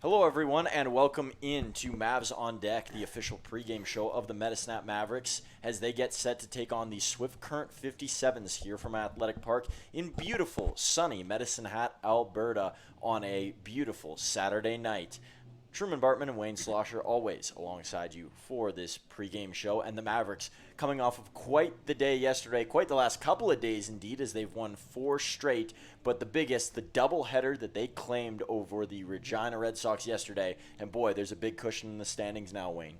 Hello, everyone, and welcome in to Mavs on Deck, the official pregame show of the Metasnap Mavericks, as they get set to take on the Swift Current 57s here from Athletic Park in beautiful, sunny Medicine Hat, Alberta, on a beautiful Saturday night. Truman Bartman and Wayne Slosher always alongside you for this pregame show. And the Mavericks coming off of quite the day yesterday, quite the last couple of days indeed, as they've won 4 straight. But the biggest, the doubleheader that they claimed over the Regina Red Sox yesterday. And boy, there's a big cushion in the standings now, Wayne.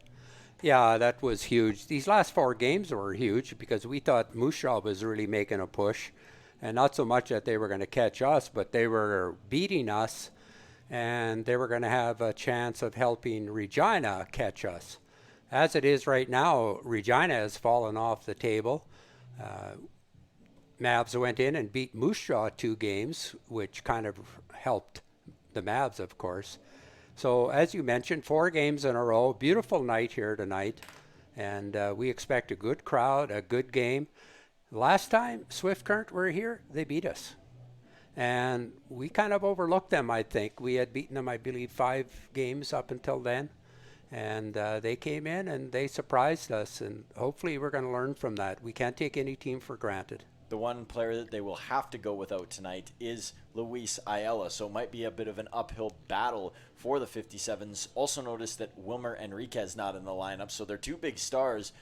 Yeah, that was huge. These last 4 games were huge because we thought Moose Jaw was really making a push. And not so much that they were going to catch us, but they were beating us, and they were going to have a chance of helping Regina catch us. As it is right now, Regina has fallen off the table. Mavs went in and beat Moose Jaw 2 games, which kind of helped the Mavs, of course. So as you mentioned, 4 games in a row. Beautiful night here tonight, and we expect a good crowd, a good game. Last time Swift Current were here, they beat us. And we kind of overlooked them, I think. We had beaten them, I believe, 5 games up until then. And they came in and they surprised us. And hopefully we're going to learn from that. We can't take any team for granted. The one player that they will have to go without tonight is Luis Ayala, so it might be a bit of an uphill battle for the 57s. Also notice that Wilmer Enriquez not in the lineup, so their 2 big stars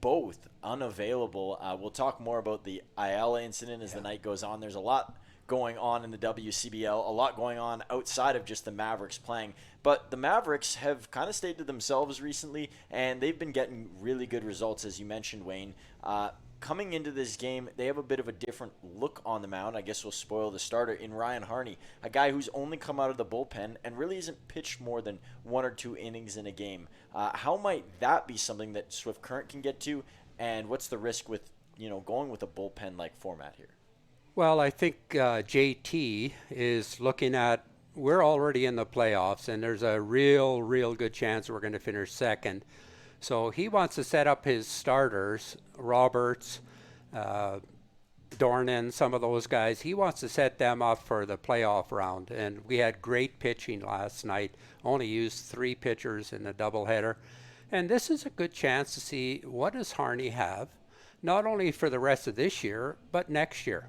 both unavailable. We'll talk more about the Ayala incident as the night goes on. There's a lot going on in the WCBL, a lot going on outside of just the Mavericks playing. But the Mavericks have kind of stayed to themselves recently, and they've been getting really good results, as you mentioned, Wayne. Coming into this game, they have a bit of a different look on the mound. I guess we'll spoil the starter in Ryan Harney, a guy who's only come out of the bullpen and really isn't pitched more than 1 or 2 innings in a game. How might that be something that Swift Current can get to, and what's the risk with going with a bullpen-like format here? Well, I think JT is looking at, we're already in the playoffs, and there's a real good chance we're going to finish second. So he wants to set up his starters, Roberts, Dornan, some of those guys. He wants to set them up for the playoff round. And we had great pitching last night, only used 3 pitchers in a doubleheader. And this is a good chance to see what does Harney have, not only for the rest of this year, but next year.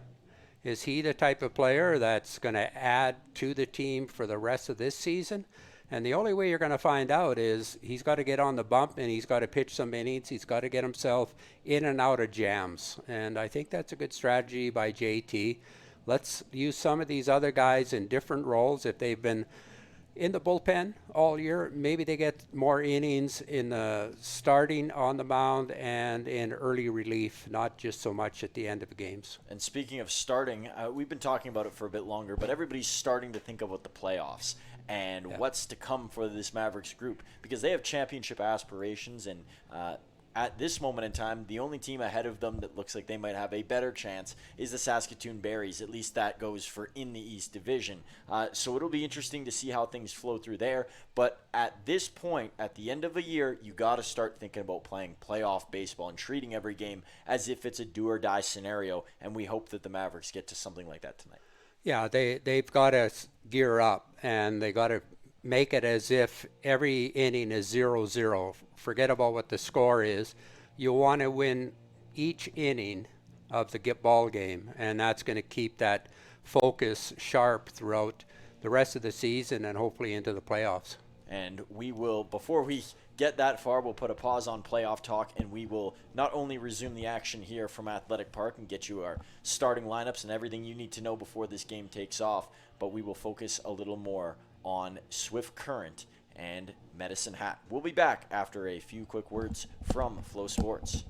Is he the type of player that's going to add to the team for the rest of this season? And the only way you're going to find out is he's got to get on the bump and he's got to pitch some innings. He's got to get himself in and out of jams. And I think that's a good strategy by JT. Let's use some of these other guys in different roles. If they've been in the bullpen all year, maybe they get more innings in the starting on the mound and in early relief, not just so much at the end of the games. And speaking of starting, we've been talking about it for a bit longer, but everybody's starting to think about the playoffs and what's to come for this Mavericks group, because they have championship aspirations, and at this moment in time, the only team ahead of them that looks like they might have a better chance is the Saskatoon Berries. At least that goes for in the East Division. So it'll be interesting to see how things flow through there. But at this point, at the end of a year, you got to start thinking about playing playoff baseball and treating every game as if it's a do-or-die scenario. And we hope that the Mavericks get to something like that tonight. Yeah, they've got to gear up, and they got to make it as if every inning is 0-0. Forget about what the score is. You want to win each inning of the ball game, and that's going to keep that focus sharp throughout the rest of the season and hopefully into the playoffs. And we will, before we get that far, we'll put a pause on playoff talk, and we will not only resume the action here from Athletic Park and get you our starting lineups and everything you need to know before this game takes off, but we will focus a little more on Swift Current and Medicine Hat. We'll be back after a few quick words from Flow Sports.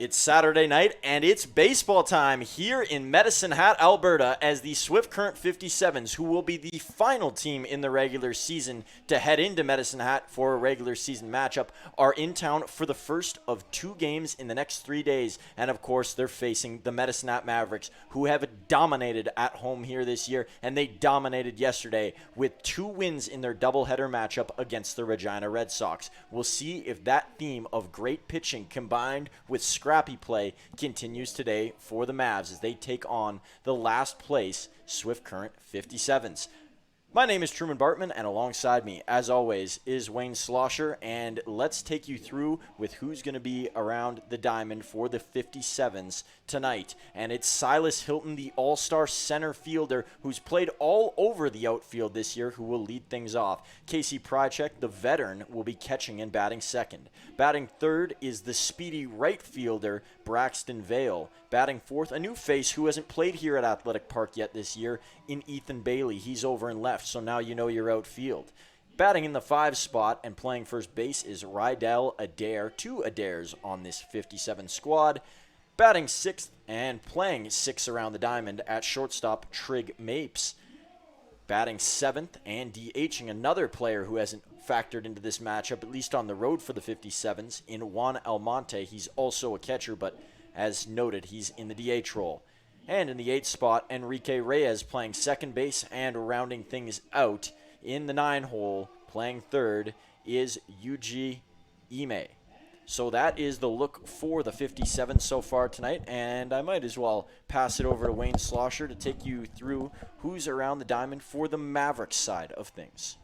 It's Saturday night, and it's baseball time here in Medicine Hat, Alberta, as the Swift Current 57s, who will be the final team in the regular season to head into Medicine Hat for a regular season matchup, are in town for the first of 2 games in the next 3 days. And, of course, they're facing the Medicine Hat Mavericks, who have dominated at home here this year, and they dominated yesterday with 2 wins in their doubleheader matchup against the Regina Red Sox. We'll see if that theme of great pitching combined with scrappy play continues today for the Mavs as they take on the last place Swift Current 57s. My name is Truman Bartman, and alongside me, as always, is Wayne Slosher, and let's take you through with who's going to be around the diamond for the 57s tonight. And it's Silas Hilton, the all-star center fielder who's played all over the outfield this year, who will lead things off. Casey Prychek, the veteran, will be catching and batting second. Batting third is the speedy right fielder, Braxton Vale. Batting fourth, a new face who hasn't played here at Athletic Park yet this year, in Ethan Bailey. He's over and left, so now you know your outfield. Batting in the 5 spot and playing first base is Rydell Adair. 2 Adairs on this 57 squad. Batting 6th and playing 6 around the diamond at shortstop, Trig Mapes. Batting 7th and DHing another player who hasn't factored into this matchup, at least on the road for the 57s, in Juan Almonte. He's also a catcher, but as noted, he's in the DH role. And in the 8th spot, Enrique Reyes playing second base, and rounding things out in the 9 hole, playing third, is Yuji Ime. So that is the look for the 57 so far tonight, and I might as well pass it over to Wayne Slosher to take you through who's around the diamond for the Mavericks side of things.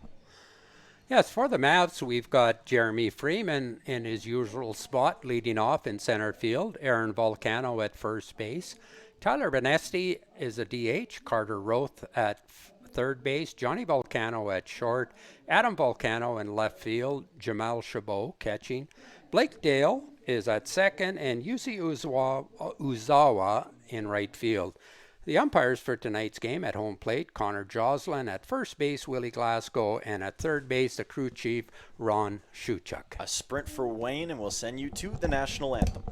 Yes, for the Mavs, we've got Jeremy Freeman in his usual spot, leading off in center field. Aaron Volcano at first base. Tyler Benesti is a DH. Carter Roth at third base. Johnny Volcano at short. Adam Volcano in left field. Jamal Chabot catching. Blake Dale is at second, and Yusi Uzawa in right field. The umpires for tonight's game at home plate, Connor Joslin; at first base, Willie Glasgow; and at third base, the crew chief, Ron Shuchuk. A sprint for Wayne, and we'll send you to the national anthem.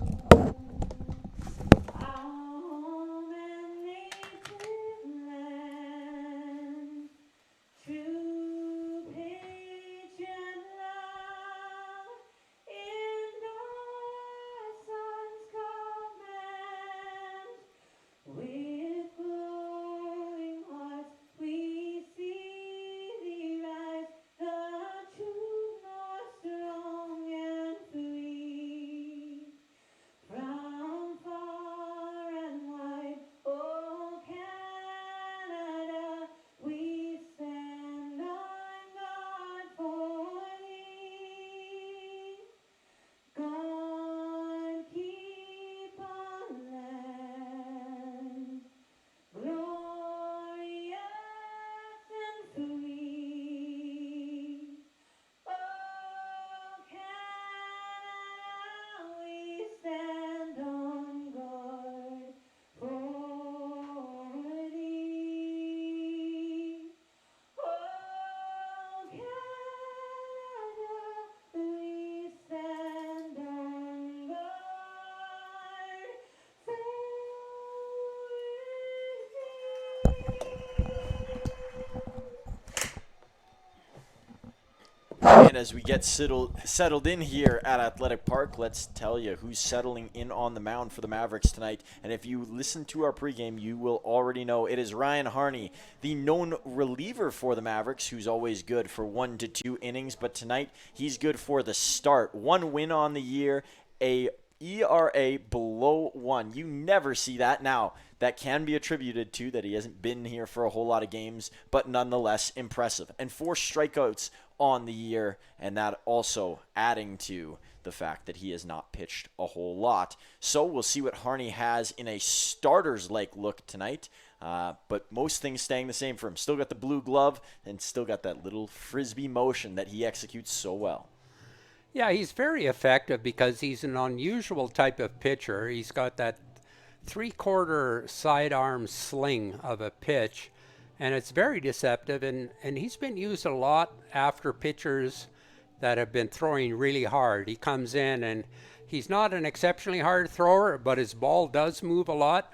And as we get settled in here at Athletic Park, let's tell you who's settling in on the mound for the Mavericks tonight. And if you listen to our pregame, you will already know it is Ryan Harney, the known reliever for the Mavericks, who's always good for 1 to 2 innings. But tonight, he's good for the start. 1 win on the year, a ERA below 1. You never see that. Now, that can be attributed to that he hasn't been here for a whole lot of games, but nonetheless impressive. And 4 strikeouts on the year, and that also adding to the fact that he has not pitched a whole lot. So we'll see what Harney has in a starter's-like look tonight, but most things staying the same for him. Still got the blue glove and still got that little frisbee motion that he executes so well. Yeah, he's very effective because he's an unusual type of pitcher. He's got that 3/4 sidearm sling of a pitch, and it's very deceptive, and he's been used a lot after pitchers that have been throwing really hard. He comes in and He's not an exceptionally hard thrower, but his ball does move a lot.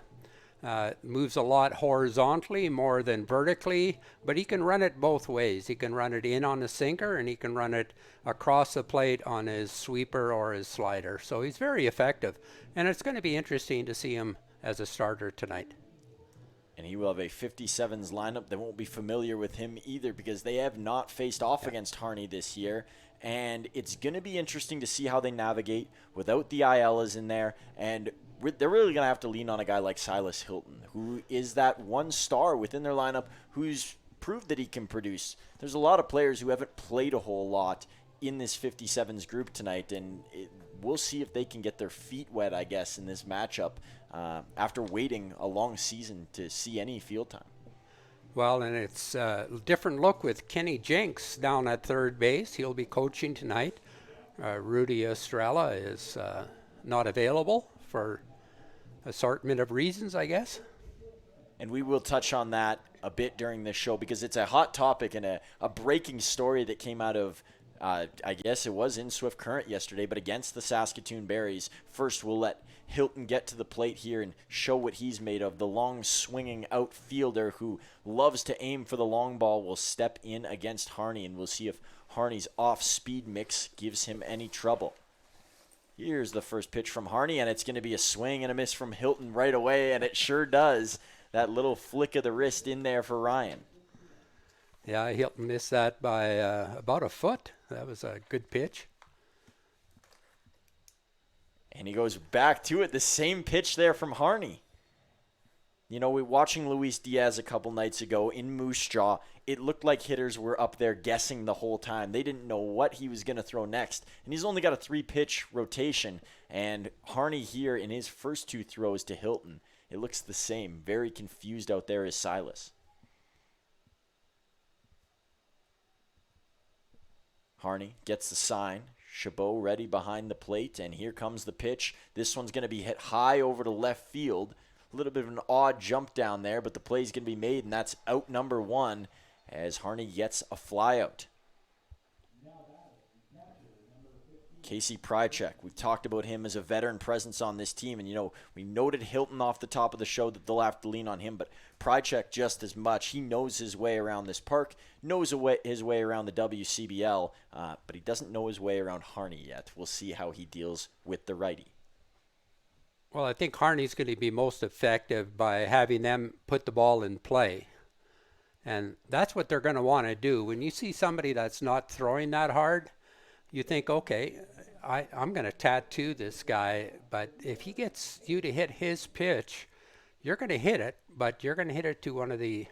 Moves a lot horizontally more than vertically, but he can run it both ways. He can run it in on the sinker, and he can run it across the plate on his sweeper or his slider. So he's very effective, and it's going to be interesting to see him as a starter tonight. And he will have a 57s lineup that won't be familiar with him either, because they have not faced off against Harney this year. And it's going to be interesting to see how they navigate without the Ayelas in there. And they're really going to have to lean on a guy like Silas Hilton, who is that one star within their lineup who's proved that he can produce. There's a lot of players who haven't played a whole lot in this 57s group tonight, and we'll see if they can get their feet wet, I guess, in this matchup after waiting a long season to see any field time. Well, and it's a different look with Kenny Jenks down at third base. He'll be coaching tonight. Rudy Estrella is not available for assortment of reasons, I guess. And we will touch on that a bit during this show, because it's a hot topic and a breaking story that came out of, I guess it was in Swift Current yesterday, but against the Saskatoon Berries. First, we'll let Hilton get to the plate here and show what he's made of. The long swinging outfielder who loves to aim for the long ball will step in against Harney, and we'll see if Harney's off-speed mix gives him any trouble. Here's the first pitch from Harney, and it's going to be a swing and a miss from Hilton right away, and it sure does. That little flick of the wrist in there for Ryan. Yeah, Hilton missed that by about a foot. That was a good pitch. And he goes back to it. The same pitch there from Harney. You know, we watching Luis Diaz a couple nights ago in Moose Jaw. It looked like hitters were up there guessing the whole time. They didn't know what he was going to throw next. And he's only got a 3-pitch rotation. And Harney here in his first 2 throws to Hilton, it looks the same. Very confused out there is Silas. Harney gets the sign. Chabot ready behind the plate, and here comes the pitch. This one's going to be hit high over to left field. A little bit of an odd jump down there, but the play's going to be made, and that's out number 1 as Harney gets a flyout. Casey Prychek, we've talked about him as a veteran presence on this team, and you know, we noted Hilton off the top of the show that they'll have to lean on him, but Prychek just as much. He knows his way around this park, knows his way around the WCBL, but he doesn't know his way around Harney yet. We'll see how he deals with the righty. Well, I think Harney's going to be most effective by having them put the ball in play. And that's what they're going to want to do. When you see somebody that's not throwing that hard, you think, okay, I'm going to tattoo this guy. But if he gets you to hit his pitch, you're going to hit it, but you're going to hit it to one of the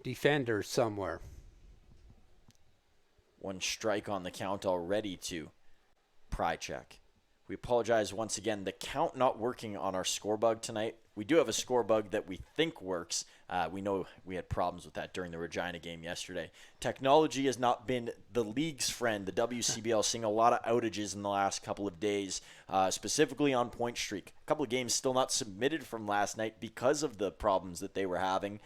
defenders somewhere. 1 strike on the count already to Prychek. We apologize once again. The count not working on our score bug tonight. We do have a score bug that we think works. We know we had problems with that during the Regina game yesterday. Technology has not been the league's friend. The WCBL seeing a lot of outages in the last couple of days, specifically on Point Streak. A couple of games still not submitted from last night because of the problems that they were having.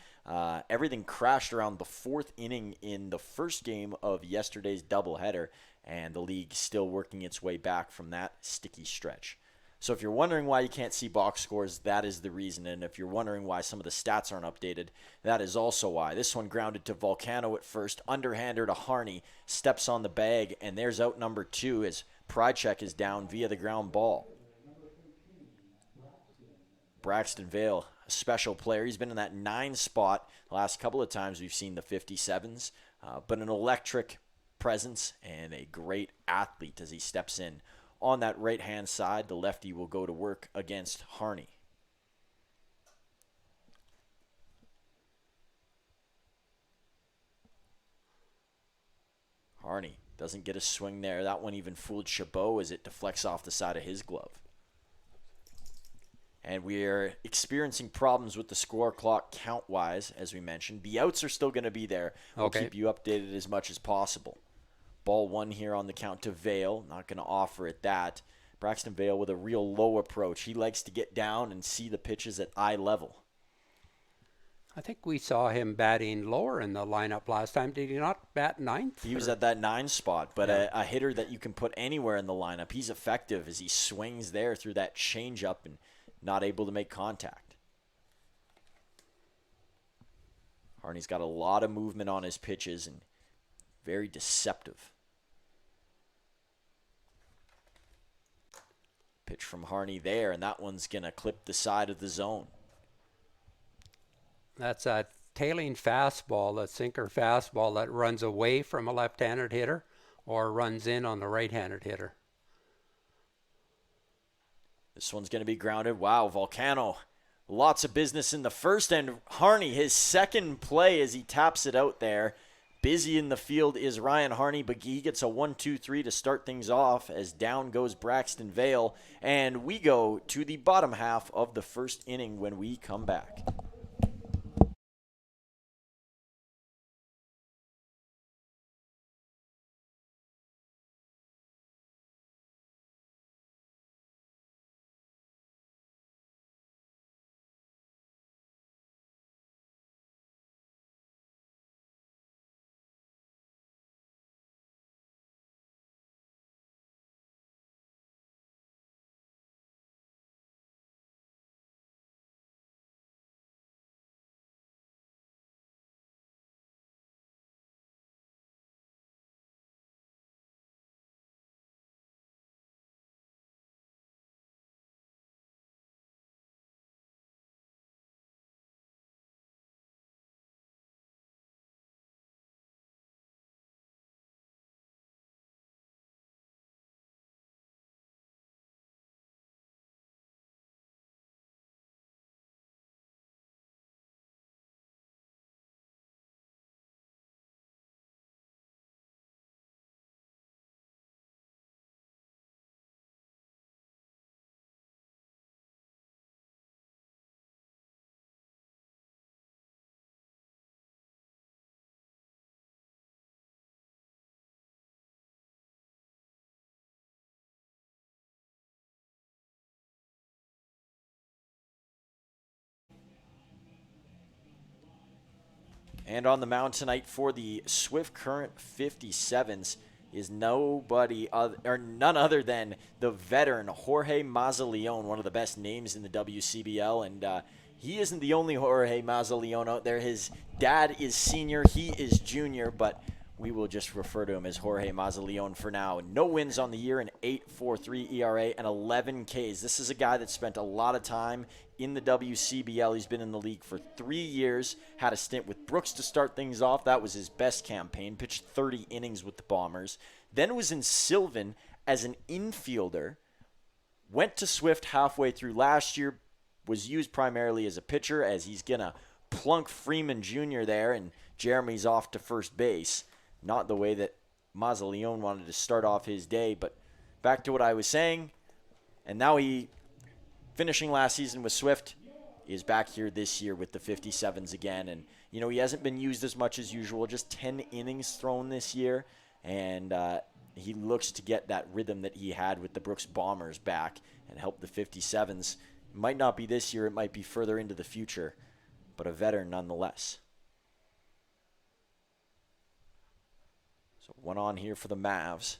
Everything crashed around the 4th inning in the first game of yesterday's doubleheader, and the league still working its way back from that sticky stretch. So if you're wondering why you can't see box scores, that is the reason. And if you're wondering why some of the stats aren't updated, that is also why. This one grounded to Volcano at first, underhander to Harney, steps on the bag, and there's out number 2 as Prychek is down via the ground ball. Braxton Vale, a special player. He's been in that 9 spot the last couple of times we've seen the 57s, but an electric presence and a great athlete as he steps in. On that right-hand side, the lefty will go to work against Harney. Harney doesn't get a swing there. That one even fooled Chabot as it deflects off the side of his glove. And we are experiencing problems with the score clock count-wise, as we mentioned. The outs are still going to be there. We'll keep you updated as much as possible. Ball 1 here on the count to Vale. Not going to offer it that. Braxton Vale with a real low approach. He likes to get down and see the pitches at eye level. I think we saw him batting lower in the lineup last time. Did he not bat ninth? He was at that 9 spot, but Yeah. a hitter that you can put anywhere in the lineup. He's effective as he swings there through that changeup and not able to make contact. Harney's got a lot of movement on his pitches and very deceptive. Pitch from Harney there, and that one's going to clip the side of the zone. That's a tailing fastball, that sinker fastball that runs away from a left-handed hitter or runs in on the right-handed hitter. This one's going to be grounded. Wow, Volcano. Lots of business in the first, and Harney, his second play as he taps it out there. Busy in the field is Ryan Harney, but he gets a 1-2-3 to start things off as down goes Braxton Vale. And we go to the bottom half of the first inning when we come back. And on the mound tonight for the Swift Current 57s is none other than the veteran Jorge Mazaleon, one of the best names in the WCBL. And he isn't the only Jorge Mazaleon out there. His dad is senior, he is junior, but we will just refer to him as Jorge Mazaleon for now. No wins on the year, an 8.43 ERA, and 11 Ks. This is a guy that spent a lot of time in the WCBL. He's been in the league for 3 years, had a stint with Brooks to start things off. That was his best campaign, pitched 30 innings with the Bombers. Then was in Sylvan as an infielder, went to Swift halfway through last year, was used primarily as a pitcher as he's going to plunk Freeman Jr. there, and Jeremy's off to first base. Not the way that Mazaleon wanted to start off his day, but back to what I was saying, and now he, finishing last season with Swift, is back here this year with the 57s again. And, you know, he hasn't been used as much as usual, just 10 innings thrown this year, and he looks to get that rhythm that he had with the Brooks Bombers back and help the 57s. It might not be this year, it might be further into the future, but a veteran nonetheless. So one on here for the Mavs.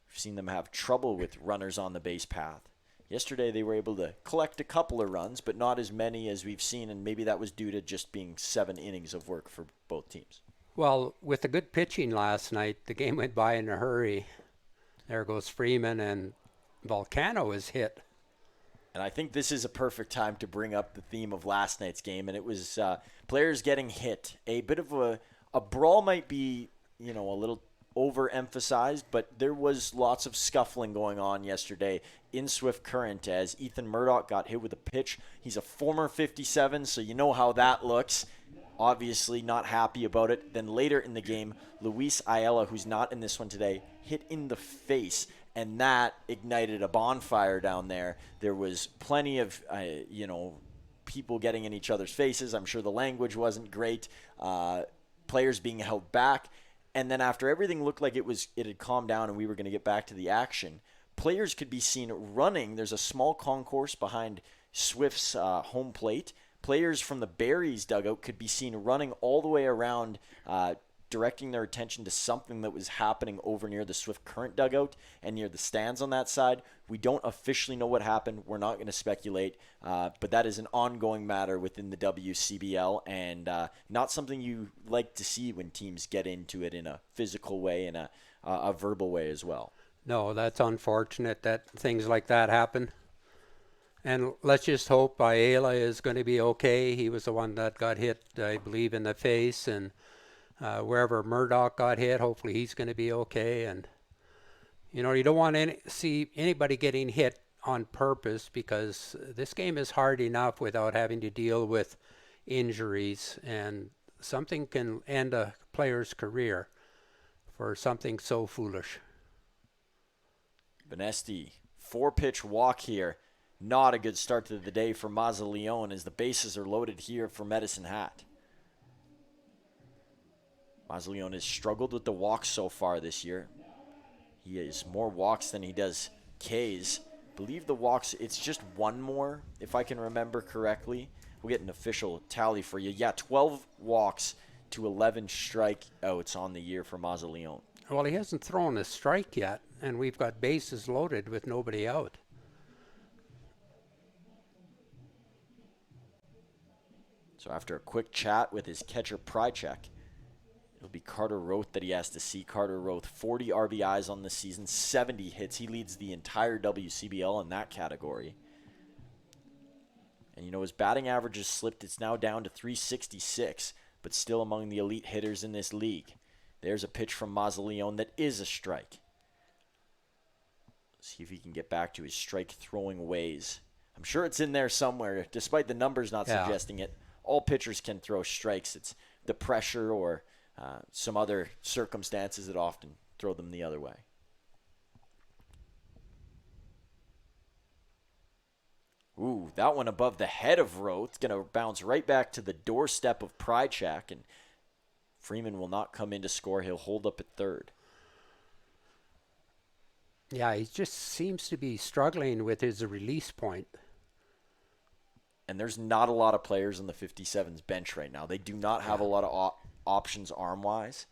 We've seen them have trouble with runners on the base path. Yesterday they were able to collect a couple of runs, but not as many as we've seen, and maybe that was due to just being 7 innings of work for both teams. Well, with the good pitching last night, the game went by in a hurry. There goes Freeman, and Volcano is hit. And I think this is a perfect time to bring up the theme of last night's game, and it was players getting hit. A bit of a brawl might be, you know, a little overemphasized, but there was lots of scuffling going on yesterday in Swift Current as Ethan Murdoch got hit with a pitch. He's a former 57, so you know how that looks. Obviously not happy about it. Then later in the game, Luis Ayala, who's not in this one today, hit in the face, and that ignited a bonfire down there. There was plenty of, people getting in each other's faces. I'm sure the language wasn't great. Players being held back. And then after everything looked like it had calmed down and we were going to get back to the action, players could be seen running. There's a small concourse behind Swift's home plate. players from the Berries dugout could be seen running all the way around, directing their attention to something that was happening over near the Swift Current dugout and near the stands on that side. We don't officially know what happened. We're not going to speculate, but that is an ongoing matter within the WCBL, and not something you like to see when teams get into it in a physical way and a verbal way as well. No, that's unfortunate that things like that happen. And let's just hope Ayala is going to be okay. He was the one that got hit, I believe, in the face, and wherever Murdoch got hit, hopefully he's going to be okay. And you don't want to see anybody getting hit on purpose, because this game is hard enough without having to deal with injuries, and something can end a player's career for something so foolish. Venesti, 4-pitch walk here. Not a good start to the day for Mazzaleone as the bases are loaded here for Medicine Hat. Mazzaleone has struggled with the walks so far this year. He has more walks than he does Ks. I believe the walks, it's just one more, if I can remember correctly. We'll get an official tally for you. Yeah, 12 walks to 11 strikeouts on the year for Mazzaleone. Well, he hasn't thrown a strike yet, and we've got bases loaded with nobody out. So after a quick chat with his catcher Prychek, it'll be Carter Roth that he has to see. Carter Roth, 40 RBIs on the season, 70 hits. He leads the entire WCBL in that category. And his batting average has slipped. It's now down to 366, but still among the elite hitters in this league. There's a pitch from Mazzaleone that is a strike. See if he can get back to his strike throwing ways. I'm sure it's in there somewhere, despite the numbers not suggesting it. All pitchers can throw strikes. It's the pressure or some other circumstances that often throw them the other way. Ooh, that one above the head of Roth. Going to bounce right back to the doorstep of Prychek, and Freeman will not come in to score. He'll hold up at third. Yeah, he just seems to be struggling with his release point. And there's not a lot of players on the 57's bench right now. They do not have a lot of options arm-wise.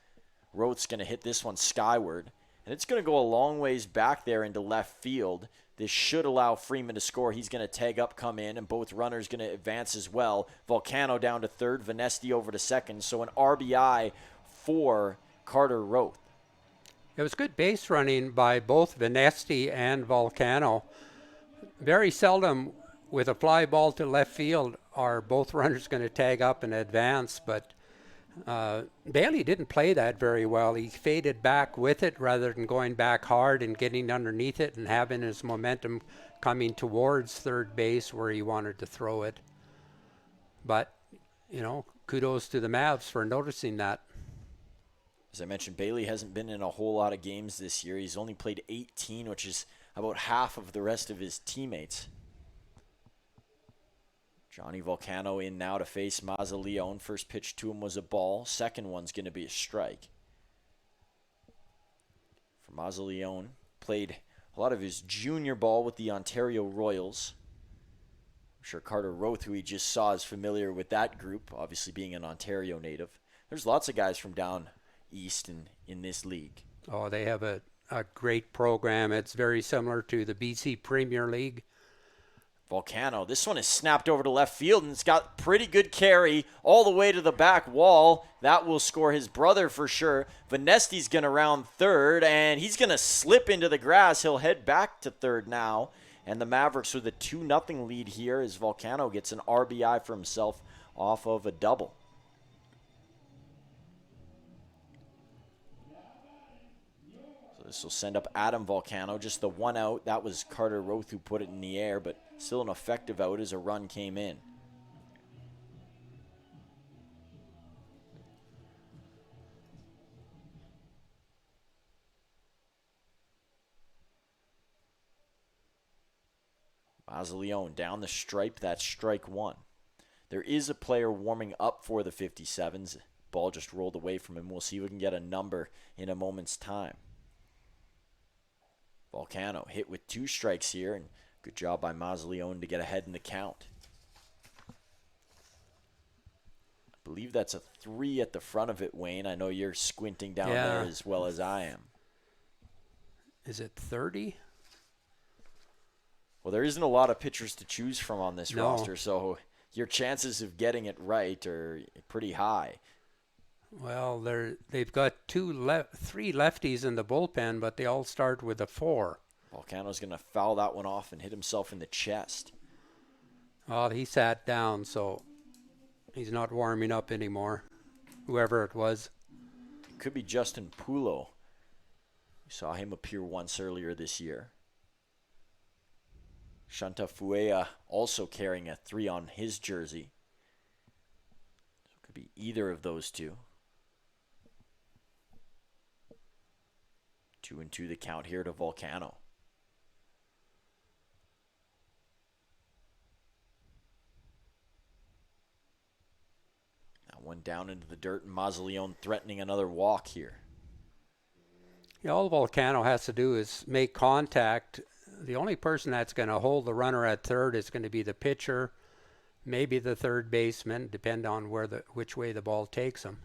Roth's going to hit this one skyward, and it's going to go a long ways back there into left field. This should allow Freeman to score. He's going to tag up, come in, and both runners going to advance as well. Volcano down to third, Venesti over to second. So an RBI for Carter Roth. It was good base running by both Venesti and Volcano. Very seldom with a fly ball to left field are both runners going to tag up and advance, but Bailey didn't play that very well. He faded back with it rather than going back hard and getting underneath it and having his momentum coming towards third base where he wanted to throw it. But, kudos to the Mavs for noticing that. As I mentioned, Bailey hasn't been in a whole lot of games this year. He's only played 18, which is about half of the rest of his teammates. Johnny Volcano in now to face Mazzaleone. First pitch to him was a ball. Second one's going to be a strike. For Mazzaleone, played a lot of his junior ball with the Ontario Royals. I'm sure Carter Roth, who he just saw, is familiar with that group, obviously being an Ontario native. There's lots of guys from down east in this league. Oh, they have a great program. It's very similar to the BC Premier League. Volcano, this one is snapped over to left field, and it's got pretty good carry all the way to the back wall. That will score his brother for sure. Venesti's going to round third, and he's going to slip into the grass. He'll head back to third now, and the Mavericks with a 2-0 lead here as Volcano gets an RBI for himself off of a double. This will send up Adam Volcano, just the one out. That was Carter Roth who put it in the air, but still an effective out as a run came in. Mazzaleone down the stripe, that's strike one. There is a player warming up for the 57s. Ball just rolled away from him. We'll see if we can get a number in a moment's time. Volcano hit with 2 strikes here, and good job by Mazzaleone to get ahead in the count. believe that's a 3 at the front of it, Wayne. I know you're squinting down Yeah. there as well as I am. Is it 30? Well, there isn't a lot of pitchers to choose from on this No. roster, so your chances of getting it right are pretty high. Well, they've got three lefties in the bullpen, but they all start with a 4. Volcano's going to foul that one off and hit himself in the chest. Well, he sat down, so he's not warming up anymore, whoever it was. It could be Justin Pulo. We saw him appear once earlier this year. Shanta Fuea also carrying a 3 on his jersey. So it could be either of those two. 2-2 the count here to Volcano. That one down into the dirt, and Mausoleon threatening another walk here. Yeah, all Volcano has to do is make contact. The only person that's going to hold the runner at third is going to be the pitcher, maybe the third baseman, depend on which way the ball takes him.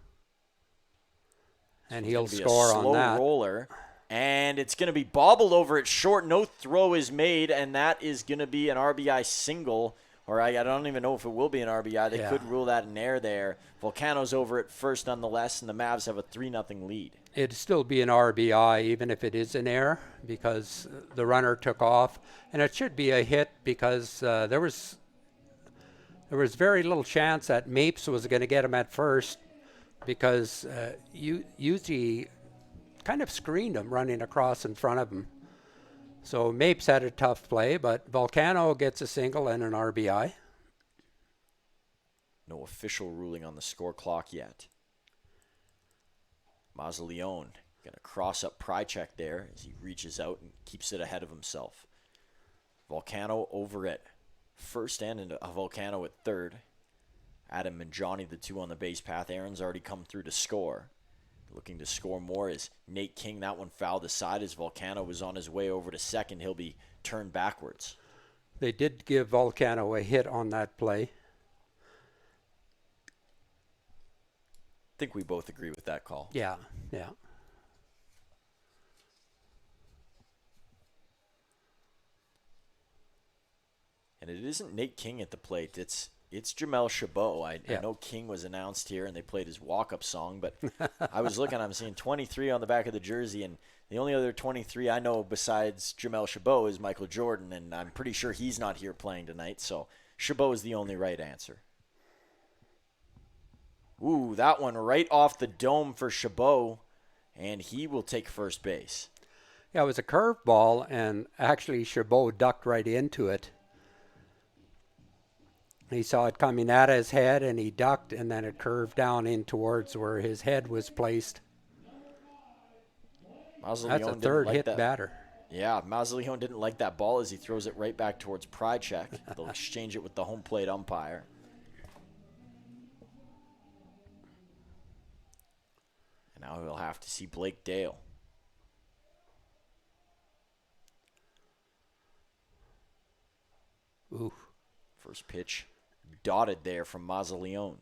And he'll score on that. Slow roller, and it's going to be bobbled over at short. No throw is made, and that is going to be an RBI single. Or I don't even know if it will be an RBI. They could rule that an error there. Volcano's over at first nonetheless, and the Mavs have a 3-0 lead. It'd still be an RBI even if it is an error because the runner took off. And it should be a hit because there was very little chance that Mapes was going to get him at first because Yuji kind of screened him running across in front of him. So Mapes had a tough play, but Volcano gets a single and an RBI. No official ruling on the score clock yet. Mausoleon going to cross up Prychek there as he reaches out and keeps it ahead of himself. Volcano over at first and a Volcano at third. Adam and Johnny, the two on the base path. Aaron's already come through to score. Looking to score more is Nate King. That one fouled aside as Volcano was on his way over to second. He'll be turned backwards. They did give Volcano a hit on that play. I think we both agree with that call. Yeah. And it isn't Nate King at the plate. It's Jamel Chabot. I know King was announced here and they played his walk-up song, but I was looking, I'm seeing 23 on the back of the jersey, and the only other 23 I know besides Jamel Chabot is Michael Jordan, and I'm pretty sure he's not here playing tonight, so Chabot is the only right answer. Ooh, that one right off the dome for Chabot, and he will take first base. Yeah, it was a curveball, and actually Chabot ducked right into it. He saw it coming at his head, and he ducked, and then it curved down in towards where his head was placed. That's a third hit batter. Yeah, Mausoleon didn't like that ball as he throws it right back towards Prychek. They'll exchange it with the home plate umpire. And now he'll have to see Blake Dale. Ooh. First pitch dotted there from Mausoleon.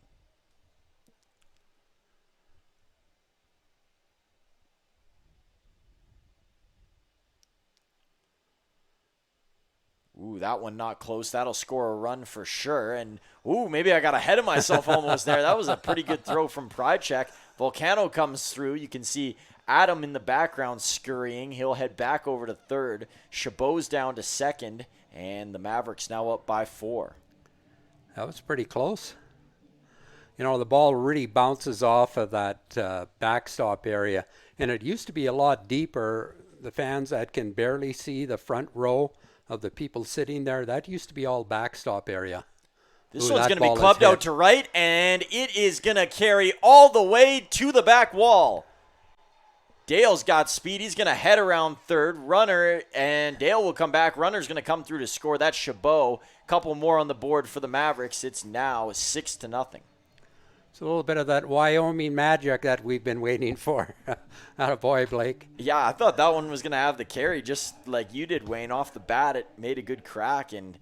Ooh, that one not close. That'll score a run for sure. And, ooh, maybe I got ahead of myself almost there. That was a pretty good throw from Prychek. Volcano comes through. You can see Adam in the background scurrying. He'll head back over to third. Chabot's down to second. And the Mavericks now up by 4. That was pretty close. You know, the ball really bounces off of that backstop area. And it used to be a lot deeper. The fans that can barely see the front row of the people sitting there, that used to be all backstop area. This one's going to be clubbed out to right, and it is going to carry all the way to the back wall. Dale's got speed. He's going to head around third. Runner, and Dale will come back. Runner's going to come through to score. That's Chabot. Couple more on the board for the Mavericks. It's now 6-0. It's a little bit of that Wyoming magic that we've been waiting for. Attaboy, Blake. Yeah, I thought that one was going to have the carry just like you did, Wayne. Off the bat, it made a good crack, and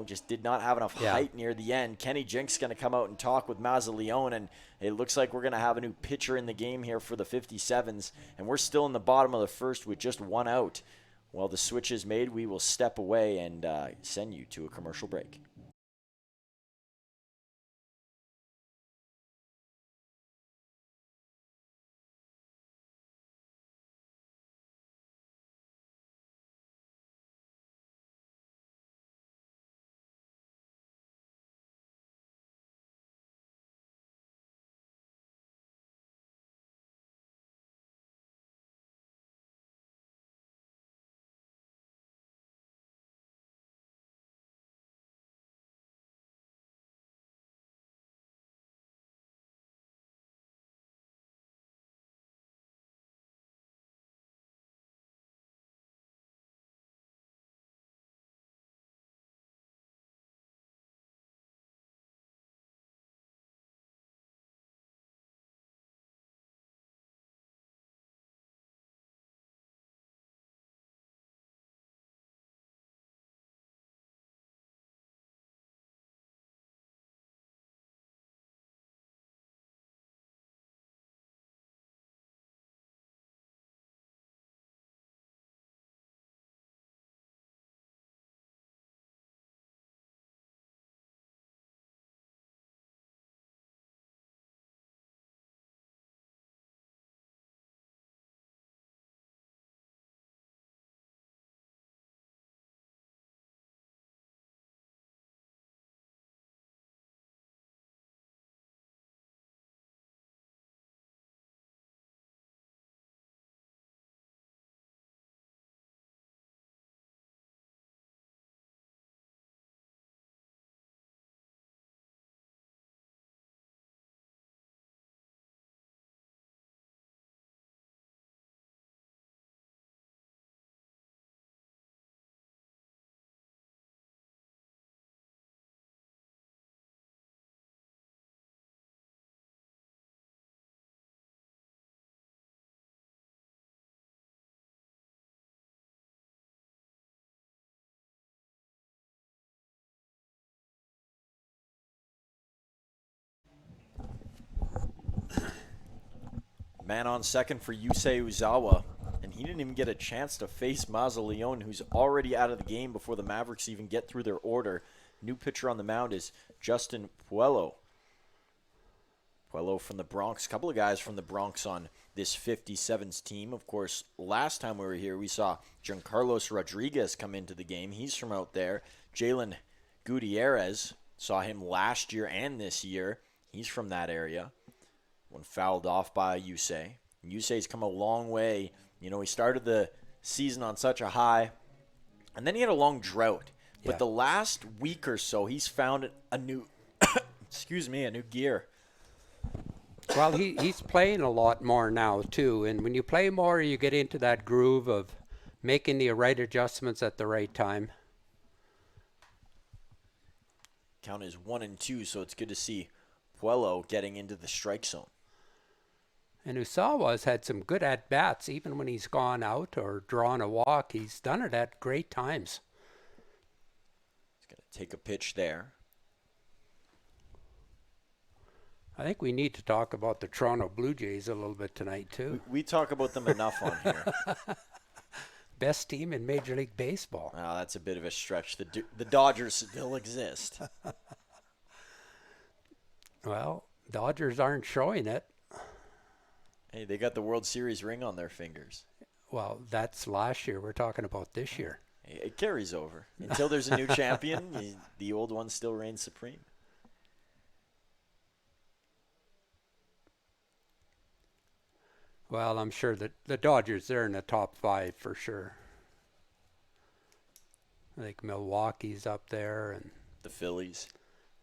just did not have enough height near the end. Kenny Jink's going to come out and talk with Mazzaleone, and it looks like we're going to have a new pitcher in the game here for the 57s, and we're still in the bottom of the first with just one out. While the switch is made, we will step away and send you to a commercial break. Man on second for Yusei Uzawa, and he didn't even get a chance to face Mazzaleone, who's already out of the game before the Mavericks even get through their order. New pitcher on the mound is Justin Puello. Puello from the Bronx. A couple of guys from the Bronx on this 57's team. Of course, last time we were here, we saw Giancarlos Rodriguez come into the game. He's from out there. Jalen Gutierrez, saw him last year and this year. He's from that area. One fouled off by Yusei. Yusei's come a long way. He started the season on such a high, and then he had a long drought. But the last week or so, he's found a new, a new gear. Well, he's playing a lot more now, too. And when you play more, you get into that groove of making the right adjustments at the right time. Count is 1-2, so it's good to see Puello getting into the strike zone. And Usawa's had some good at-bats, even when he's gone out or drawn a walk. He's done it at great times. He's going to take a pitch there. I think we need to talk about the Toronto Blue Jays a little bit tonight, too. We talk about them enough on here. Best team in Major League Baseball. Well, that's a bit of a stretch. The Dodgers still exist. Well, Dodgers aren't showing it. Hey, they got the World Series ring on their fingers. Well, that's last year. We're talking about this year. It carries over. Until there's a new champion, the old one still reigns supreme. Well, I'm sure that the Dodgers, they're in the top 5 for sure. I think Milwaukee's up there. And the Phillies.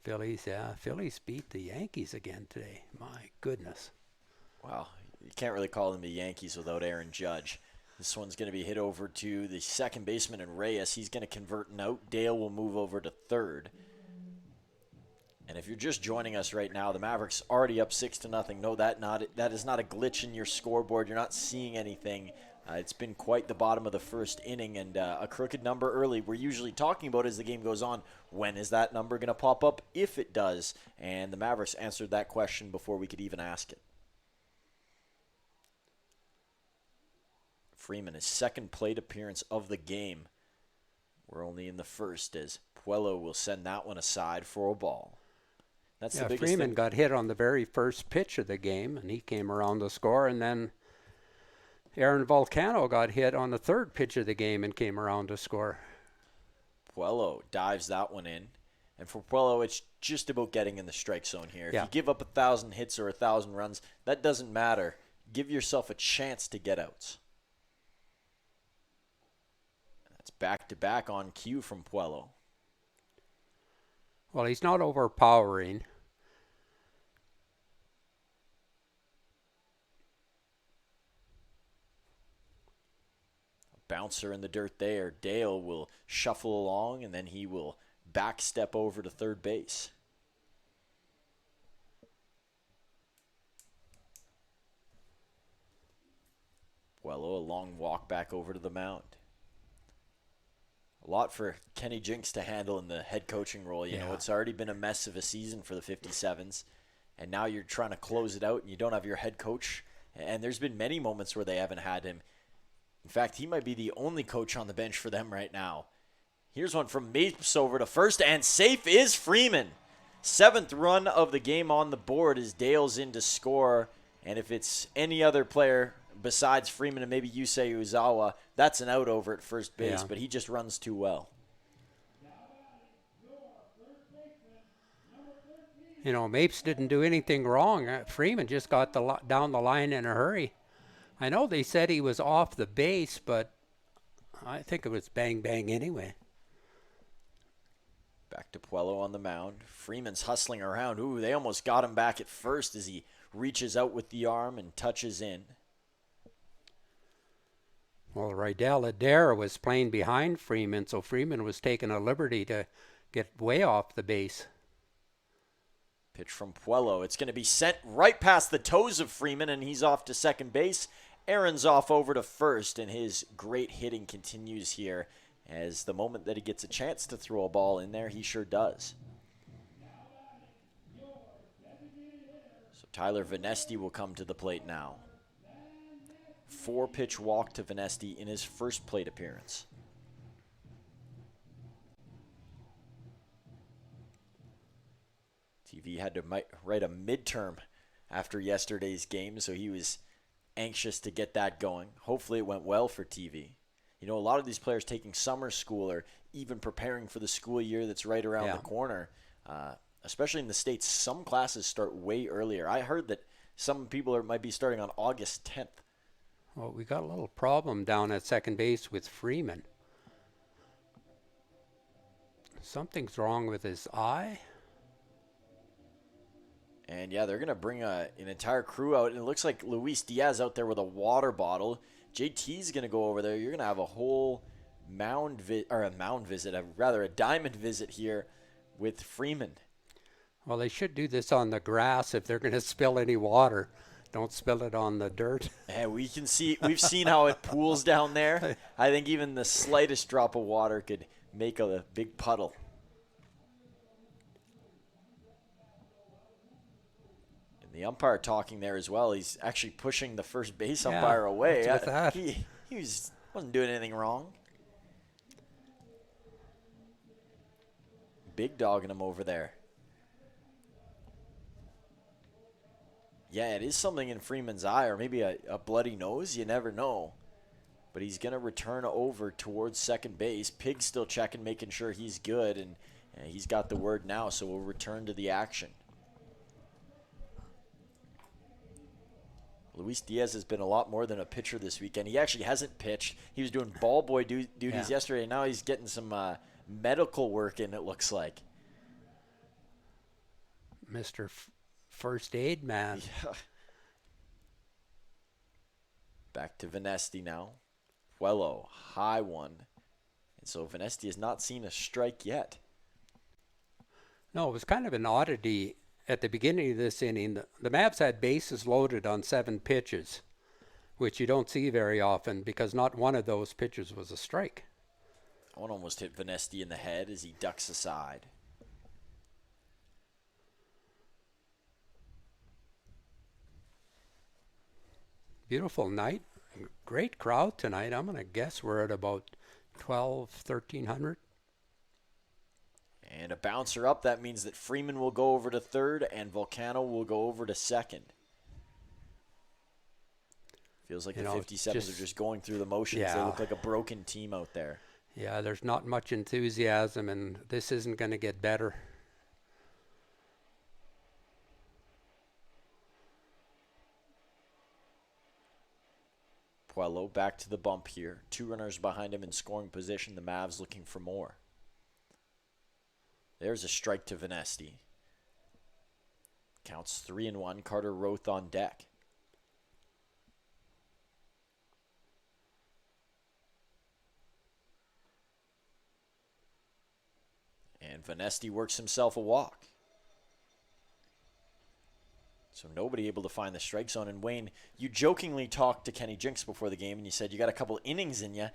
Phillies beat the Yankees again today. My goodness. Wow. You can't really call them the Yankees without Aaron Judge. This one's going to be hit over to the second baseman in Reyes. He's going to convert and out. Dale will move over to third. And if you're just joining us right now, the Mavericks already up 6-0. No, that is not a glitch in your scoreboard. You're not seeing anything. It's been quite the bottom of the first inning, and a crooked number early. We're usually talking about as the game goes on, when is that number going to pop up, if it does? And the Mavericks answered that question before we could even ask it. Freeman, his second plate appearance of the game. We're only in the first as Puello will send that one aside for a ball. That's the biggest Freeman thing. got hit on the very first pitch of the game, and he came around to score, and then Aaron Volcano got hit on the third pitch of the game and came around to score. Puello dives that one in. And for Puello, it's just about getting in the strike zone here. If Yeah. you give up 1,000 hits or 1,000 runs, that doesn't matter. Give yourself a chance to get outs. That's back-to-back on cue from Puello. Well, he's not overpowering. Bouncer in the dirt there. Dale will shuffle along, and then he will back step over to third base. Puello, a long walk back over to the mound. A lot for Kenny Jinks to handle in the head coaching role. You know, it's already been a mess of a season for the 57s, and now you're trying to close it out, and you don't have your head coach. And there's been many moments where they haven't had him. In fact, he might be the only coach on the bench for them right now. Here's one from Mapes over to first, and safe is Freeman. 7th run of the game on the board as Dale's in to score. And if it's any other player besides Freeman and maybe Yusei Uzawa, that's an out over at first base, but he just runs too well. You know, Mapes didn't do anything wrong. Freeman just got down the line in a hurry. I know they said he was off the base, but I think it was bang bang anyway. Back to Puello on the mound. Freeman's hustling around. Ooh, they almost got him back at first as he reaches out with the arm and touches in. Well, Rydell Adair was playing behind Freeman, so Freeman was taking a liberty to get way off the base. Pitch from Puello. It's going to be sent right past the toes of Freeman, and he's off to second base. Aaron's off over to first, and his great hitting continues here as the moment that he gets a chance to throw a ball in there, he sure does. So Tyler Venesti will come to the plate now. 4-pitch walk to Venesti in his first plate appearance. TV had to write a midterm after yesterday's game, so he was anxious to get that going. Hopefully it went well for TV. You know, a lot of these players taking summer school or even preparing for the school year that's right around the corner, especially in the States, some classes start way earlier. I heard that some people might be starting on August 10th. Well, we got a little problem down at second base with Freeman. Something's wrong with his eye. And yeah, they're going to bring an entire crew out. And it looks like Luis Diaz out there with a water bottle. JT's going to go over there. You're going to have a whole diamond visit here with Freeman. Well, they should do this on the grass if they're going to spill any water. Don't spill it on the dirt. And we've seen how it pools down there. I think even the slightest drop of water could make a big puddle. The umpire talking there as well. He's actually pushing the first base umpire away. He wasn't doing anything wrong. Big dogging him over there. Yeah, it is something in Freeman's eye, or maybe a bloody nose. You never know. But he's going to return over towards second base. Pig's still checking, making sure he's good, and he's got the word now, so we'll return to the action. Luis Diaz has been a lot more than a pitcher this weekend. He actually hasn't pitched. He was doing ball boy duties yesterday. Now he's getting some medical work in, it looks like. Mr. First Aid Man. Yeah. Back to Venesti now. Puello, high one. And so Venesti has not seen a strike yet. No, it was kind of an oddity. At the beginning of this inning, the Mavs had bases loaded on 7 pitches. which you don't see very often because not one of those pitches was a strike. One almost hit Vanesti in the head as he ducks aside. Beautiful night. Great crowd tonight. I'm going to guess we're at about 1,300. And a bouncer up. That means that Freeman will go over to third and Volcano will go over to second. Feels like the 57s are just going through the motions. Yeah. They look like a broken team out there. Yeah, there's not much enthusiasm, and this isn't going to get better. Puello back to the bump here. 2 runners behind him in scoring position. The Mavs looking for more. There's a strike to Vanesti. Counts 3-1. Carter Roth on deck. And Vanesti works himself a walk. So nobody able to find the strike zone. And Wayne, you jokingly talked to Kenny Jinks before the game and you said you got a couple innings in you.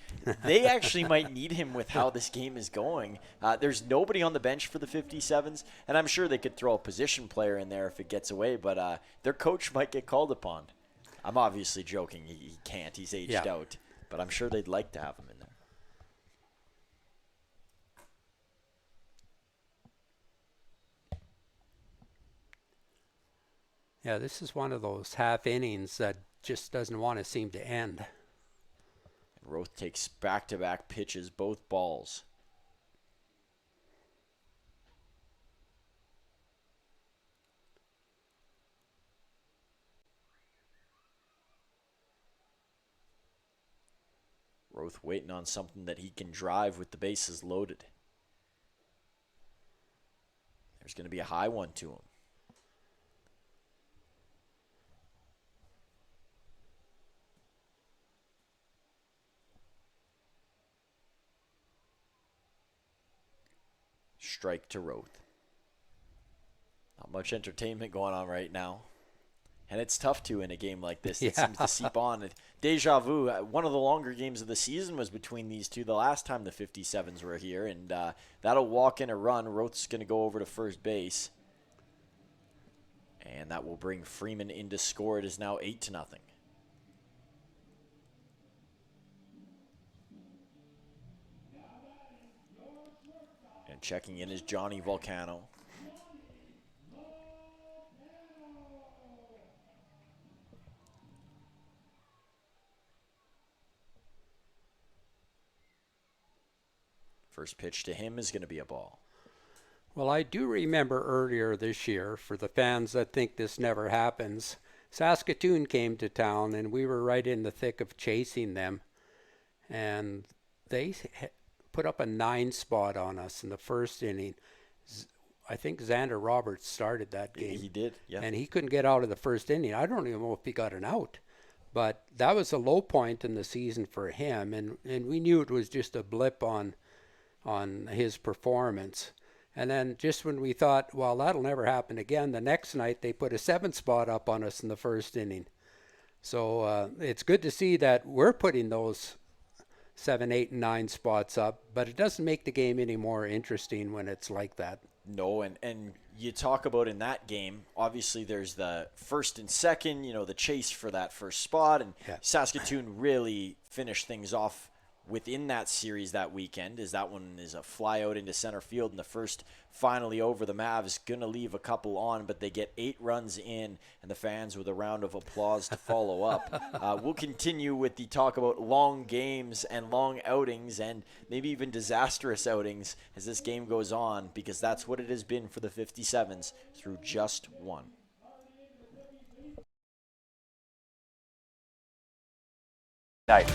They actually might need him with how this game is going. There's nobody on the bench for the 57s, and I'm sure they could throw a position player in there if it gets away, but their coach might get called upon. I'm obviously joking. He can't. He's aged out. But I'm sure they'd like to have him in there. Yeah, this is one of those half innings that just doesn't want to seem to end. And Roth takes back-to-back pitches, both balls. Roth waiting on something that he can drive with the bases loaded. There's going to be a high one to him. Strike to Roth. Not much entertainment going on right now. And it's tough to in a game like this. It seems to seep on. Deja vu, one of the longer games of the season was between these two the last time the 57s were here. And that'll walk in a run. Roth's going to go over to first base. And that will bring Freeman in to score. It is now 8-0. And checking in is Johnny Volcano. First pitch to him is going to be a ball. Well, I do remember earlier this year, for the fans that think this never happens, Saskatoon came to town and we were right in the thick of chasing them. And they put up a 9 spot on us in the first inning. I think Xander Roberts started that game. He did, yeah. And he couldn't get out of the first inning. I don't even know if he got an out. But that was a low point in the season for him. And we knew it was just a blip on his performance. And then just when we thought, well, that'll never happen again, the next night they put a 7 spot up on us in the first inning. So it's good to see that we're putting those 7, 8, and 9 spots up, but it doesn't make the game any more interesting when it's like that. No, and you talk about in that game, obviously there's the first and second, the chase for that first spot, and Saskatoon really finished things off within that series that weekend, as that one is a fly out into center field, and the first finally over. The Mavs going to leave a couple on, but they get 8 runs in, and the fans with a round of applause to follow up. We'll continue with the talk about long games and long outings and maybe even disastrous outings as this game goes on, because that's what it has been for the 57s through just one.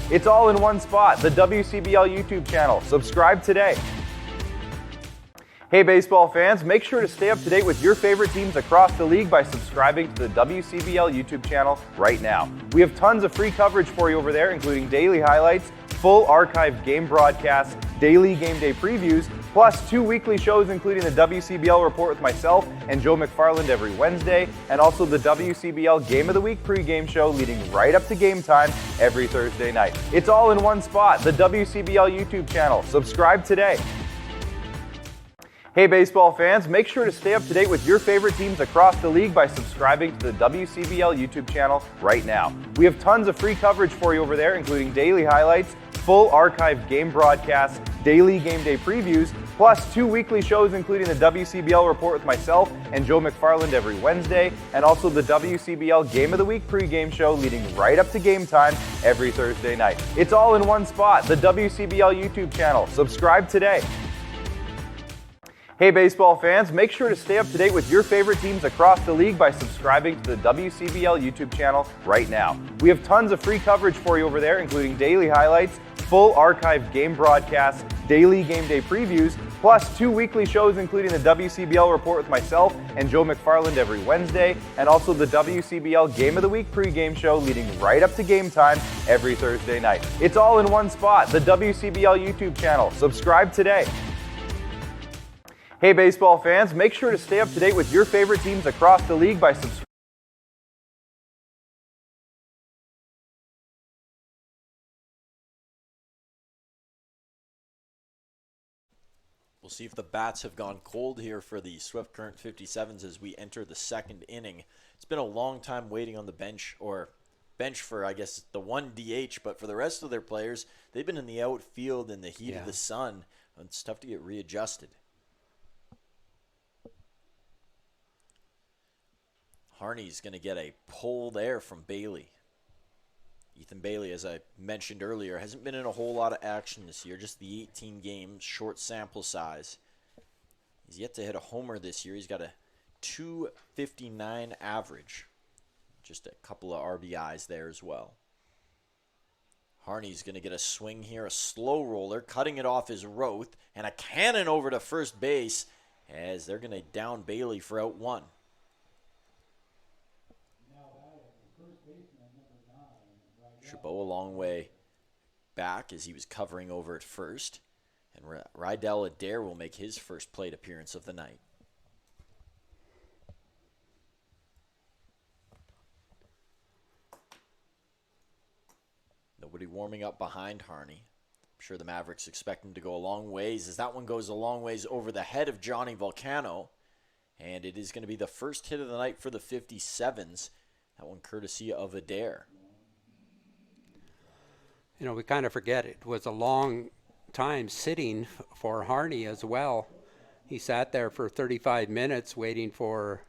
It's all in one spot, the WCBL YouTube channel. Subscribe today. Hey baseball fans, make sure to stay up to date with your favorite teams across the league by subscribing to the WCBL YouTube channel right now. We have tons of free coverage for you over there, including daily highlights, full archived game broadcasts, daily game day previews, plus 2 weekly shows including the WCBL Report with myself and Joe McFarland every Wednesday, and also the WCBL Game of the Week pregame show leading right up to game time every Thursday night. It's all in one spot, the WCBL YouTube channel. Subscribe today. Hey baseball fans, make sure to stay up to date with your favorite teams across the league by subscribing to the WCBL YouTube channel right now. We have tons of free coverage for you over there, including daily highlights, full archived game broadcasts, daily game day previews, plus 2 weekly shows including the WCBL Report with myself and Joe McFarland every Wednesday, and also the WCBL Game of the Week pregame show leading right up to game time every Thursday night. It's all in one spot, the WCBL YouTube channel. Subscribe today. Hey baseball fans, make sure to stay up to date with your favorite teams across the league by subscribing to the WCBL YouTube channel right now. We have tons of free coverage for you over there, including daily highlights, full archived game broadcasts, daily game day previews, plus 2 weekly shows including the WCBL Report with myself and Joe McFarland every Wednesday, and also the WCBL Game of the Week pregame show leading right up to game time every Thursday night. It's all in one spot, the WCBL YouTube channel. Subscribe today. Hey baseball fans, make sure to stay up to date with your favorite teams across the league by subscribing. We'll see if the bats have gone cold here for the Swift Current 57s as we enter the second inning. It's been a long time waiting on the bench for, I guess, the one DH, but for the rest of their players, they've been in the outfield in the heat of the sun. It's tough to get readjusted. Harney's going to get a pull there from Bailey. Ethan Bailey, as I mentioned earlier, hasn't been in a whole lot of action this year, just the 18 games, short sample size. He's yet to hit a homer this year. He's got a .259 average. Just a couple of RBIs there as well. Harney's going to get a swing here, a slow roller, cutting it off his Roth, and a cannon over to first base as they're going to down Bailey for out one. Chabot a long way back as he was covering over at first. And Rydell Adair will make his first plate appearance of the night. Nobody warming up behind Harney. I'm sure the Mavericks expect him to go a long ways as that one goes a long ways over the head of Johnny Volcano. And it is going to be the first hit of the night for the 57s. That one courtesy of Adair. You know, we kind of forget it was a long time sitting for Harney as well. He sat there for 35 minutes waiting for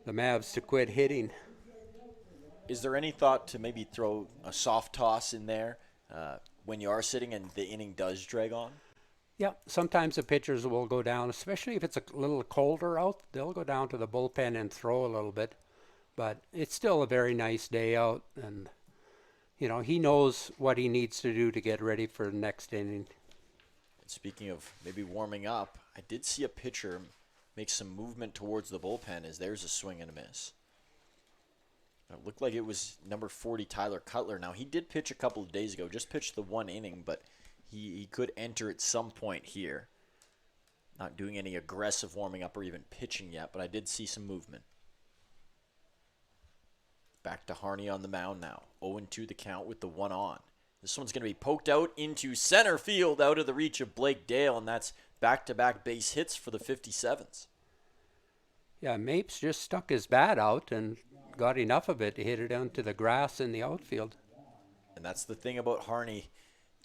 the Mavs to quit hitting. Is there any thought to maybe throw a soft toss in there when you are sitting and the inning does drag on? Yeah, sometimes the pitchers will go down, especially if it's a little colder out. They'll go down to the bullpen and throw a little bit. But it's still a very nice day out, and you know, he knows what he needs to do to get ready for the next inning. And speaking of maybe warming up, I did see a pitcher make some movement towards the bullpen as there's a swing and a miss. It looked like it was number 40, Tyler Cutler. Now, he did pitch a couple of days ago, just pitched the one inning, but he could enter at some point here. Not doing any aggressive warming up or even pitching yet, but I did see some movement. Back to Harney on the mound now. 0-2 the count with the one on. This one's going to be poked out into center field out of the reach of Blake Dale, and that's back-to-back base hits for the 57s. Yeah, Mapes just stuck his bat out and got enough of it to hit it onto the grass in the outfield. And that's the thing about Harney.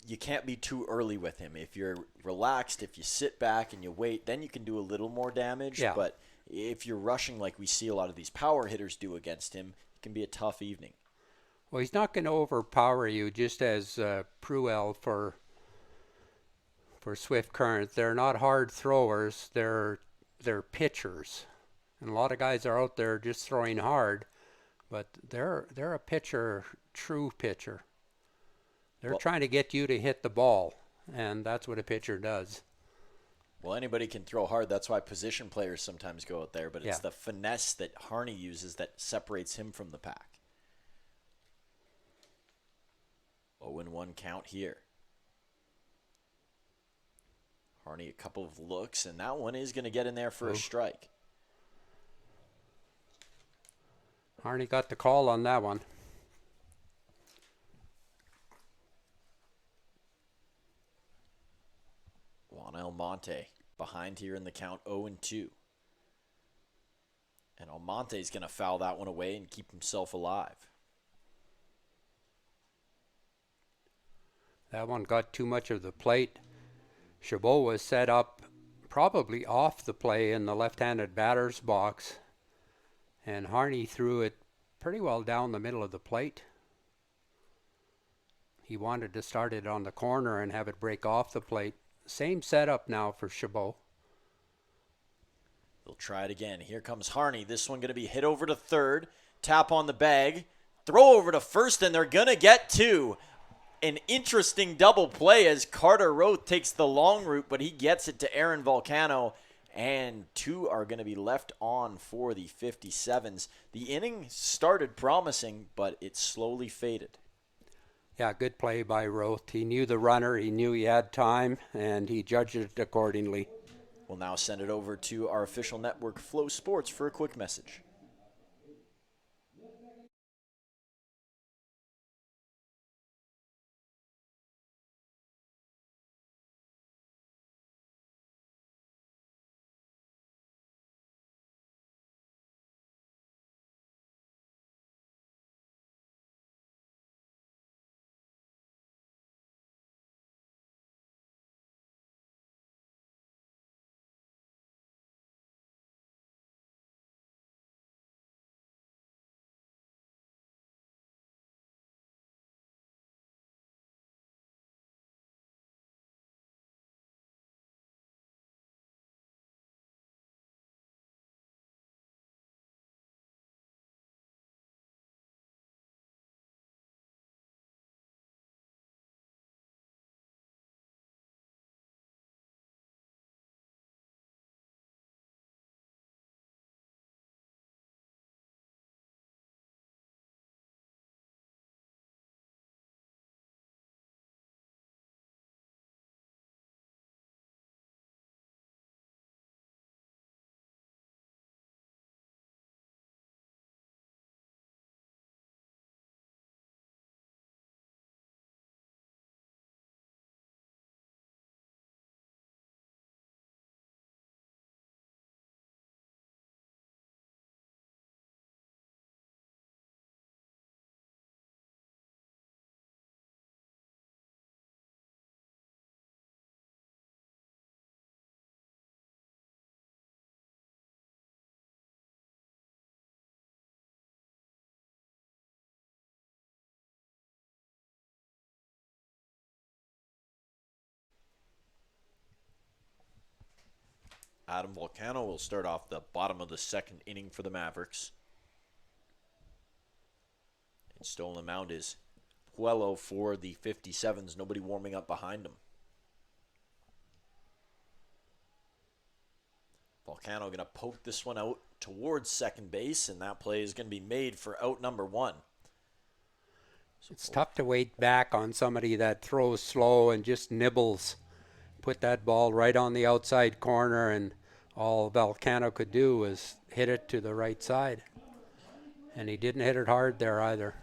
You can't be too early with him. If you're relaxed, if you sit back and you wait, then you can do a little more damage. Yeah. But if you're rushing like we see a lot of these power hitters do against him, it can be a tough evening. Well, he's not going to overpower you, just as Pruell for Swift Current. They're not hard throwers. They're pitchers. And a lot of guys are out there just throwing hard, but they're a pitcher, true pitcher. They're trying to get you to hit the ball, and that's what a pitcher does. Well, anybody can throw hard. That's why position players sometimes go out there, but it's the finesse that Harney uses that separates him from the pack. 0-1 count here. Harney a couple of looks, and that one is going to get in there for a strike. Harney got the call on that one. Juan Almonte behind here in the count, 0-2. And Almonte's going to foul that one away and keep himself alive. That one got too much of the plate. Chabot was set up probably off the play in the left-handed batter's box, and Harney threw it pretty well down the middle of the plate. He wanted to start it on the corner and have it break off the plate. Same setup now for Chabot. They'll try it again. Here comes Harney. This one going to be hit over to third. Tap on the bag. Throw over to first, and they're going to get two. An interesting double play as Carter Roth takes the long route, but he gets it to Aaron Volcano, and two are going to be left on for the 57s. The inning started promising, but it slowly faded. Yeah, good play by Roth. He knew the runner, he knew he had time, and he judged it accordingly. We'll now send it over to our official network, Flow Sports, for a quick message. Adam Volcano will start off the bottom of the second inning for the Mavericks. And still on the mound is Puello for the 57s. Nobody warming up behind him. Volcano going to poke this one out towards second base, and that play is going to be made for out number one. So it's tough to wait back on somebody that throws slow and just nibbles. Put that ball right on the outside corner, and all Volcano could do was hit it to the right side. And he didn't hit it hard there either.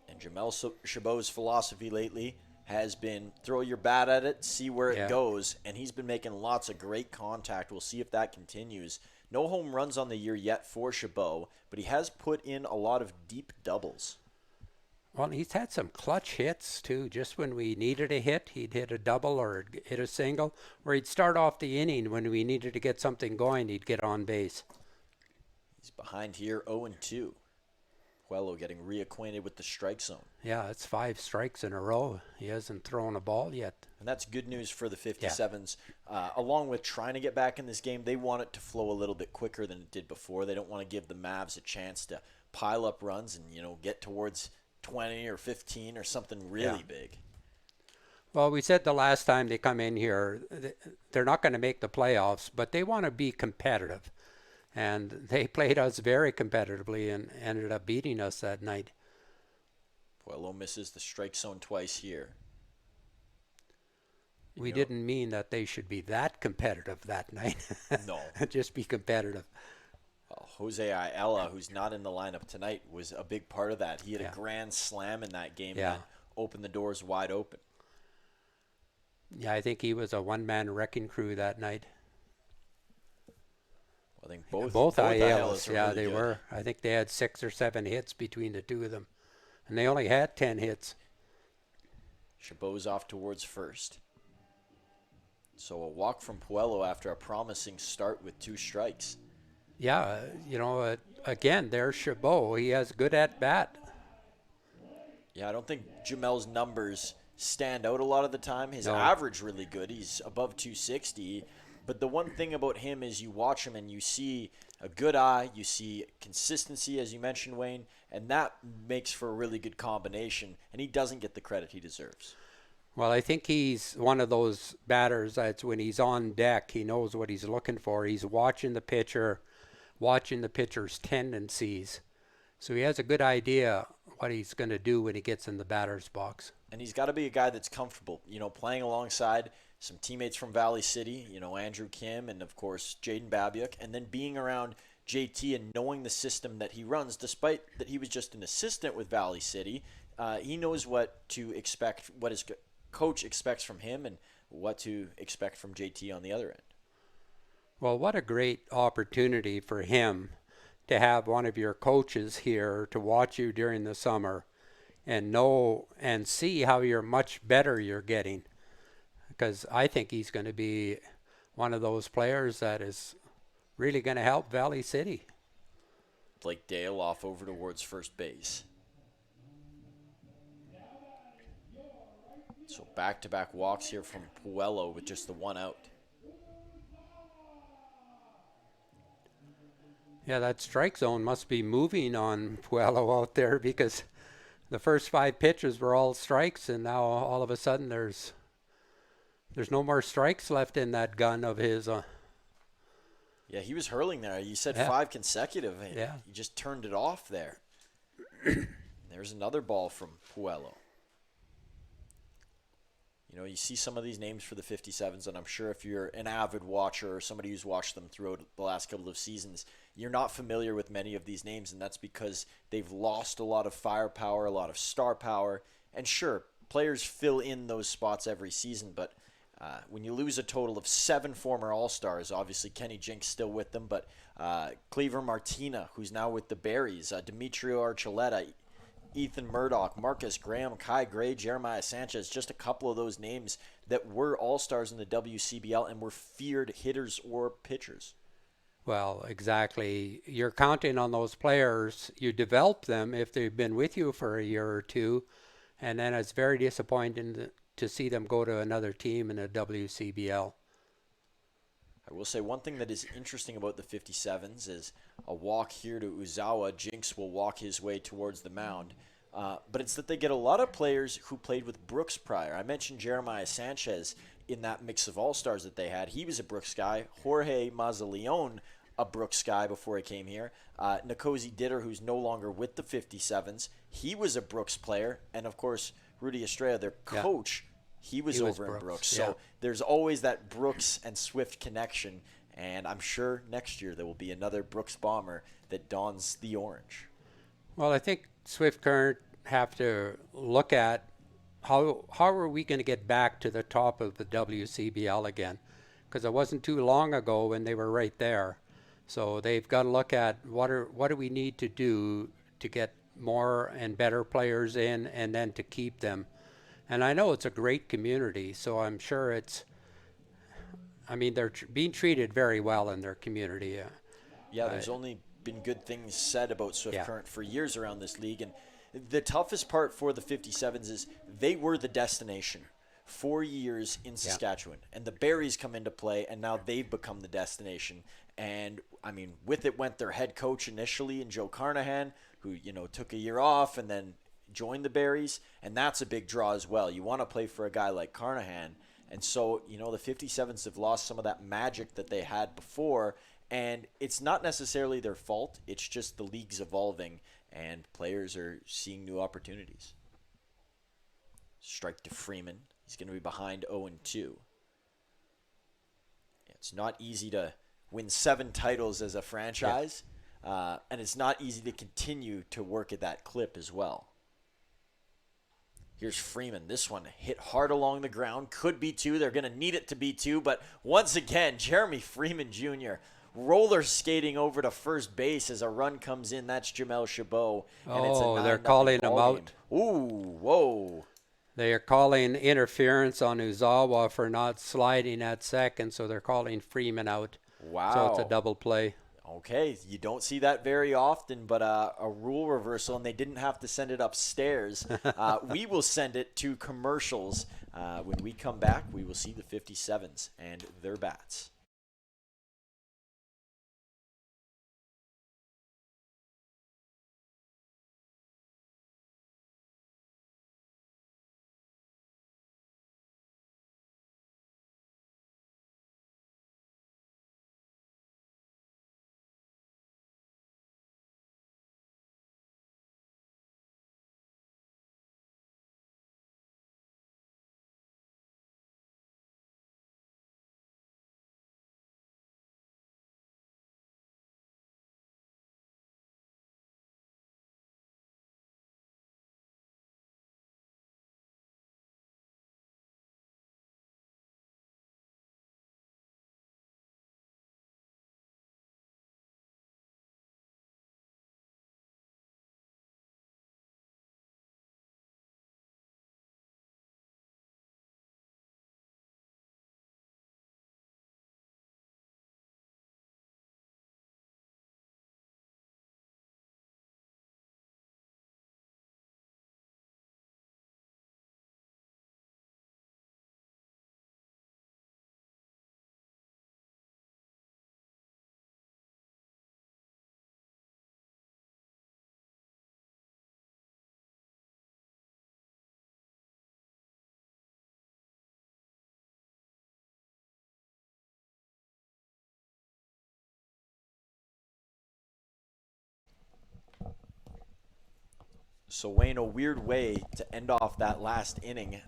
And Jamel Chabot's philosophy lately has been throw your bat at it, see where it goes, and he's been making lots of great contact. We'll see if that continues. No home runs on the year yet for Chabot, but he has put in a lot of deep doubles. Well, he's had some clutch hits, too. Just when we needed a hit, he'd hit a double or hit a single, or he'd start off the inning when we needed to get something going, he'd get on base. He's behind here, 0-2. Puello getting reacquainted with the strike zone. Yeah, it's 5 strikes in a row. He hasn't thrown a ball yet. And that's good news for the 57s. Along with trying to get back in this game, they want it to flow a little bit quicker than it did before. They don't want to give the Mavs a chance to pile up runs and, get towards 20 or 15 or something really big. Well, we said the last time they come in here, they're not going to make the playoffs, but they want to be competitive. And they played us very competitively and ended up beating us that night. Puello misses the strike zone twice here. We didn't mean that they should be that competitive that night. No. Just be competitive. Jose Ayala, who's not in the lineup tonight, was a big part of that. He had Yeah. a grand slam in that game Yeah. that opened the doors wide open. Yeah, I think he was a one-man wrecking crew that night. I think both Ayalas, are yeah, really they good. were. I think they had 6 or 7 hits between the two of them. And they only had 10 hits. Chabot's off towards first. So a walk from Puello after a promising start with 2 strikes. Yeah, again, there's Chabot. He has good at-bat. Yeah, I don't think Jamel's numbers stand out a lot of the time. His No. average really good. He's above 260. But the one thing about him is you watch him and you see a good eye, you see consistency, as you mentioned, Wayne, and that makes for a really good combination, and he doesn't get the credit he deserves. Well, I think he's one of those batters that's when he's on deck, he knows what he's looking for. He's watching the pitcher, watching the pitcher's tendencies. So he has a good idea what he's going to do when he gets in the batter's box. And he's got to be a guy that's comfortable, playing alongside some teammates from Valley City, Andrew Kim and, of course, Jaden Babiuk, and then being around JT and knowing the system that he runs, despite that he was just an assistant with Valley City. He knows what to expect, what his coach expects from him, and what to expect from JT on the other end. Well, what a great opportunity for him to have one of your coaches here to watch you during the summer and know and see how much better you're getting. Because I think he's going to be one of those players that is really going to help Valley City. Blake Dale off over towards first base. So back-to-back walks here from Puello with just the 1 out. Yeah, that strike zone must be moving on Puello out there because the first 5 pitches were all strikes, and now all of a sudden there's no more strikes left in that gun of his. Yeah, he was hurling there. You said Yeah. 5 consecutive. Yeah. He just turned it off there. There's another ball from Puello. You see some of these names for the 57s, and I'm sure if you're an avid watcher or somebody who's watched them throughout the last couple of seasons, you're not familiar with many of these names, and that's because they've lost a lot of firepower, a lot of star power. And sure, players fill in those spots every season, but when you lose a total of 7 former All-Stars, obviously Kenny Jinks still with them, but Cleaver Martina, who's now with the Berries, Demetrio Archuleta, Ethan Murdoch, Marcus Graham, Kai Gray, Jeremiah Sanchez, just a couple of those names that were All-Stars in the WCBL and were feared hitters or pitchers. Well, exactly. You're counting on those players. You develop them if they've been with you for a year or two, and then it's very disappointing to see them go to another team in the WCBL. I will say one thing that is interesting about the 57s is a walk here to Uzawa. Jinx will walk his way towards the mound. But it's that they get a lot of players who played with Brooks prior. I mentioned Jeremiah Sanchez in that mix of All-Stars that they had. He was a Brooks guy. Jorge Mazaleon, a Brooks guy before he came here. Nkosi Ditter, who's no longer with the 57s, he was a Brooks player. And, of course, Rudy Estrella, their coach, he was over in Brooks. So there's always that Brooks and Swift connection. And I'm sure next year there will be another Brooks bomber that dons the orange. Well, I think Swift Current have to look at how are we going to get back to the top of the WCBL again? Because it wasn't too long ago when they were right there. So they've got to look at what do we need to do to get more and better players in and then to keep them. And I know it's a great community, so I'm sure they're being treated very well in their community. Yeah, there's only been good things said about Swift Current for years around this league. And the toughest part for the 57s is they were the destination 4 years in Saskatchewan. And the Berries come into play, and now they've become the destination. And, with it went their head coach initially in Joe Carnahan, who, took a year off and then joined the Berries. And that's a big draw as well. You want to play for a guy like Carnahan. And so, the 57s have lost some of that magic that they had before. And it's not necessarily their fault. It's just the league's evolving, and players are seeing new opportunities. Strike to Freeman. He's going to be behind 0-2. It's not easy to win 7 titles as a franchise, and it's not easy to continue to work at that clip as well. Here's Freeman. This one hit hard along the ground. Could be 2. They're going to need it to be 2. But once again, Jeremy Freeman Jr. roller skating over to first base as a run comes in. That's Jamel Chabot. And it's a they're calling him out. Ooh, whoa. They are calling interference on Uzawa for not sliding at second, so they're calling Freeman out. Wow. So it's a double play. Okay, you don't see that very often, but a rule reversal, and they didn't have to send it upstairs. We will send it to commercials. When we come back, we will see the 57s and their bats. So, Wayne, a weird way to end off that last inning.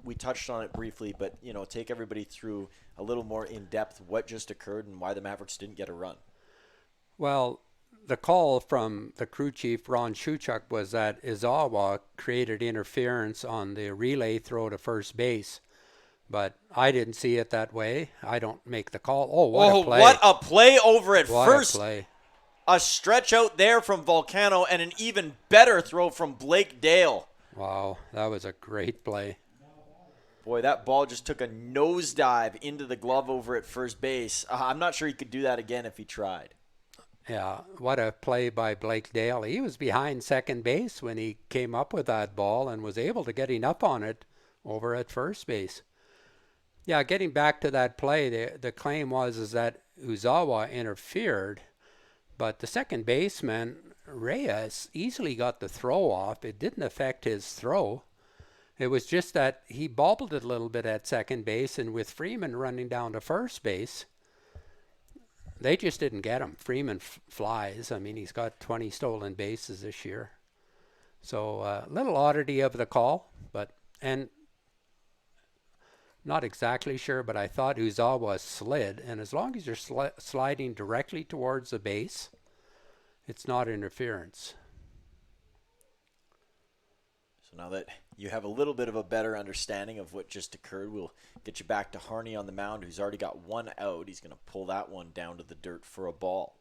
We touched on it briefly, but, take everybody through a little more in depth what just occurred and why the Mavericks didn't get a run. Well, the call from the crew chief, Ron Shuchuk, was that Izawa created interference on the relay throw to first base. But I didn't see it that way. I don't make the call. Oh, what a play. What a play over at what first. A play. A stretch out there from Volcano and an even better throw from Blake Dale. Wow, that was a great play. Boy, that ball just took a nosedive into the glove over at first base. I'm not sure he could do that again if he tried. Yeah, what a play by Blake Dale. He was behind second base when he came up with that ball and was able to get enough on it over at first base. Yeah, getting back to that play, the claim was that Uzawa interfered, but the second baseman, Reyes, easily got the throw off. It didn't affect his throw. It was just that he bobbled it a little bit at second base, and with Freeman running down to first base, they just didn't get him. Freeman flies. I mean, he's got 20 stolen bases this year. So a little oddity of the call, and not exactly sure, but I thought Uzawa slid, and as long as you're sliding directly towards the base, it's not interference. So now that you have a little bit of a better understanding of what just occurred, we'll get you back to Harney on the mound, who's already got one out. He's going to pull that one down to the dirt for a ball.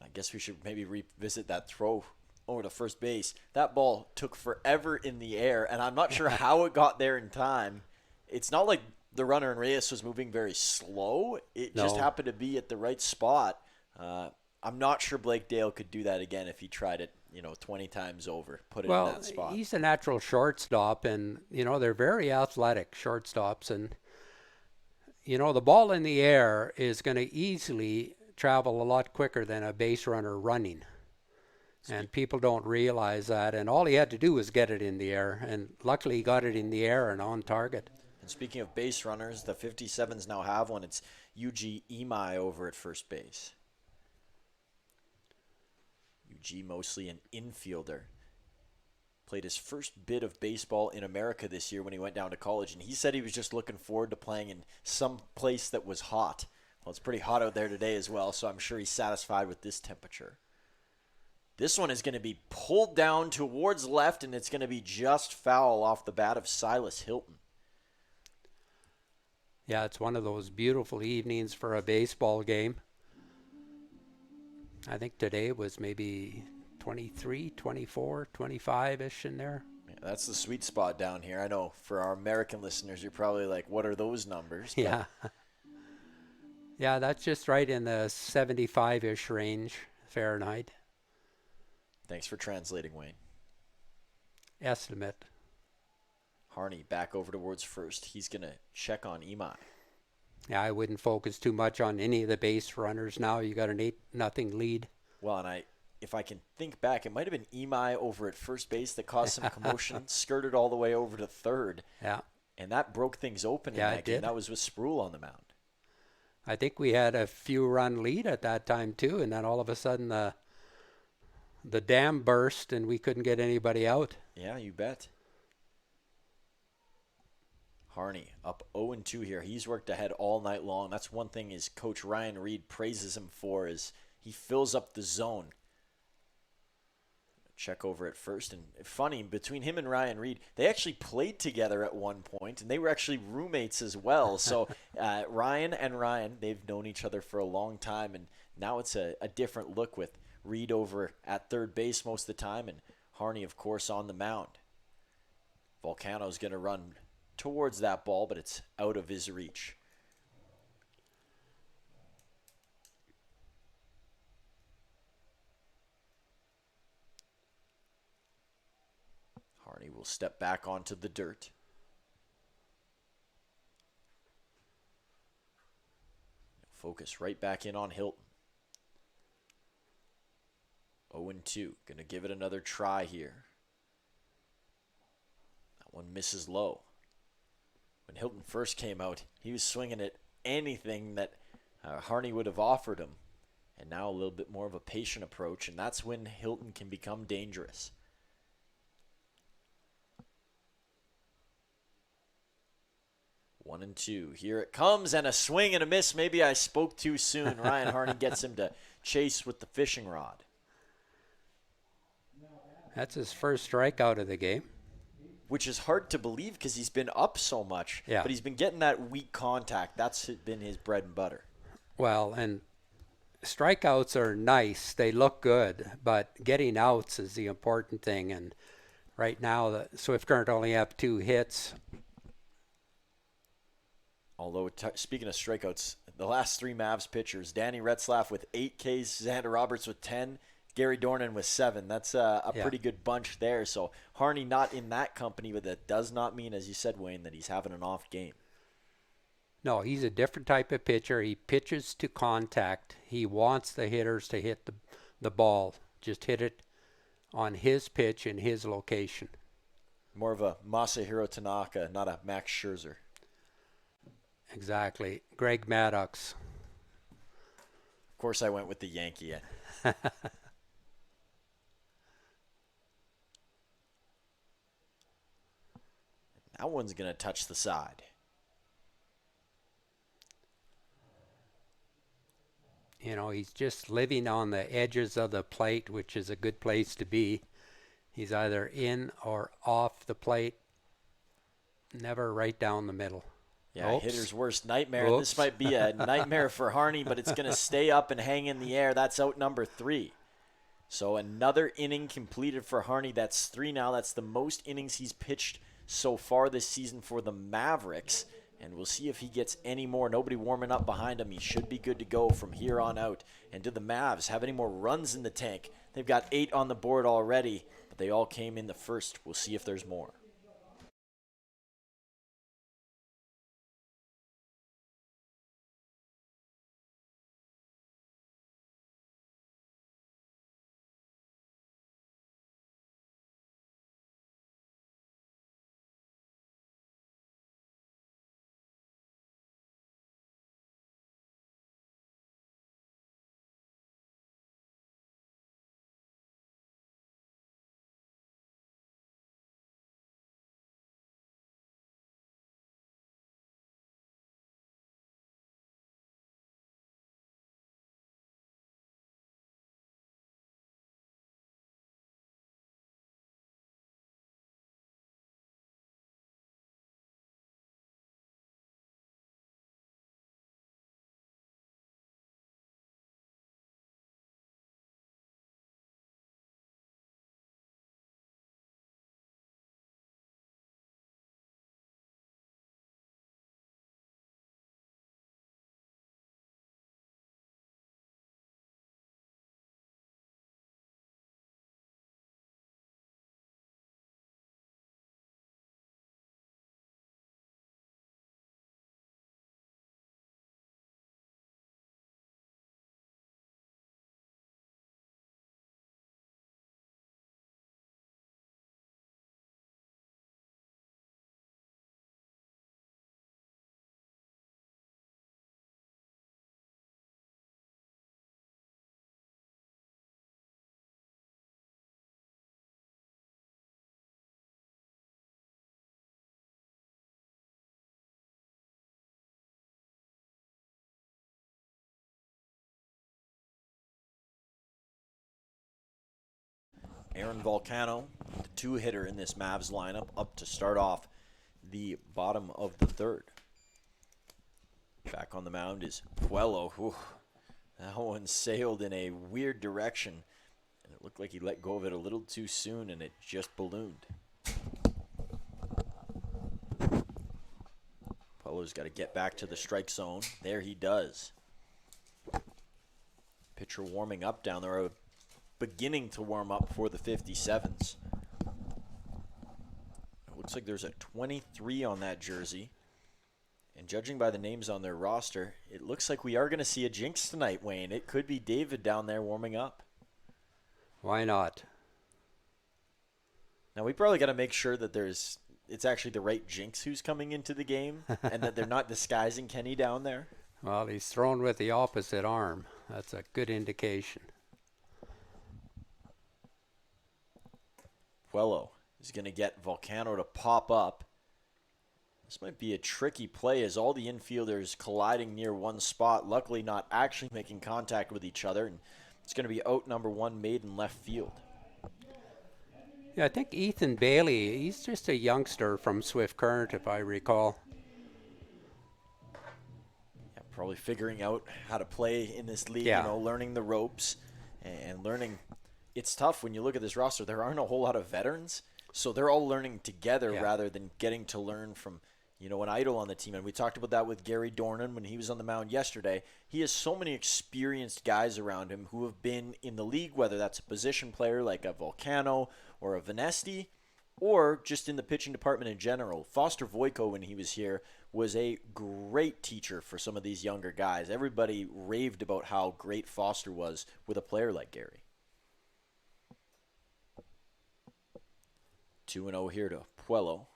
I guess we should maybe revisit that throw over to first base. That ball took forever in the air, and I'm not sure how it got there in time. It's not like the runner in Reyes was moving very slow. It just happened to be at the right spot. I'm not sure Blake Dale could do that again if he tried it, 20 times over, put it in that spot. Well, he's a natural shortstop, and, they're very athletic shortstops, and, the ball in the air is going to easily travel a lot quicker than a base runner running. And people don't realize that. And all he had to do was get it in the air. And luckily he got it in the air and on target. And speaking of base runners, the 57s now have one. It's Yuji Imai over at first base. Yuji, mostly an infielder. played his first bit of baseball in America this year when he went down to college, and he said he was just looking forward to playing in some place that was hot. Well, it's pretty hot out there today as well, so I'm sure he's satisfied with this temperature. This one is going to be pulled down towards left, and it's going to be just foul off the bat of Silas Hilton. Yeah, it's one of those beautiful evenings for a baseball game. I think today was maybe 23, 24, 25-ish in there. Yeah, that's the sweet spot down here. I know for our American listeners, you're probably like, what are those numbers? But yeah. Yeah, that's just right in the 75-ish range Fahrenheit. Thanks for translating, Wayne. Estimate. Harney back over towards first. He's going to check on Imai. Yeah, I wouldn't focus too much on any of the base runners now. You got an 8-0 lead. Well, and if I can think back, it might have been Imai over at first base that caused some commotion, skirted all the way over to third. Yeah. And that broke things open in that game. That was with Sproul on the mound. I think we had a few run lead at that time too, and then all of a sudden the dam burst and we couldn't get anybody out. Yeah, you bet. Harney up 0-2 here. He's worked ahead all night long. That's one thing his coach Ryan Reed praises him for, is he fills up the zone. Check over at first. And funny, between him and Ryan Reed, they actually played together at one point, and they were actually roommates as well. So Ryan and Ryan, they've known each other for a long time, and now it's a different look with Reed over at third base most of the time, and Harney, of course, on the mound. Volcano's going to run towards that ball, but it's out of his reach. Harney will step back onto the dirt. Focus right back in on Hilton. 0-2. Going to give it another try here. That one misses low. When Hilton first came out, he was swinging at anything that Harney would have offered him. And now a little bit more of a patient approach, and that's when Hilton can become dangerous. 1-2. Here it comes, and a swing and a miss. Maybe I spoke too soon. Ryan Harney gets him to chase with the fishing rod. That's his first strikeout of the game. Which is hard to believe because he's been up so much. Yeah. But he's been getting that weak contact. That's been his bread and butter. Well, and strikeouts are nice. They look good. But getting outs is the important thing. And right now, the Swift Current only have 2 hits. Although, speaking of strikeouts, the last 3 Mavs pitchers, Danny Retzlaff with 8 Ks, Xander Roberts with 10, Gary Dornan with 7. That's a pretty good bunch there. So Harney not in that company, but that does not mean, as you said, Wayne, that he's having an off game. No, he's a different type of pitcher. He pitches to contact. He wants the hitters to hit the ball. Just hit it on his pitch in his location. More of a Masahiro Tanaka, not a Max Scherzer. Exactly. Greg Maddux. Of course I went with the Yankee. That one's going to touch the side. You know, he's just living on the edges of the plate, which is a good place to be. He's either in or off the plate, never right down the middle. Yeah, hitter's worst nightmare. And this might be a nightmare for Harney, but it's going to stay up and hang in the air. That's out number 3. So another inning completed for Harney. That's 3 now. That's the most innings he's pitched so far this season for the Mavericks. And we'll see if he gets any more. Nobody warming up behind him. He should be good to go from here on out. And do the Mavs have any more runs in the tank? They've got 8 on the board already, but they all came in the first. We'll see if there's more. Aaron Volcano, the two-hitter in this Mavs lineup, up to start off the bottom of the third. Back on the mound is Puello. Whew. That one sailed in a weird direction, and it looked like he let go of it a little too soon, and it just ballooned. Puello's got to get back to the strike zone. There he does. Pitcher warming up down there, beginning to warm up for the 57s. It looks like there's a 23 on that jersey. And judging by the names on their roster, it looks like we are going to see a jinx tonight, Wayne. It could be David down there warming up. Why not? Now, we probably got to make sure that it's actually the right jinx who's coming into the game and that they're not disguising Kenny down there. Well, he's thrown with the opposite arm. That's a good indication. Puello is going to get Volcano to pop up. This might be a tricky play as all the infielders colliding near one spot, luckily not actually making contact with each other, and it's going to be out number one made in left field. Yeah, I think Ethan Bailey, he's just a youngster from Swift Current, if I recall. Yeah, probably figuring out how to play in this league, Yeah. Learning the ropes and learning. It's tough when you look at this roster. There aren't a whole lot of veterans, so they're all learning together rather than getting to learn from an idol on the team. And we talked about that with Gary Dornan when he was on the mound yesterday. He has so many experienced guys around him who have been in the league, whether that's a position player like a Volcano or a Vanesti, or just in the pitching department in general. Foster Voiko, when he was here, was a great teacher for some of these younger guys. Everybody raved about how great Foster was with a player like Gary. 2-0 here to Puello.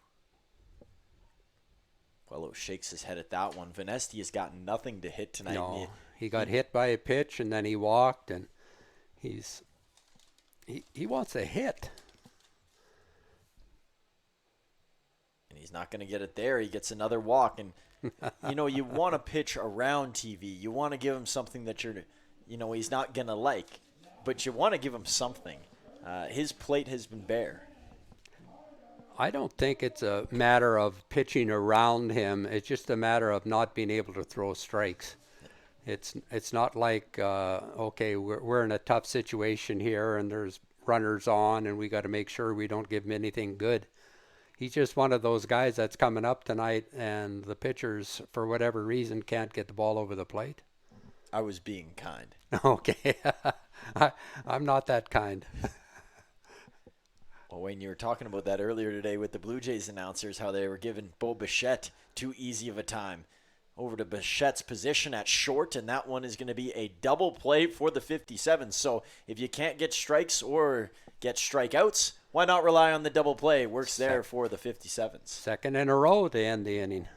Puello shakes his head at that one. Vanesti has got nothing to hit tonight. No, he got hit by a pitch and then he walked, and he wants a hit. And he's not going to get it there. He gets another walk. And, you want to pitch around TV. You want to give him something that he's not going to like. But you want to give him something. His plate has been bare. I don't think it's a matter of pitching around him. It's just a matter of not being able to throw strikes. It's not like, okay, we're in a tough situation here and there's runners on and we got to make sure we don't give him anything good. He's just one of those guys that's coming up tonight and the pitchers, for whatever reason, can't get the ball over the plate. I was being kind. Okay. I'm not that kind. Well, Wayne, you were talking about that earlier today with the Blue Jays announcers, how they were giving Bo Bichette too easy of a time. Over to Bichette's position at short, and that one is going to be a double play for the 57. So if you can't get strikes or get strikeouts, why not rely on the double play? Works there for the 57s. Second in a row to end the inning.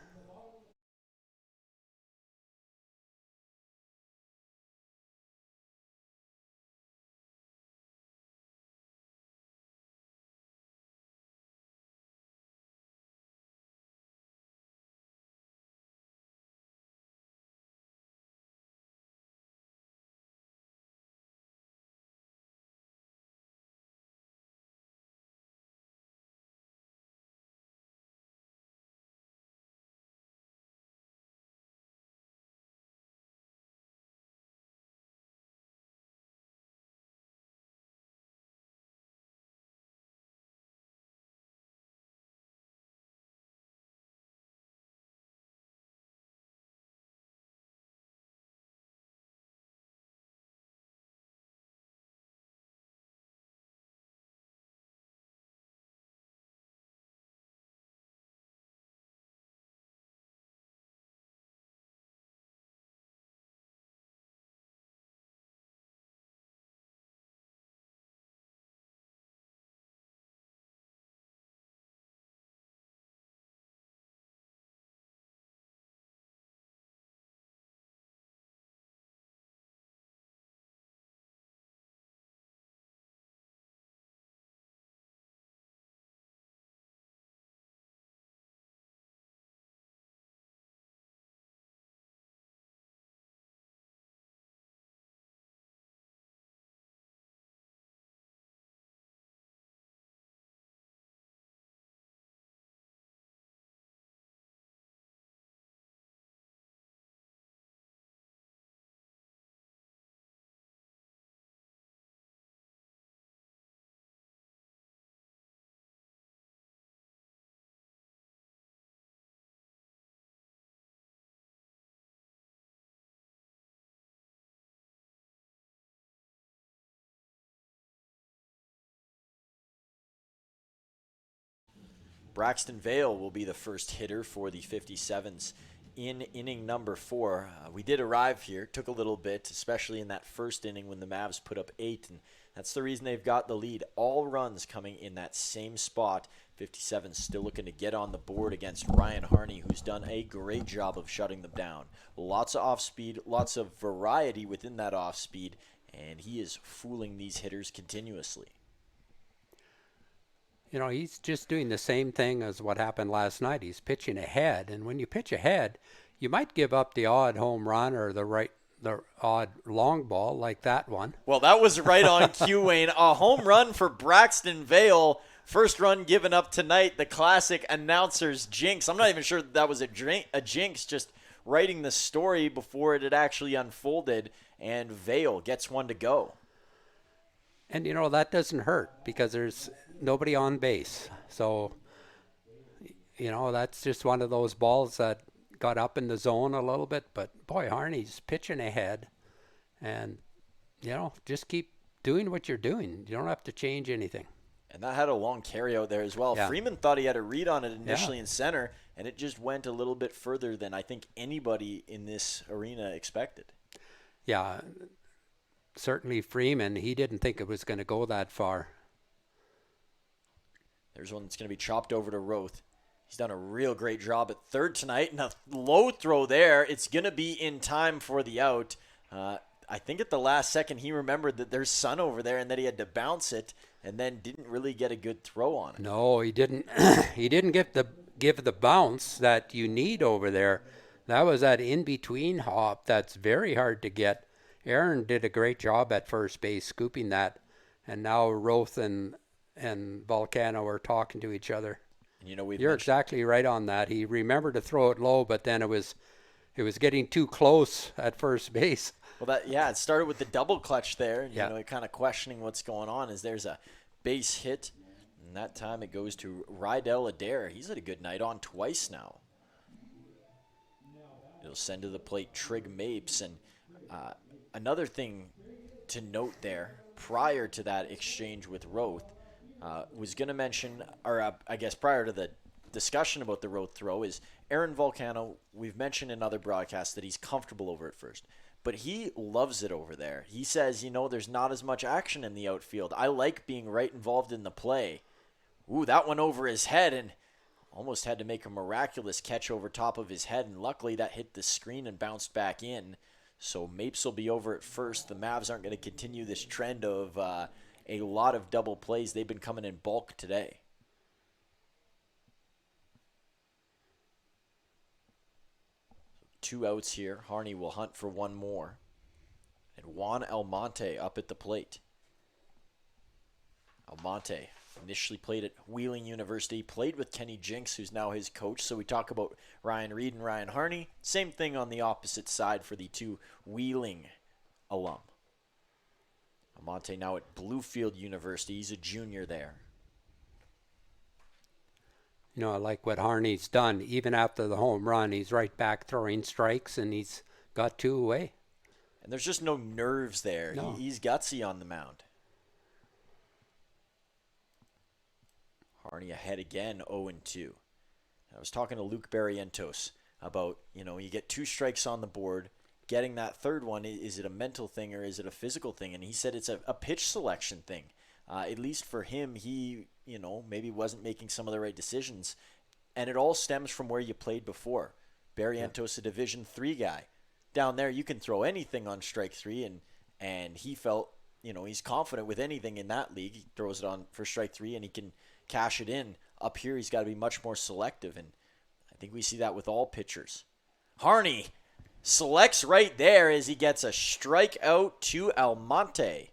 Braxton Vale will be the first hitter for the 57s in inning number 4. We did arrive here. Took a little bit, especially in that first inning when the Mavs put up 8, and that's the reason they've got the lead. All runs coming in that same spot. 57 still looking to get on the board against Ryan Harney, who's done a great job of shutting them down. Lots of off-speed, lots of variety within that off-speed, and he is fooling these hitters continuously. You know, he's just doing the same thing as what happened last night. He's pitching ahead, and when you pitch ahead, you might give up the odd home run or the odd long ball like that one. Well, that was right on cue, Wayne. A home run for Braxton Vale. First run given up tonight, the classic announcer's jinx. I'm not even sure that was a jinx, just writing the story before it had actually unfolded, and Vale gets one to go. And, you know, that doesn't hurt because there's nobody on base. So, you know, that's just one of those balls that got up in the zone a little bit. But, boy, Harney's pitching ahead. And, you know, just keep doing what you're doing. You don't have to change anything. And that had a long carry out there as well. Yeah. Freeman thought he had a read on it initially in center, and it just went a little bit further than I think anybody in this arena expected. Yeah, certainly Freeman, he didn't think it was going to go that far. There's one that's going to be chopped over to Roth. He's done a real great job at third tonight, and a low throw there. It's going to be in time for the out. I think at the last second he remembered that there's sun over there and that he had to bounce it, and then didn't really get a good throw on it. No, he didn't. He didn't give the bounce that you need over there. That was that in-between hop that's very hard to get. Aaron did a great job at first base scooping that, and now Roth and Volcano are talking to each other. And, you know, you're exactly right on that. He remembered to throw it low, but then it was getting too close at first base. Well, it started with the double clutch there. You know, kind of questioning what's going on as there's a base hit, and that time it goes to Rydell Adair. He's had a good night on twice now. It'll send to the plate Trig Mapes, and another thing to note there prior to that exchange with Roth was going to mention, or I guess prior to the discussion about the Roth throw, is Aaron Volcano. We've mentioned in other broadcasts that he's comfortable over at first, but he loves it over there. He says, you know, there's not as much action in the outfield. I like being right involved in the play. Ooh, that one over his head, and almost had to make a miraculous catch over top of his head, and luckily that hit the screen and bounced back in. So Mapes will be over at first. The Mavs aren't going to continue this trend of a lot of double plays. They've been coming in bulk today. Two outs here. Harney will hunt for one more. And Juan Almonte up at the plate. Almonte initially played at Wheeling University, played with Kenny Jinks, who's now his coach. So we talk about Ryan Reed and Ryan Harney. Same thing on the opposite side for the two Wheeling alum. Almonte now at Bluefield University. He's a junior there. You know, I like what Harney's done. Even after the home run, he's right back throwing strikes, and he's got 2 away. And there's just no nerves there. No. He's gutsy on the mound. Harney ahead again, 0-2. I was talking to Luke Barrientos about, you know, you get 2 strikes on the board. Getting that third one, is it a mental thing or is it a physical thing? And he said it's a pitch selection thing. At least for him, he, you know, maybe wasn't making some of the right decisions. And it all stems from where you played before. Barrientos, a Division III guy. Down there, you can throw anything on strike 3, and he felt, you know, he's confident with anything in that league. He throws it on for strike 3, and he can cash it in. Up here, he's got to be much more selective, and I think we see that with all pitchers. Harney selects right there as he gets a strikeout to Almonte,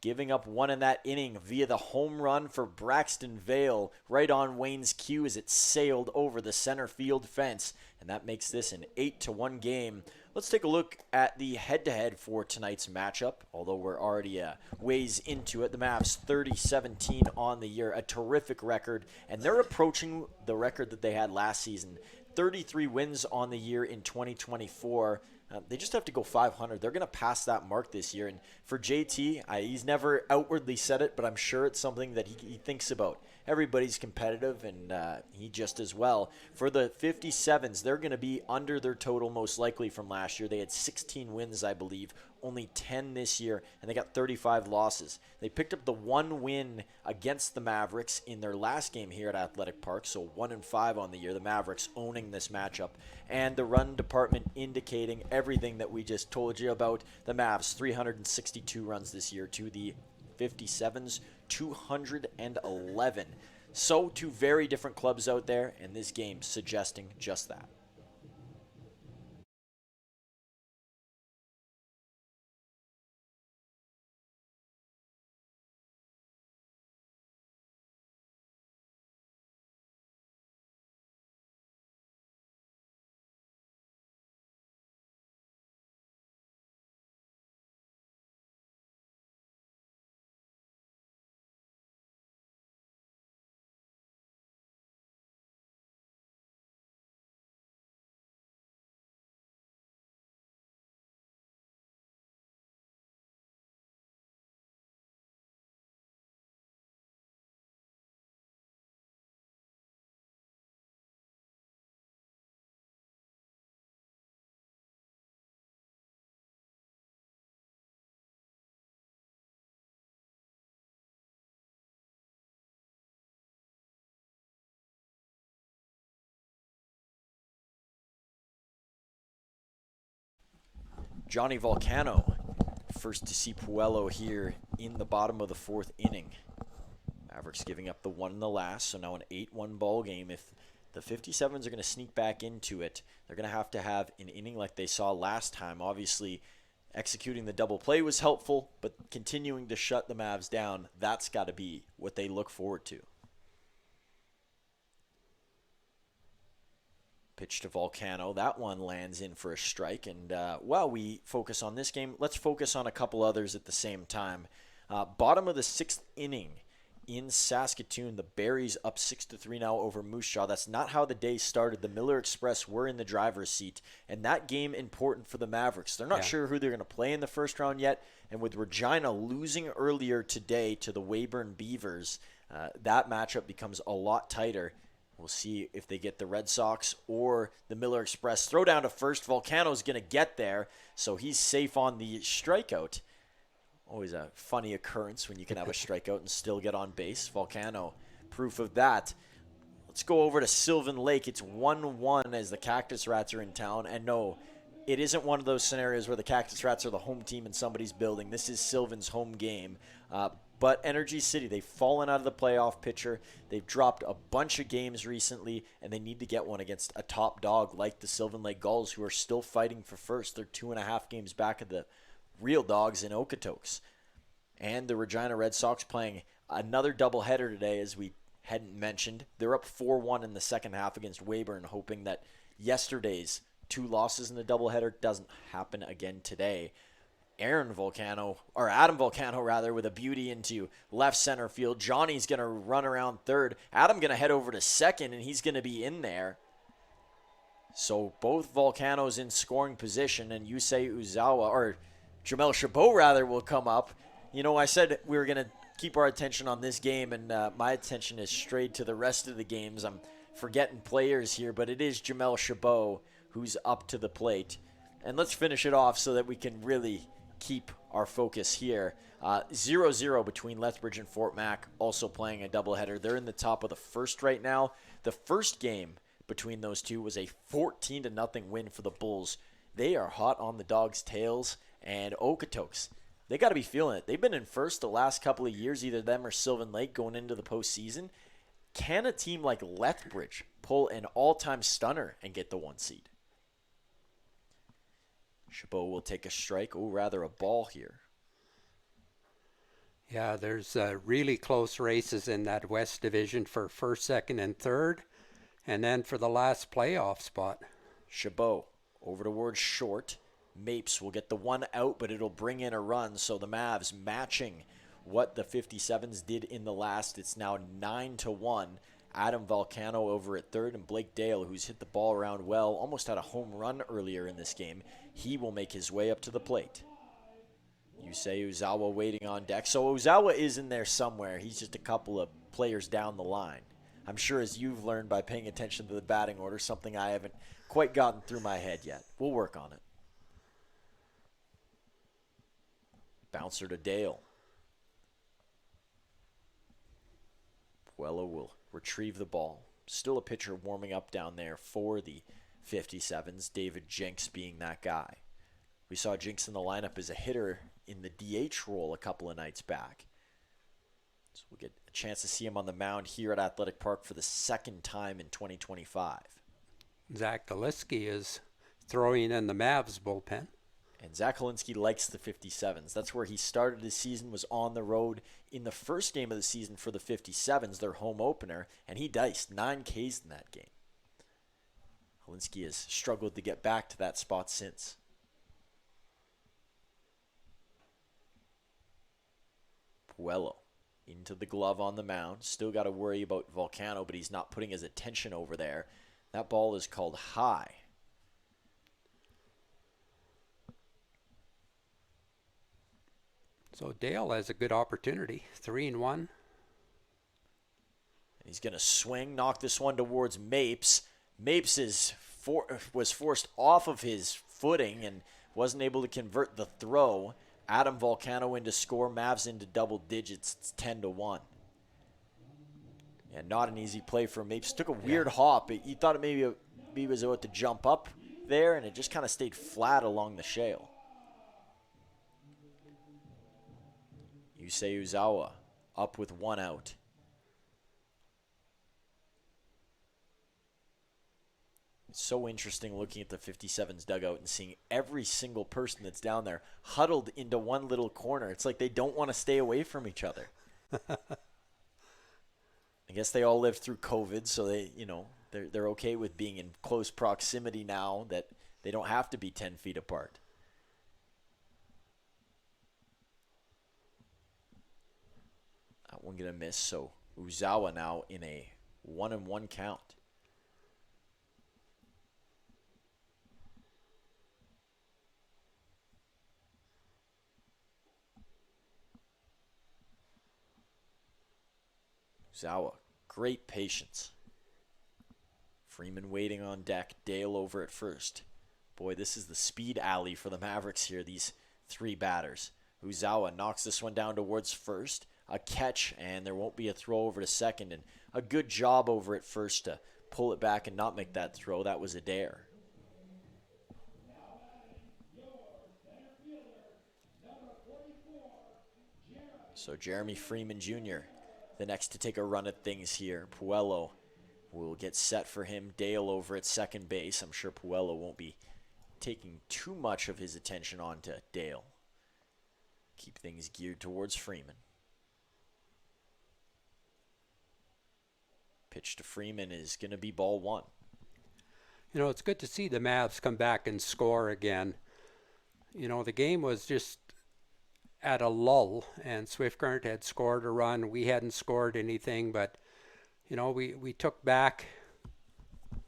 giving up one in that inning via the home run for Braxton Vale right on Wayne's cue as it sailed over the center field fence, and that makes this an 8-1 game. Let's take a look at the head-to-head for tonight's matchup, although we're already ways into it. The Mavs 30-17 on the year, a terrific record, and they're approaching the record that they had last season. 33 wins on the year in 2024. They just have to go 500. They're going to pass that mark this year. And for JT, he's never outwardly said it, but I'm sure it's something that he thinks about. Everybody's competitive, and he just as well. For the 57s, they're going to be under their total most likely from last year. They had 16 wins, I believe, only 10 this year, and they got 35 losses. They picked up the 1 win against the Mavericks in their last game here at Athletic Park, so 1-5 on the year. The Mavericks owning this matchup, and the run department indicating everything that we just told you about. The Mavs, 362 runs this year to the 57s, 211. So, 2 very different clubs out there, and this game suggesting just that. Johnny Volcano, first to see Puello here in the bottom of the 4th inning. Mavericks giving up the 1 in the last, so now an 8-1 ball game. If the 57s are going to sneak back into it, they're going to have an inning like they saw last time. Obviously, executing the double play was helpful, but continuing to shut the Mavs down, that's got to be what they look forward to. Pitch to Volcano. That one lands in for a strike. And while we focus on this game, let's focus on a couple others at the same time. Bottom of the 6th inning in Saskatoon. The Berries up 6-3 now over Moose Jaw. That's not how the day started. The Miller Express were in the driver's seat. And that game important for the Mavericks. They're not sure who they're going to play in the first round yet. And with Regina losing earlier today to the Weyburn Beavers, that matchup becomes a lot tighter. We'll see if they get the Red Sox or the Miller Express. Throw down to first. Volcano's going to get there, so he's safe on the strikeout. Always a funny occurrence when you can have a strikeout and still get on base. Volcano, proof of that. Let's go over to Sylvan Lake. It's 1-1 as the Cactus Rats are in town. And no, it isn't one of those scenarios where the Cactus Rats are the home team in somebody's building. This is Sylvan's home game. But Energy City, they've fallen out of the playoff picture. They've dropped a bunch of games recently, and they need to get one against a top dog like the Sylvan Lake Gulls, who are still fighting for first. They're 2.5 games back of the real dogs in Okotoks. And the Regina Red Sox playing another doubleheader today, as we hadn't mentioned. They're up 4-1 in the second half against Weyburn, hoping that yesterday's 2 losses in the doubleheader doesn't happen again today. Adam Volcano, with a beauty into left center field. Johnny's going to run around third. Adam going to head over to second, and he's going to be in there. So both Volcanos in scoring position, and Yusei Uzawa, or Jamel Chabot will come up. You know, I said we were going to keep our attention on this game, and my attention is strayed to the rest of the games. I'm forgetting players here, but it is Jamel Chabot who's up to the plate. And let's finish it off so that we can really keep our focus here. 0-0 between Lethbridge and Fort Mac, also playing a doubleheader. They're in the top of the first right now. The first game between those two was a 14-0 win for the Bulls. They are hot on the Dogs' tails, and Okotoks, they got to be feeling it. They've been in first the last couple of years, either them or Sylvan Lake going into the postseason. Can a team like Lethbridge pull an all-time stunner and get the 1 seed? Chabot will take a strike, rather a ball here. Yeah, there's really close races in that West Division for first, second, and third, and then for the last playoff spot. Chabot over towards short. Mapes will get the 1 out, but it'll bring in a run, so the Mavs matching what the 57s did in the last. It's now 9-1. Adam Volcano over at third, and Blake Dale, who's hit the ball around well, almost had a home run earlier in this game. He will make his way up to the plate. Yusei Uzawa waiting on deck. So Uzawa is in there somewhere. He's just a couple of players down the line. I'm sure, as you've learned by paying attention to the batting order, something I haven't quite gotten through my head yet. We'll work on it. Bouncer to Dale. Puello will retrieve the ball. Still a pitcher warming up down there for the 57s, David Jinks being that guy. We saw Jinks in the lineup as a hitter in the DH role a couple of nights back. So we'll get a chance to see him on the mound here at Athletic Park for the second time in 2025. Zach Galiski is throwing in the Mavs bullpen. And Zach Helinski likes the 57s. That's where he started his season, was on the road in the first game of the season for the 57s, their home opener, and he diced 9 Ks in that game. Helinski has struggled to get back to that spot since. Puello into the glove on the mound. Still got to worry about Volcano, but he's not putting his attention over there. That ball is called high. So Dale has a good opportunity. 3-1. He's going to swing, knock this one towards Mapes. Mapes was forced off of his footing and wasn't able to convert the throw. Adam Volcano in to score. Mavs into double digits. It's 10-1. And not an easy play for Mapes. Took a weird hop. He thought it maybe he was about to jump up there, and it just kind of stayed flat along the shale. Yusei Uzawa up with 1 out. It's so interesting looking at the 57's dugout and seeing every single person that's down there huddled into one little corner. It's like they don't want to stay away from each other. I guess they all lived through COVID, so they're okay with being in close proximity now that they don't have to be 10 feet apart. That one gonna miss, so Uzawa now in a 1-1 count. Uzawa, great patience. Freeman waiting on deck, Dale over at first. Boy, this is the speed alley for the Mavericks here, these 3 batters. Uzawa knocks this one down towards first. A catch, and there won't be a throw over to second. And a good job over at first to pull it back and not make that throw. That was a dare. So Jeremy Freeman Jr., the next to take a run at things here. Puello will get set for him. Dale over at second base. I'm sure Puello won't be taking too much of his attention onto Dale. Keep things geared towards Freeman. Pitch to Freeman is going to be ball 1. You know, it's good to see the Mavs come back and score again. You know, the game was just at a lull, and Swift Current had scored a run. We hadn't scored anything, but, you know, we took back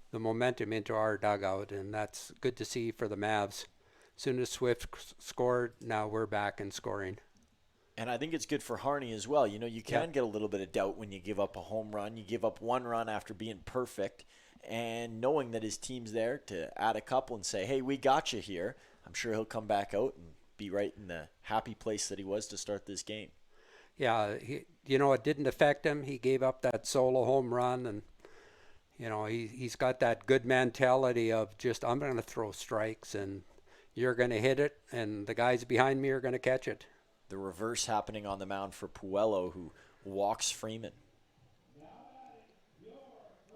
the momentum into our dugout, and that's good to see for the Mavs. As soon as Swift scored, now we're back and scoring. And I think it's good for Harney as well. You know, you can get a little bit of doubt when you give up a home run. You give up 1 run after being perfect, and knowing that his team's there to add a couple and say, hey, we got you here. I'm sure he'll come back out and be right in the happy place that he was to start this game. Yeah, it didn't affect him. He gave up that solo home run, and, you know, he's got that good mentality of just, I'm going to throw strikes, and you're going to hit it, and the guys behind me are going to catch it. The reverse happening on the mound for Puello, who walks Freeman.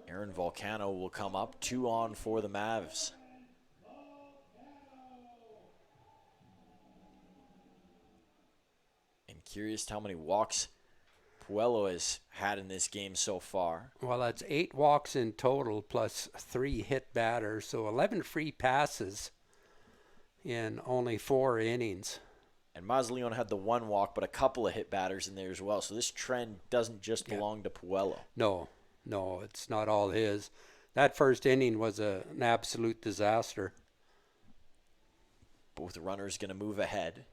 Aaron Volcano will come up, 2 on for the Mavs. And curious how many walks Puello has had in this game so far. Well, that's 8 walks in total plus 3 hit batters, so 11 free passes in only 4 innings. And Mazleon had the 1 walk, but a couple of hit batters in there as well. So this trend doesn't just belong to Puello. No, No, it's not all his. That first inning was an absolute disaster. Both runners going to move ahead.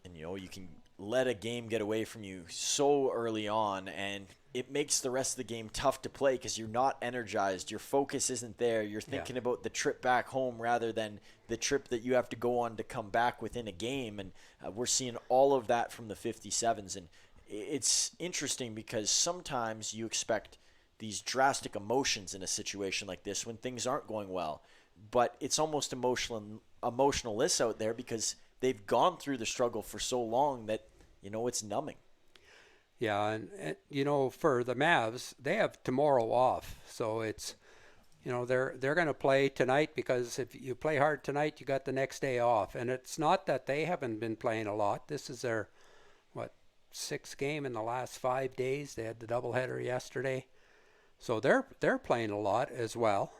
And, you can let a game get away from you so early on, and it makes the rest of the game tough to play because you're not energized. Your focus isn't there. You're thinking about the trip back home rather than the trip that you have to go on to come back within a game. And we're seeing all of that from the 57s. And it's interesting because sometimes you expect these drastic emotions in a situation like this when things aren't going well. But it's almost emotionless out there because they've gone through the struggle for so long that, it's numbing. Yeah, and for the Mavs, they have tomorrow off. So it's, they're going to play tonight because if you play hard tonight, you got the next day off. And it's not that they haven't been playing a lot. This is their, sixth game in the last 5 days. They had the doubleheader yesterday. So they're playing a lot as well.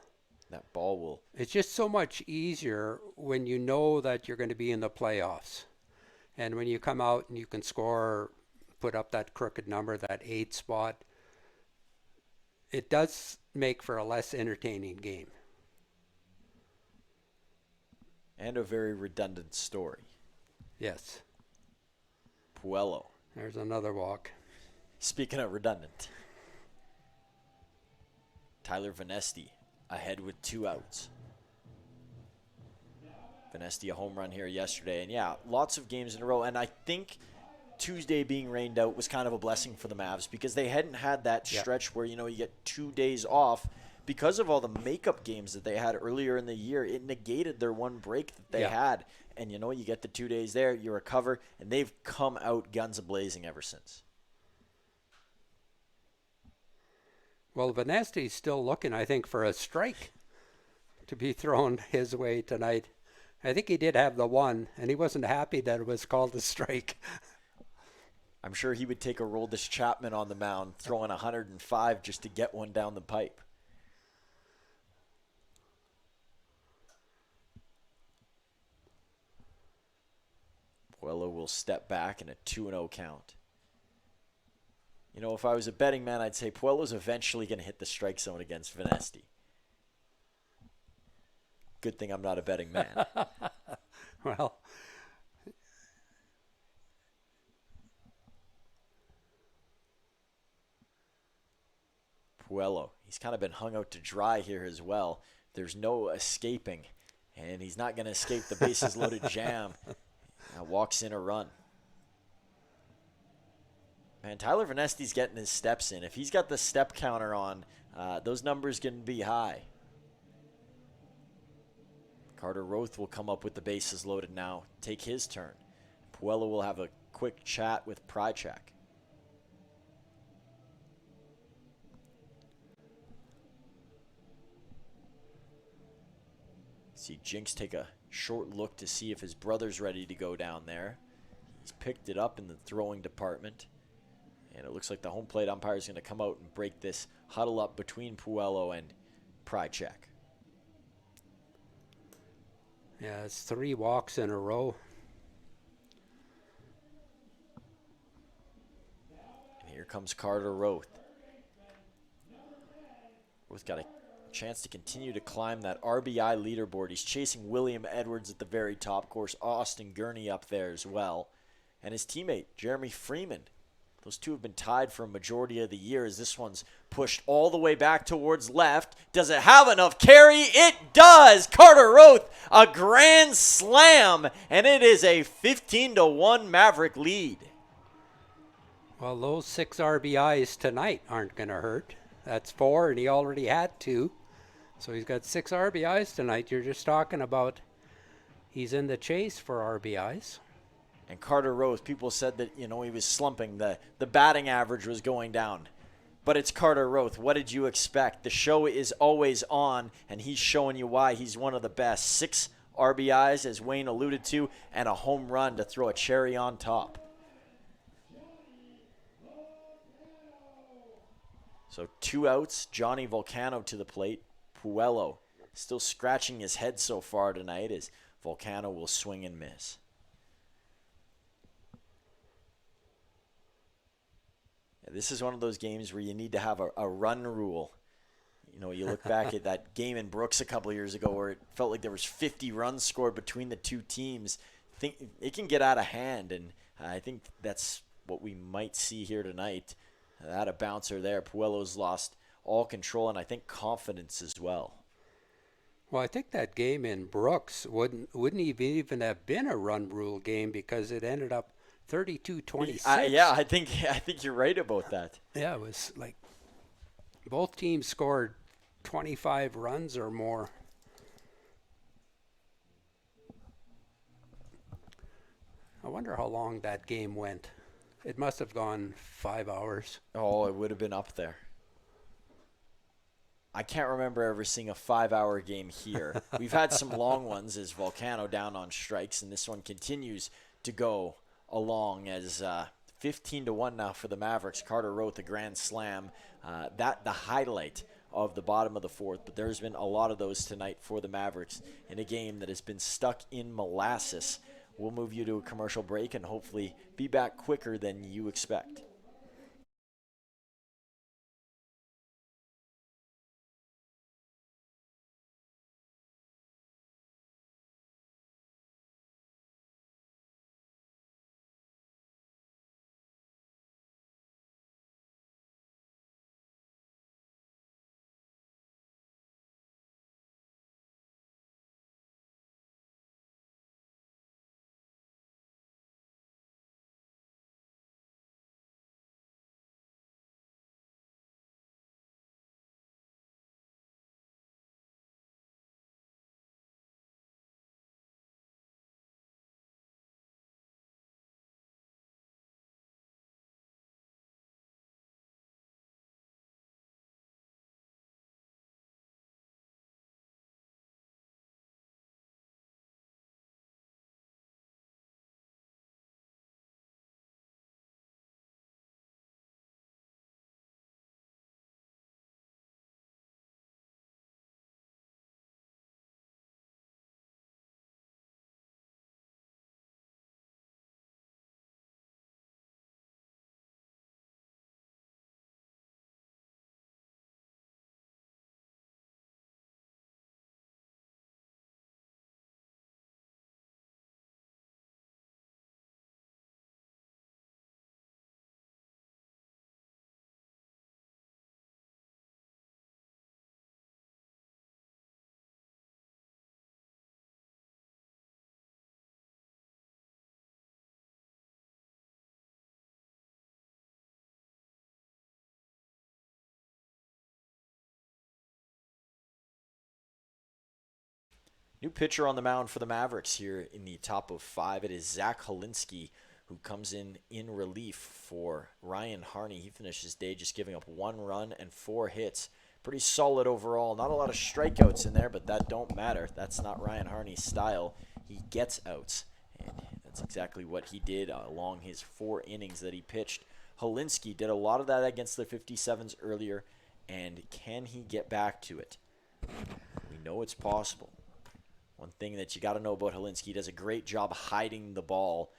That ball will. It's just so much easier when you know that you're going to be in the playoffs. And when you come out and you can score, put up that crooked number, that 8 spot, it does make for a less entertaining game. And a very redundant story. Yes. Puello. There's another walk. Speaking of redundant. Tyler Venesti ahead with 2 outs. Venesti a home run here yesterday. And lots of games in a row. And I think Tuesday being rained out was kind of a blessing for the Mavs because they hadn't had that stretch where, you get 2 days off. Because of all the makeup games that they had earlier in the year, it negated their one break that they had. And, you get the 2 days there, you recover, and they've come out guns a-blazing ever since. Well, Venesti's still looking, I think, for a strike to be thrown his way tonight. I think he did have the one, and he wasn't happy that it was called a strike. I'm sure he would take a Roldis Chapman on the mound, throwing 105 just to get one down the pipe. Puello will step back in a 2-0 count. If I was a betting man, I'd say Puello's eventually going to hit the strike zone against Venesti. Good thing I'm not a betting man. Well, Puello, he's kind of been hung out to dry here as well. There's no escaping, and he's not going to escape the bases loaded jam. Walks in a run. Man, Tyler Venesti's getting his steps in. If he's got the step counter on, those numbers can be high. Carter Roth will come up with the bases loaded now, take his turn. Puello will have a quick chat with Prychek. See Jinx take a short look to see if his brother's ready to go down there. He's picked it up in the throwing department. And it looks like the home plate umpire is going to come out and break this huddle up between Puello and Prychek. yeah, it's 3 walks in a row. And here comes Carter Roth. Roth got a chance to continue to climb that RBI leaderboard. He's chasing William Edwards at the very top. Of course, Austin Gurney up there as well. And his teammate, Jeremy Freeman. Those two have been tied for a majority of the year as this one's pushed all the way back towards left. Does it have enough carry? It does! Carter Roth, a grand slam, and it is a 15-1 Maverick lead. Well, those 6 RBIs tonight aren't going to hurt. That's 4, and he already had 2. So he's got 6 RBIs tonight. You're just talking about he's in the chase for RBIs. And Carter Roth, people said that, he was slumping. The batting average was going down. But it's Carter Roth. What did you expect? The show is always on, and he's showing you why he's one of the best. 6 RBIs, as Wayne alluded to, and a home run to throw a cherry on top. So 2 outs, Johnny Volcano to the plate. Puello still scratching his head so far tonight as Volcano will swing and miss. This is one of those games where you need to have a run rule. You know, you look back at that game in Brooks a couple of years ago where it felt like there was 50 runs scored between the two teams. It can get out of hand, and I think that's what we might see here tonight. That a bouncer there. Puello's lost all control and I think confidence as well. Well, I think that game in Brooks wouldn't even have been a run rule game because it ended up 32-26. Yeah, I think you're right about that. Yeah, it was like both teams scored 25 runs or more. I wonder how long that game went. It must have gone 5 hours. Oh, it would have been up there. I can't remember ever seeing a 5-hour game here. We've had some long ones as Volcano down on strikes, and this one continues to go along as 15-1 now for the Mavericks. Carter wrote the grand slam. That the highlight of the bottom of the fourth, but there's been a lot of those tonight for the Mavericks in a game that has been stuck in molasses. We'll move you to a commercial break and hopefully be back quicker than you expect. New pitcher on the mound for the Mavericks here in the top of 5. It is Zach Holinsky, who comes in relief for Ryan Harney. He finished his day just giving up 1 run and 4 hits. Pretty solid overall. Not a lot of strikeouts in there, but that don't matter. That's not Ryan Harney's style. He gets outs, and that's exactly what he did along his 4 innings that he pitched. Holinsky did a lot of that against the 57s earlier, and can he get back to it? We know it's possible. One thing that you got to know about Holinsky, he does a great job hiding the ball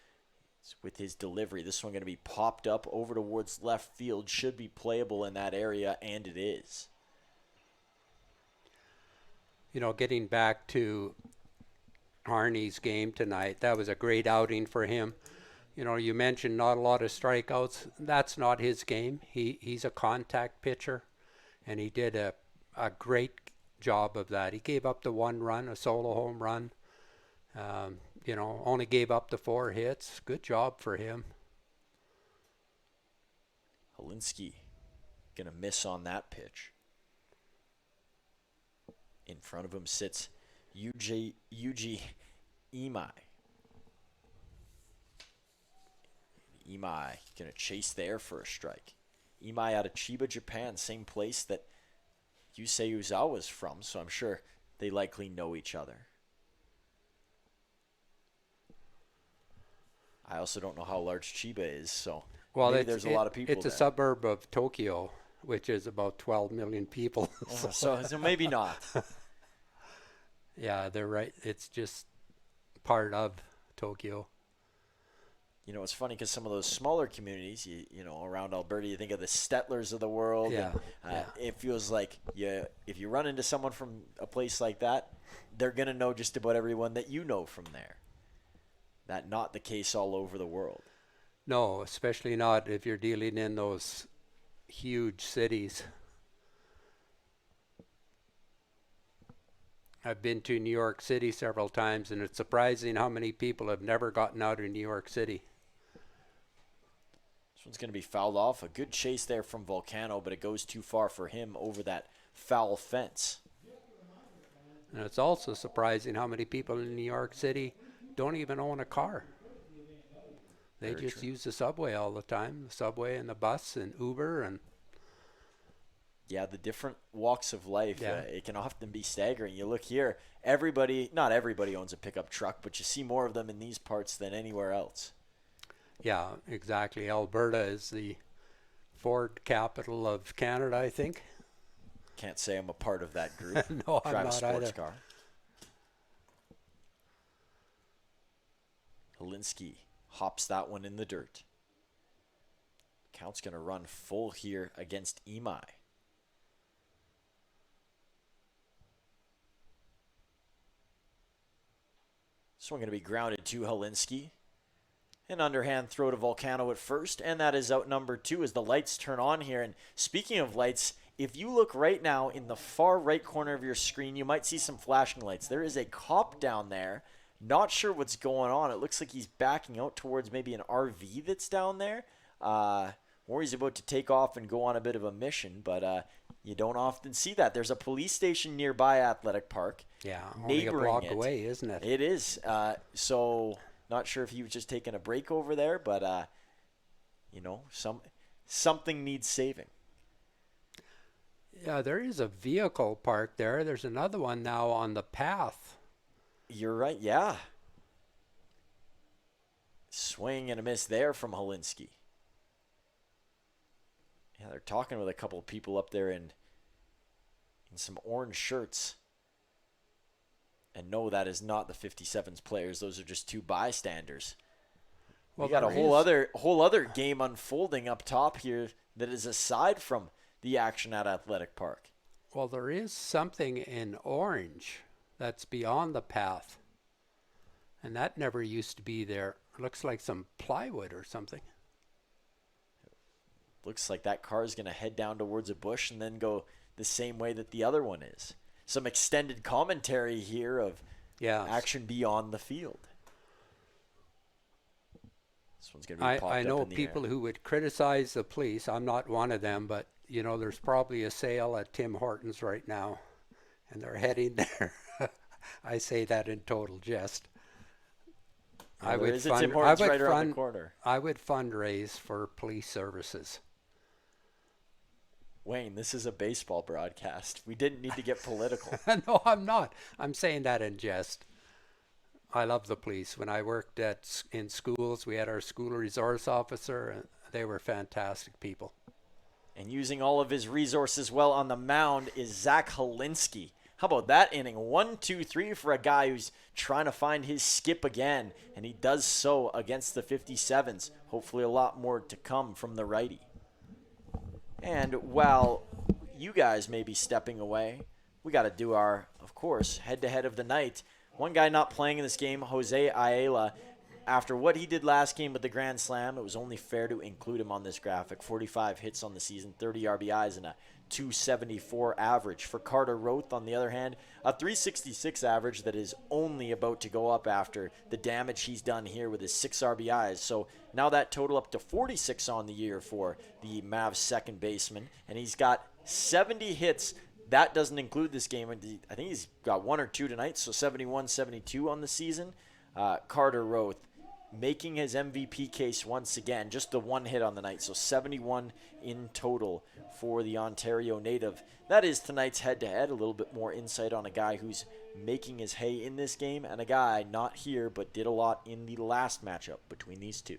with his delivery. This one going to be popped up over towards left field. Should be playable in that area, and it is. You know, getting back to Harney's game tonight, that was a great outing for him. You know, you mentioned not a lot of strikeouts. That's not his game. He's a contact pitcher, and he did a great job of that. He gave up the 1 run, a solo home run. You know, only gave up the 4 hits. Good job for him. Holinsky gonna miss on that pitch. In front of him sits Yuji Imai. Imai gonna chase there for a strike. Imai out of Chiba, Japan, same place that Yusei Uzawa's from, so I'm sure they likely know each other. I also don't know how large Chiba is, so maybe there's a lot of people It's there. a suburb of Tokyo, which is about 12 million people. So maybe not. Yeah, they're right. It's just part of Tokyo. You know, it's funny because some of those smaller communities, you know, around Alberta, you think of the Stetlers of the world. Yeah, And, it feels like if you run into someone from a place like that, they're going to know just about everyone that you know from there. That not the case all over the world. No, especially not if you're dealing in those huge cities. I've been to New York City several times, and it's surprising how many people have never gotten out of New York City. This one's going to be fouled off. A good chase there from Volcano, but it goes too far for him over that foul fence. And it's also surprising how many people in New York City don't even own a car. They Very just true. use the subway all the time, the subway and the bus and Uber. And Yeah, the different walks of life, Yeah. It can often be staggering. You look here, not everybody owns a pickup truck, but you see more of them in these parts than anywhere else. yeah, exactly. Alberta is the Ford capital of Canada, I think. Can't say I'm a part of that group. No, I'm Drive a not sports either. car. Holinsky hops that one in the dirt. Count's going to run full here against Imai. This one going to be grounded to Holinsky. An underhand throw to Volcano at first, and that is out number 2 as the lights turn on here. And speaking of lights, if you look right now in the far right corner of your screen, you might see some flashing lights. There is a cop down there. Not sure what's going on. It looks like he's backing out towards maybe an RV that's down there. Or he's about to take off and go on a bit of a mission, but you don't often see that. There's a police station nearby Athletic Park. Yeah, only a block it. away, isn't it? It is. So not sure if he was just taking a break over there, but you know, something needs saving. Yeah, there is a vehicle parked there. There's another one now on the path. You're right, yeah. Swing and a miss there from Holinsky. Yeah, they're talking with a couple of people up there in some orange shirts. And no, that is not the 57's players. Those are just two bystanders. Well, We got a there whole other game unfolding up top here that is aside from the action at Athletic Park. Well, there is something in orange that's beyond the path. And that never used to be there. It looks like some plywood or something. Looks like that car is going to head down towards a bush and then go the same way that the other one is. Some extended commentary here of action beyond the field. This one's going to be popped I know up in the people air. who would criticize the police. I'm not one of them, but you know, there's probably a sale at Tim Hortons right now, and they're heading there. I say that in total jest. Well, there is a Tim Hortons right around the corner. I would fundraise for police services. Wayne, this is a baseball broadcast. We didn't need to get political. No, I'm not. I'm saying that in jest. I love the police. When I worked in schools, we had our school resource officer, and they were fantastic people. And using all of his resources well on the mound is Zach Holinsky. How about that inning? 1, 2, 3 for a guy who's trying to find his skip again, and he does so against the 57s. Hopefully a lot more to come from the righty. And while you guys may be stepping away, we got to do our, of course, head-to-head of the night. One guy not playing in this game, Jose Ayala. After what he did last game with the Grand Slam, it was only fair to include him on this graphic. 45 hits on the season, 30 RBIs, and a 274 average. For Carter Roth, on the other hand, a 366 average that is only about to go up after the damage he's done here with his 6 RBIs. So now that total up to 46 on the year for the Mavs second baseman, and he's got 70 hits. That doesn't include this game. I think he's got 1 or 2 tonight, so 71, 72 on the season. Carter Roth making his MVP case once again, just the 1 hit on the night, so 71 in total for the Ontario native. That is tonight's head-to-head, a little bit more insight on a guy who's making his hay in this game, and a guy not here but did a lot in the last matchup between these two.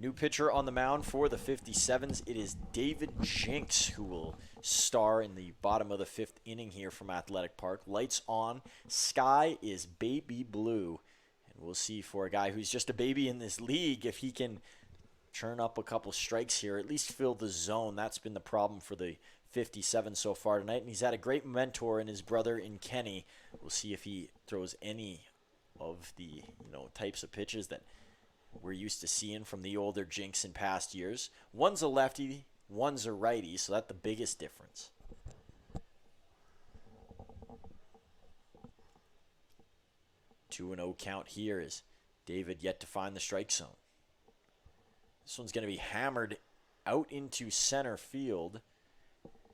New pitcher on the mound for the 57s. It is David Jinks who will star in the bottom of the 5th inning here from Athletic Park. Lights on. Sky is baby blue. And we'll see for a guy who's just a baby in this league if he can churn up a couple strikes here, at least fill the zone. That's been the problem for the 57 so far tonight. And he's had a great mentor in his brother in Kenny. We'll see if he throws any of the types of pitches that we're used to seeing from the older Jinks in past years. One's a lefty, one's a righty, so that's the biggest difference. Two and 0 count here is David yet to find the strike zone. This one's going to be hammered out into center field,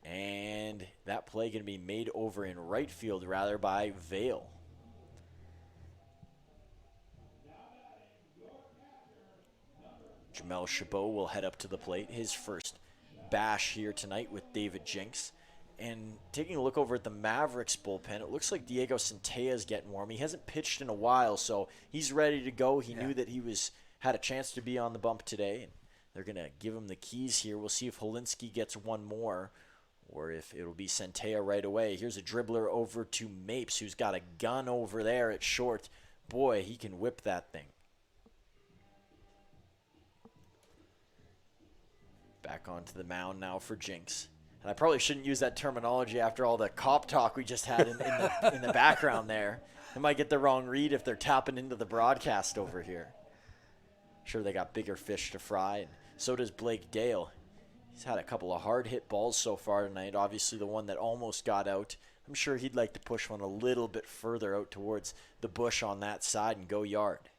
and that play going to be made over in right field rather by Vale. Jamel Chabot will head up to the plate. His first bash here tonight with David Jinks. And taking a look over at the Mavericks bullpen, it looks like Diego Centella is getting warm. He hasn't pitched in a while, so he's ready to go. He knew that he had a chance to be on the bump today, and they're going to give him the keys here. We'll see if Holinsky gets one more or if it'll be Centella right away. Here's a dribbler over to Mapes, who's got a gun over there at short. Boy, he can whip that thing. Back onto the mound now for Jinks. And I probably shouldn't use that terminology after all the cop talk we just had in the background there. They might get the wrong read if they're tapping into the broadcast over here. Sure, they got bigger fish to fry, and so does Blake Dale. He's had a couple of hard hit balls so far tonight. Obviously, the one that almost got out. I'm sure he'd like to push one a little bit further out towards the bush on that side and go yard.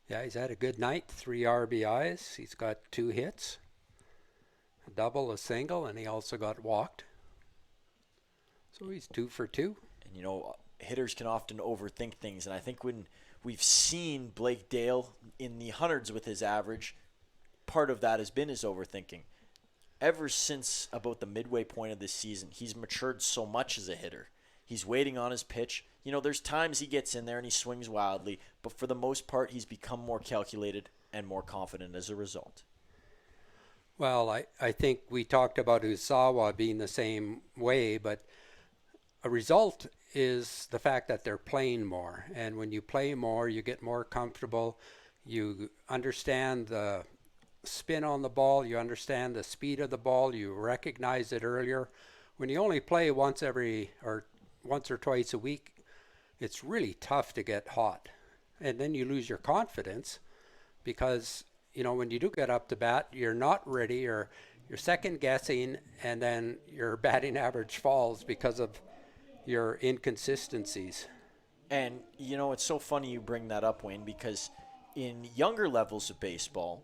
Yeah, he's had a good night. 3 RBIs. He's got 2 hits. A double, a single, and he also got walked. So he's 2 for 2. And hitters can often overthink things, and I think when we've seen Blake Dale in the hundreds with his average, part of that has been his overthinking. Ever since about the midway point of this season, he's matured so much as a hitter. He's waiting on his pitch. There's times he gets in there and he swings wildly, but for the most part, he's become more calculated and more confident as a result. Well, I think we talked about Usawa being the same way, but a result is the fact that they're playing more. And when you play more, you get more comfortable. You understand the spin on the ball. You understand the speed of the ball. You recognize it earlier. When you only play once or twice a week, it's really tough to get hot. And then you lose your confidence because when you do get up to bat, you're not ready, or you're second guessing, and then your batting average falls because of your inconsistencies. And, it's so funny you bring that up, Wayne, because in younger levels of baseball,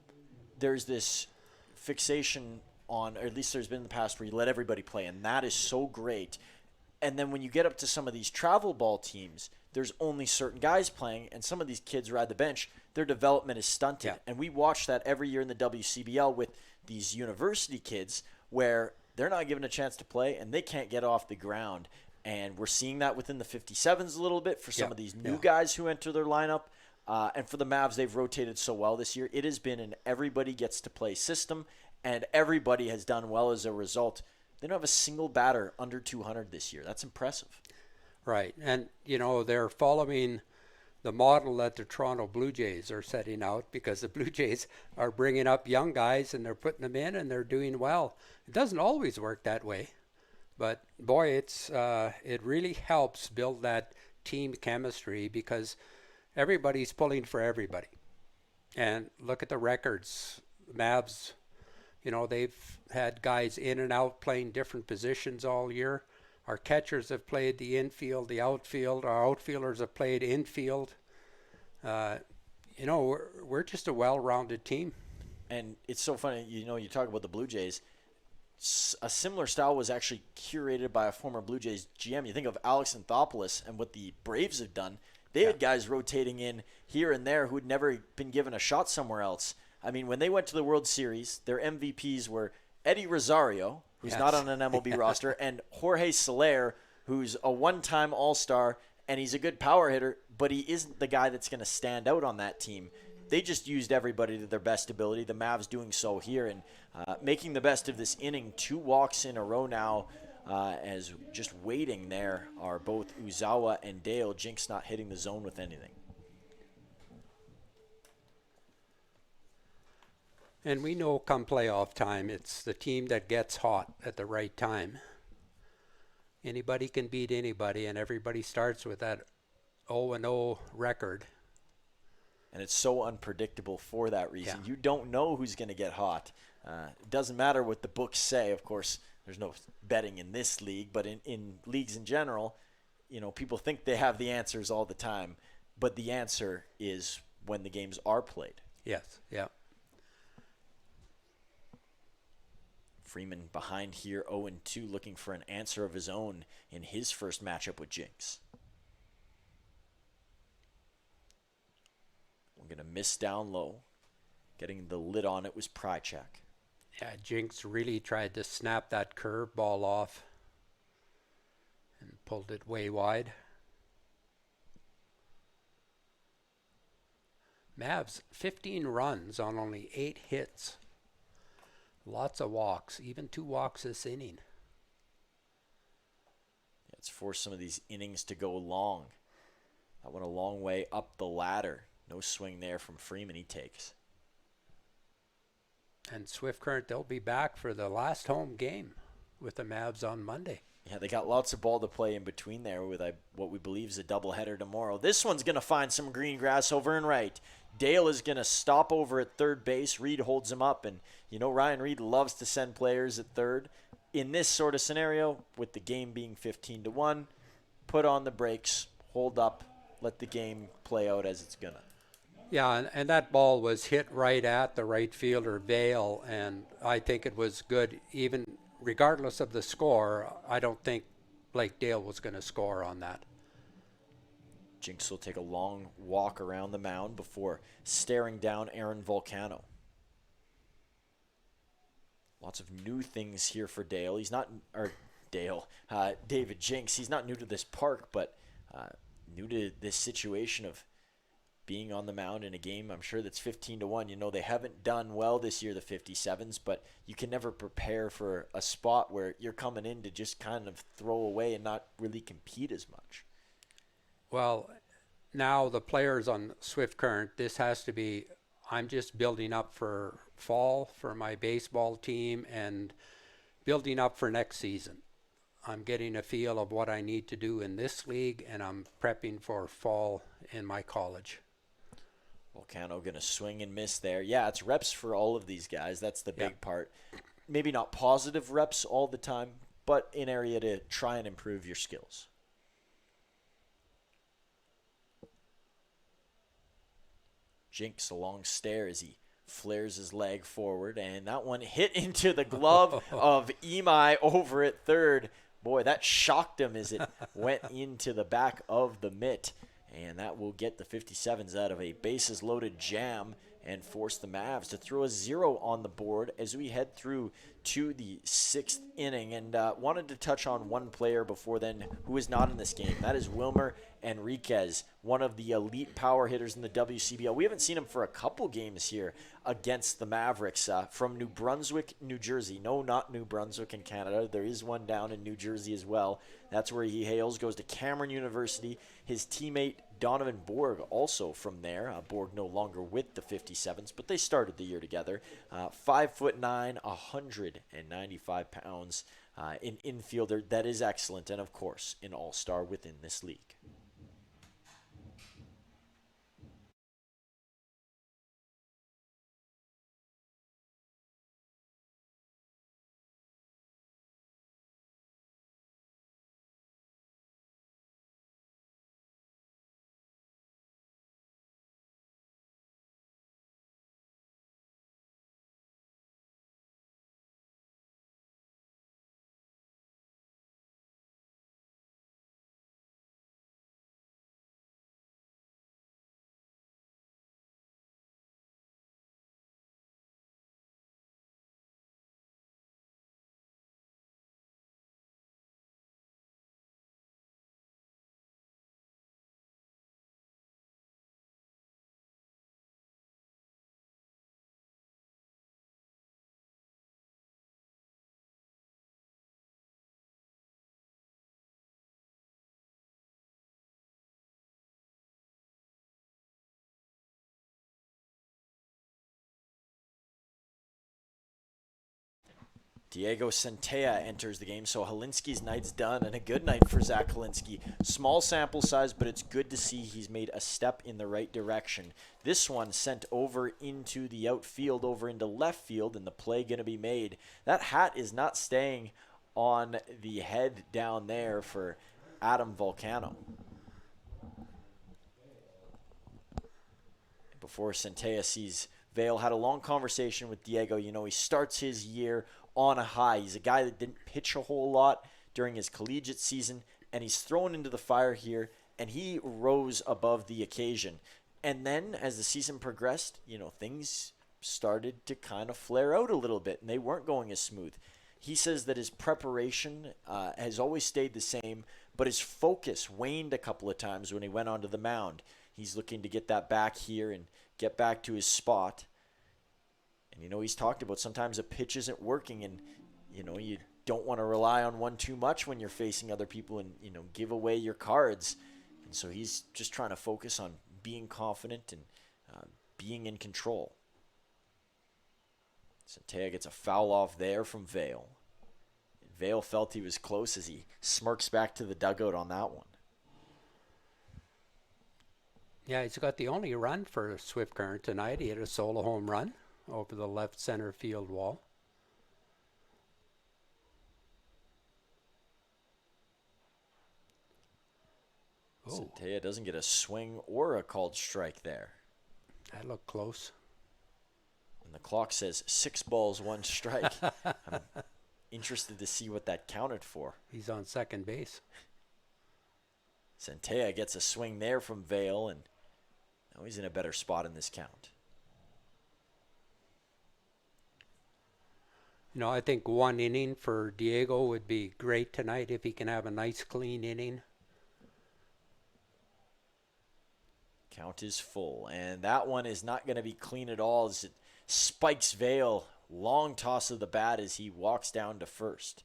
there's this fixation on, or at least there's been in the past, where you let everybody play, and that is so great. And then when you get up to some of these travel ball teams, there's only certain guys playing, and some of these kids ride the bench. Their development is stunted. Yeah. And we watch that every year in the WCBL with these university kids where they're not given a chance to play and they can't get off the ground. And we're seeing that within the 57s a little bit for some of these new guys who enter their lineup. And for the Mavs, they've rotated so well this year. It has been an everybody gets to play system, and everybody has done well as a result. They don't have a single batter under 200 this year. That's impressive. Right. And, they're following the model that the Toronto Blue Jays are setting out, because the Blue Jays are bringing up young guys and they're putting them in and they're doing well. It doesn't always work that way, but boy, it really helps build that team chemistry because everybody's pulling for everybody. And look at the records. Mavs, they've had guys in and out playing different positions all year. Our catchers have played the infield, the outfield. Our outfielders have played infield. We're just a well-rounded team. And it's so funny, you talk about the Blue Jays. A similar style was actually curated by a former Blue Jays GM. You think of Alex Anthopoulos and what the Braves have done. They had guys rotating in here and there who had never been given a shot somewhere else. I mean, when they went to the World Series, their MVPs were Eddie Rosario, who's not on an MLB roster, and Jorge Soler, who's a one-time All-Star, and he's a good power hitter, but he isn't the guy that's going to stand out on that team. they just used everybody to their best ability. The Mavs doing so here and making the best of this inning. 2 walks in a row now. As just waiting there are both Uzawa and Dale. Jinx not hitting the zone with anything. And we know come playoff time, it's the team that gets hot at the right time. Anybody can beat anybody, and everybody starts with that 0-0 record. And it's so unpredictable for that reason. Yeah. You don't know who's going to get hot. It doesn't matter what the books say. Of course, there's no betting in this league, but in leagues in general, people think they have the answers all the time, but the answer is when the games are played. Yes, yeah. Freeman behind here, 0-2, looking for an answer of his own in his first matchup with Jinx. We're going to miss down low. Getting the lid on it was Prychek. Yeah, Jinx really tried to snap that curve ball off and pulled it way wide. Mavs, 15 runs on only 8 hits. Lots of walks, even 2 walks this inning. It's forced some of these innings to go long. That went a long way up the ladder. No swing there from Freeman, he takes. And Swift Current, they'll be back for the last home game with the Mavs on Monday. Yeah, they got lots of ball to play in between there with what we believe is a doubleheader tomorrow. This one's going to find some green grass over and right. Dale is going to stop over at third base. Reed holds him up, and Ryan Reed loves to send players at third. In this sort of scenario, with the game being 15-1, put on the brakes, hold up, let the game play out as it's going to. Yeah, and that ball was hit right at the right fielder, Vale, and I think it was good. Even regardless of the score, I don't think Blake Dale was going to score on that. Jinx will take a long walk around the mound before staring down Aaron Volcano. Lots of new things here for Dale. He's not, or Dale, David Jinx. He's not new to this park, but new to this situation of being on the mound in a game, I'm sure that's 15-1. They haven't done well this year, the 57s, but you can never prepare for a spot where you're coming in to just kind of throw away and not really compete as much. Well, now the players on Swift Current, this has to be, I'm just building up for fall for my baseball team and building up for next season. I'm getting a feel of what I need to do in this league, and I'm prepping for fall in my college. Volcano going to swing and miss there. Yeah, it's reps for all of these guys. That's the big part. Maybe not positive reps all the time, but an area to try and improve your skills. Jinx a long stare as he flares his leg forward, and that one hit into the glove of Imai over at third. Boy, that shocked him as it went into the back of the mitt. And that will get the 57s out of a bases-loaded jam and force the Mavs to throw a 0 on the board as we head through to the 6th inning. And wanted to touch on one player before then who is not in this game. That is Wilmer Enriquez, one of the elite power hitters in the WCBL. We haven't seen him for a couple games here against the Mavericks from New Brunswick, New Jersey. No, not New Brunswick in Canada. There is one down in New Jersey as well. That's where he hails. Goes to Cameron University. His teammate Donovan Borg also from there. Borg no longer with the 57s, but they started the year together. 5'9", 195 pounds. An infielder that is excellent, and of course, an all-star within this league. Diego Centella enters the game, so Helinski's night's done, and a good night for Zach Helinski. Small sample size, but it's good to see he's made a step in the right direction. This one sent over into the outfield, over into left field, and the play going to be made. That hat is not staying on the head down there for Adam Volcano. Before Centella sees Vale, had a long conversation with Diego. You know, he starts his year on a high. He's a guy that didn't pitch a whole lot during his collegiate season, and he's thrown into the fire here, and he rose above the occasion. And then as the season progressed, you know, things started to kind of flare out a little bit, and they weren't going as smooth. He says that his preparation has always stayed the same, but his focus waned a couple of times when he went onto the mound. He's looking to get that back here and get back to his spot. And, you know, he's talked about sometimes a pitch isn't working, and, you know, you don't want to rely on one too much when you're facing other people and, you know, give away your cards. And so he's just trying to focus on being confident and being in control. Centella gets a foul off there from Vale. Vale felt he was close as he smirks back to the dugout on that one. Yeah, he's got the only run for Swift Current tonight. He had a solo home run over the left center field wall. Centella doesn't get a swing or a called strike there. That looked close. And the clock says 6 balls, 1 strike. I'm interested to see what that counted for. He's on second base. Centella gets a swing there from Vale, and now he's in a better spot in this count. You know, I think 1 inning for Diego would be great tonight if he can have a nice clean inning. Count is full, and that one is not going to be clean at all as it spikes Vale. Long toss of the bat as he walks down to first.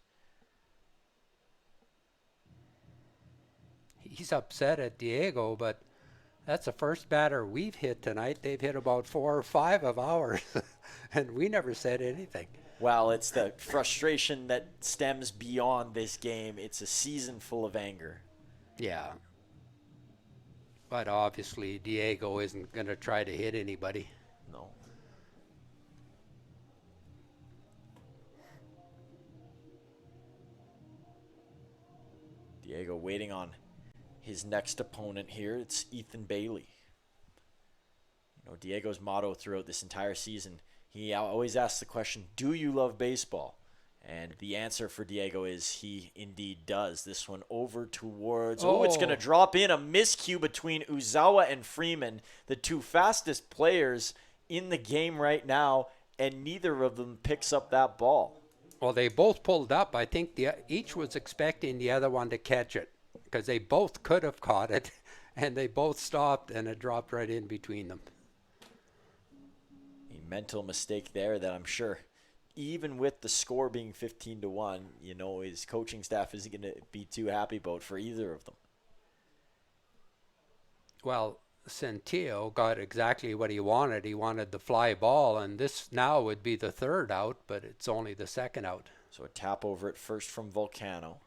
He's upset at Diego, but that's the first batter we've hit tonight. They've hit about 4 or 5 of ours, and we never said anything. Well, it's the frustration that stems beyond this game. It's a season full of anger. Yeah. But obviously, Diego isn't going to try to hit anybody. No. Diego waiting on his next opponent here. It's Ethan Bailey. You know, Diego's motto throughout this entire season, he always asks the question, do you love baseball? And the answer for Diego is he indeed does. This one over towards, it's going to drop in. A miscue between Uzawa and Freeman, the 2 fastest players in the game right now, and neither of them picks up that ball. Well, they both pulled up. I think each was expecting the other one to catch it because they both could have caught it, and they both stopped, and it dropped right in between them. A mental mistake there that I'm sure, even with the score being 15-1, you know, his coaching staff isn't going to be too happy about for either of them. Well, Centella got exactly what he wanted. He wanted the fly ball, and this now would be the 3rd out, but it's only the 2nd out. So a tap over at first from Volcano.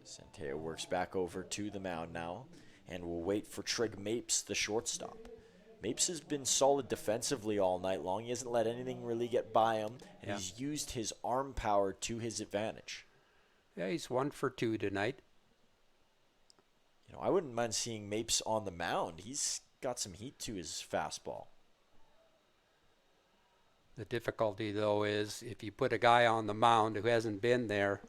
Centella works back over to the mound now, and we'll wait for Trig Mapes, the shortstop. Mapes has been solid defensively all night long. He hasn't let anything really get by him, and he's used his arm power to his advantage. Yeah, he's 1 for 2 tonight. You know, I wouldn't mind seeing Mapes on the mound. He's got some heat to his fastball. The difficulty, though, is if you put a guy on the mound who hasn't been there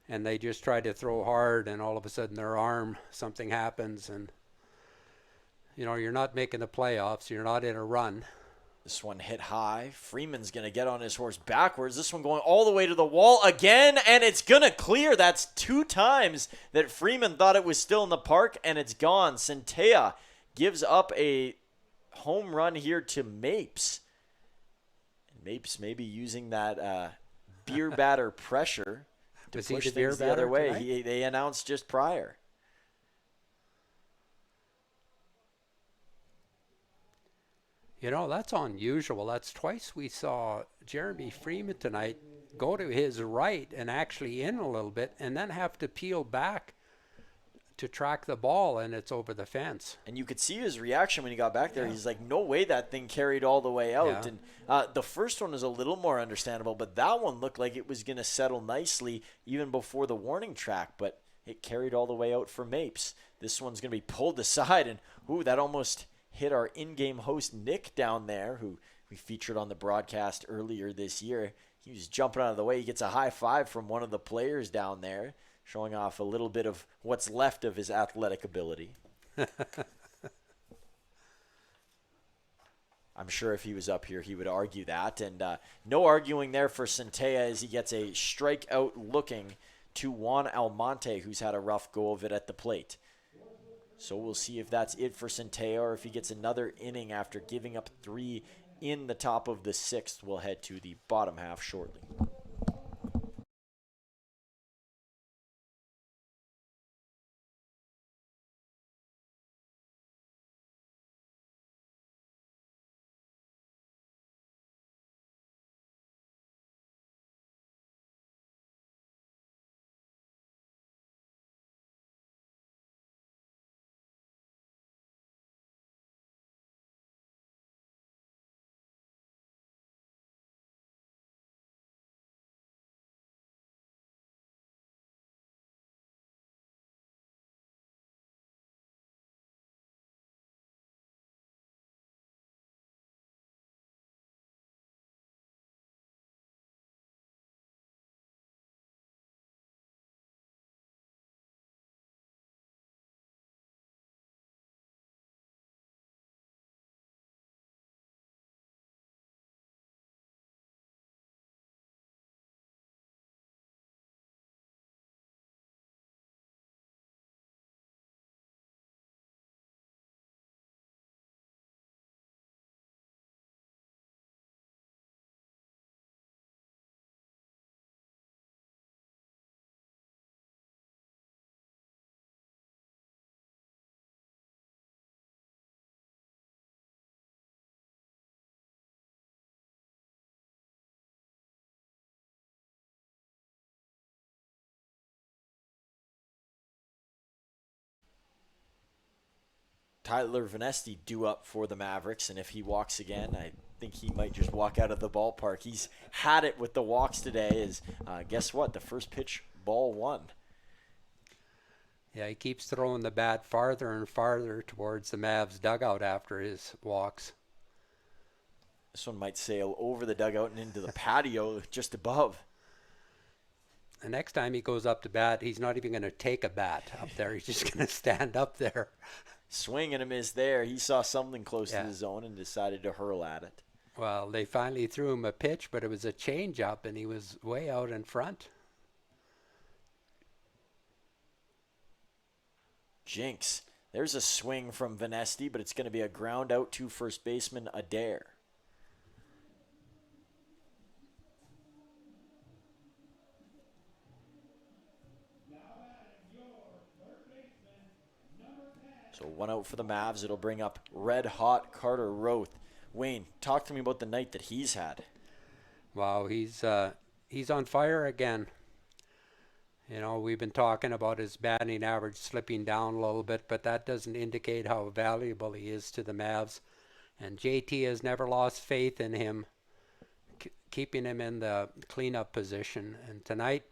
and they just try to throw hard and all of a sudden their arm, something happens and, you know, you're not making the playoffs. You're not in a run. This one hit high. Freeman's going to get on his horse backwards. This one going all the way to the wall again, and it's going to clear. That's 2 times that Freeman thought it was still in the park, and it's gone. Centella gives up a home run here to Mapes. And Mapes maybe using that beer batter pressure to push things the other way. They announced just prior. You know, that's unusual. That's twice we saw Jeremy Freeman tonight go to his right and actually in a little bit and then have to peel back to track the ball, and it's over the fence. And you could see his reaction when he got back there. Yeah. He's like, no way that thing carried all the way out. Yeah. And the first one was a little more understandable, but that one looked like it was going to settle nicely even before the warning track, but it carried all the way out for Mapes. This one's going to be pulled aside, and ooh, that almost hit our in-game host Nick down there, who we featured on the broadcast earlier this year. He was jumping out of the way. He gets a high five from one of the players down there, showing off a little bit of what's left of his athletic ability. I'm sure if he was up here, he would argue that. And no arguing there for Centella as he gets a strikeout looking to Juan Almonte, who's had a rough go of it at the plate. So we'll see if that's it for Centella or if he gets another inning after giving up 3 in the top of the 6th. We'll head to the bottom half shortly. Tyler Venesti due up for the Mavericks, and if he walks again, I think he might just walk out of the ballpark. He's had it with the walks today. Guess what? The first pitch, ball 1. Yeah, he keeps throwing the bat farther and farther towards the Mavs dugout after his walks. This one might sail over the dugout and into the patio just above. The next time he goes up to bat, he's not even going to take a bat up there. He's just going to stand up there. Swing and a miss there. He saw something close to the zone and decided to hurl at it. Well, they finally threw him a pitch, but it was a change-up, and he was way out in front. Jinx. There's a swing from Venesti, but it's going to be a ground out to first baseman Adair. So 1 out for the Mavs. It'll bring up red-hot Carter Roth. Wayne, talk to me about the night that he's had. Wow, he's on fire again. You know, we've been talking about his batting average slipping down a little bit, but that doesn't indicate how valuable he is to the Mavs. And JT has never lost faith in him, keeping him in the cleanup position. And tonight,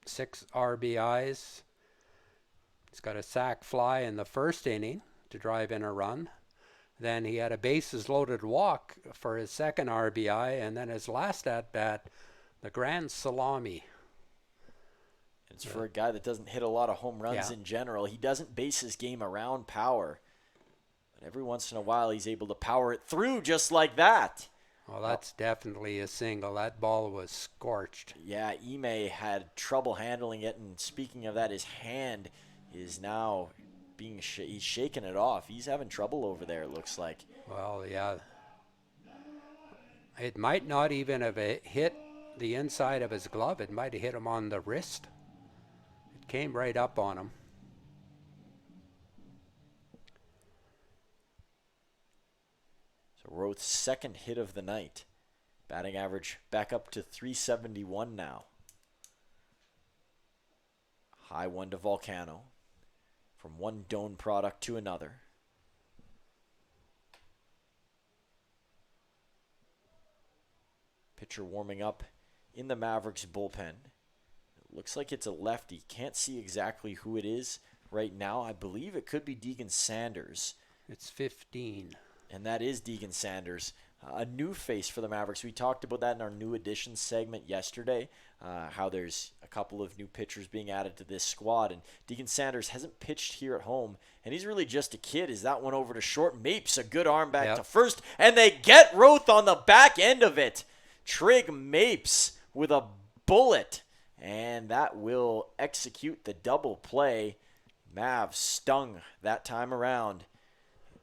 6 RBIs. He's got a sac fly in the first inning to drive in a run. Then he had a bases-loaded walk for his second RBI, and then his last at-bat, the grand salami. It's for a guy that doesn't hit a lot of home runs in general. He doesn't base his game around power. But every once in a while, he's able to power it through just like that. Well, that's definitely a single. That ball was scorched. Yeah, Ime had trouble handling it, and speaking of that, his hand is now being he's shaking it off. He's having trouble over there, it looks like. Well, yeah. It might not even have hit the inside of his glove. It might have hit him on the wrist. It came right up on him. So Roth's second hit of the night. Batting average back up to 371 now. High one to Volcano. From one Doan product to another. Pitcher warming up in the Mavericks bullpen. It looks like it's a lefty. Can't see exactly who it is right now. I believe it could be Deegan Sanders. It's 15. And that is Deegan Sanders. A new face for the Mavericks. We talked about that in our new additions segment yesterday, how there's a couple of new pitchers being added to this squad. And Deegan Sanders hasn't pitched here at home, and he's really just a kid. Is that one over to short? Mapes a good arm back to first, and they get Roth on the back end of it. Trig Mapes with a bullet, and that will execute the double play. Mavs stung that time around.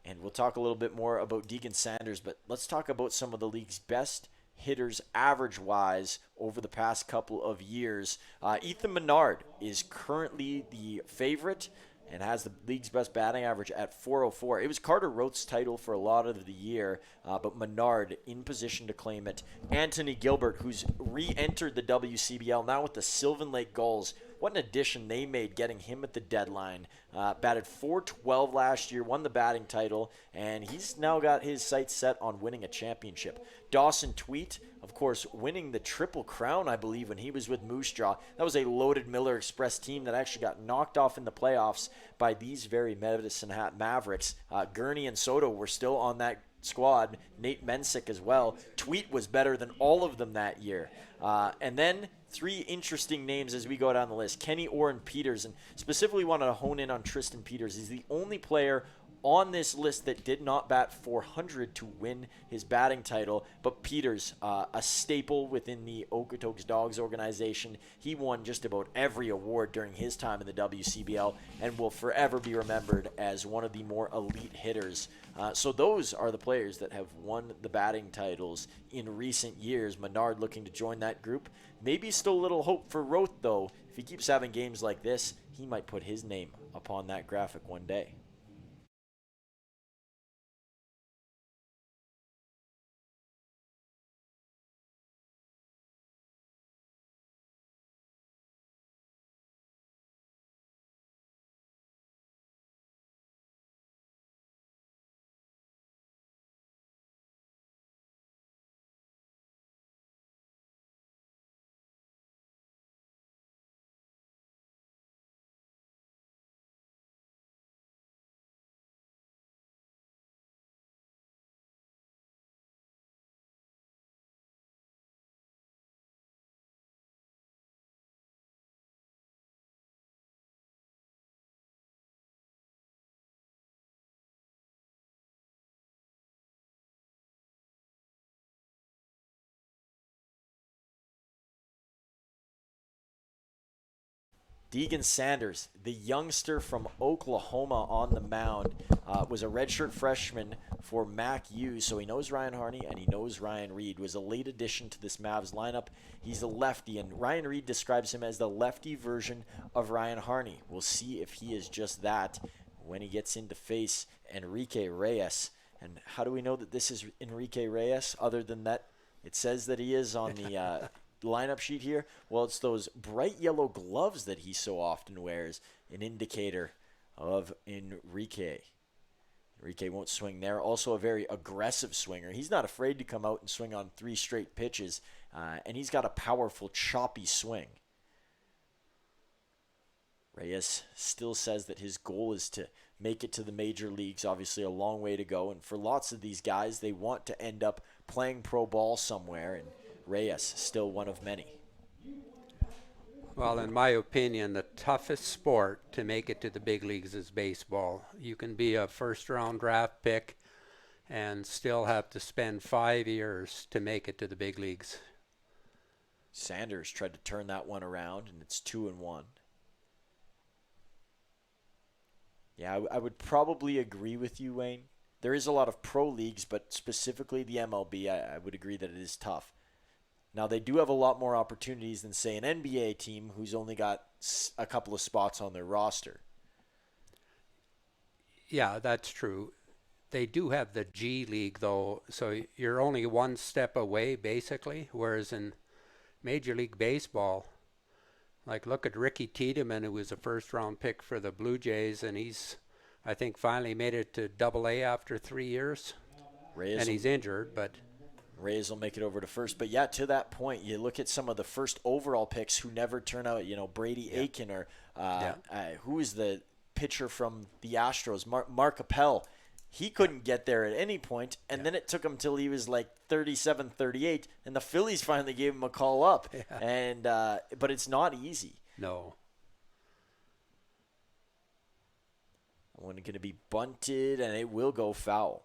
And we'll talk a little bit more about Deegan Sanders, but let's talk about some of the league's best hitters average-wise over the past couple of years. Ethan Menard is currently the favorite and has the league's best batting average at 404. It was Carter Roth's title for a lot of the year, but Menard in position to claim it. Anthony Gilbert, who's re-entered the WCBL now with the Sylvan Lake Gulls. What an addition they made getting him at the deadline. Batted .412 last year, won the batting title, and he's now got his sights set on winning a championship. Dawson Tweet, of course, winning the Triple Crown, I believe, when he was with Moose Jaw. That was a loaded Miller Express team that actually got knocked off in the playoffs by these very Medicine Hat Mavericks. Gurney and Soto were still on that squad. Nate Mensick as well. Tweet was better than all of them that year. And then three interesting names as we go down the list. Kenny Orrin Peters, and specifically want to hone in on Tristan Peters. He's the only player on this list that did not bat .400 to win his batting title, but Peters, a staple within the Okotoks Dogs organization. He won just about every award during his time in the WCBL and will forever be remembered as one of the more elite hitters. So those are the players that have won the batting titles in recent years. Menard looking to join that group. Maybe still a little hope for Roth, though. If he keeps having games like this, he might put his name upon that graphic one day. Deegan Sanders, the youngster from Oklahoma on the mound, was a redshirt freshman for Mac U, so he knows Ryan Harney and he knows Ryan Reed. Was a late addition to this Mavs lineup. He's a lefty, and Ryan Reed describes him as the lefty version of Ryan Harney. We'll see if he is just that when he gets in to face Enrique Reyes. And how do we know that this is Enrique Reyes, other than that it says that he is on the lineup sheet here? Well, it's those bright yellow gloves that he so often wears, an indicator of Enrique. Enrique won't swing there. Also a very aggressive swinger. He's not afraid to come out and swing on 3 straight pitches, and he's got a powerful, choppy swing. Reyes still says that his goal is to make it to the major leagues. Obviously a long way to go, and for lots of these guys, they want to end up playing pro ball somewhere, and Reyes still one of many. Well, in my opinion, the toughest sport to make it to the big leagues is baseball. You can be a first-round draft pick and still have to spend 5 years to make it to the big leagues. Sanders tried to turn that one around, and it's 2-1. Yeah, I would probably agree with you, Wayne. There is a lot of pro leagues, but specifically the MLB, I would agree that it is tough. Now, they do have a lot more opportunities than, say, an NBA team who's only got a couple of spots on their roster. Yeah, that's true. they do have the G League, though, so you're only one step away, basically, whereas in Major League Baseball, like, look at Ricky Tiedemann, who was a first-round pick for the Blue Jays, and he's, I think, finally made it to Double-A after 3 years. Reyes And he's injured, but Reyes will make it over to first. But yeah, to that point, you look at some of the first overall picks who never turn out, Brady Aiken or who is the pitcher from the Astros, Mark Appel. He couldn't get there at any point, and then it took him till he was like 37, 38, and the Phillies finally gave him a call up. Yeah. And but it's not easy. no. One going to be bunted, and it will go foul.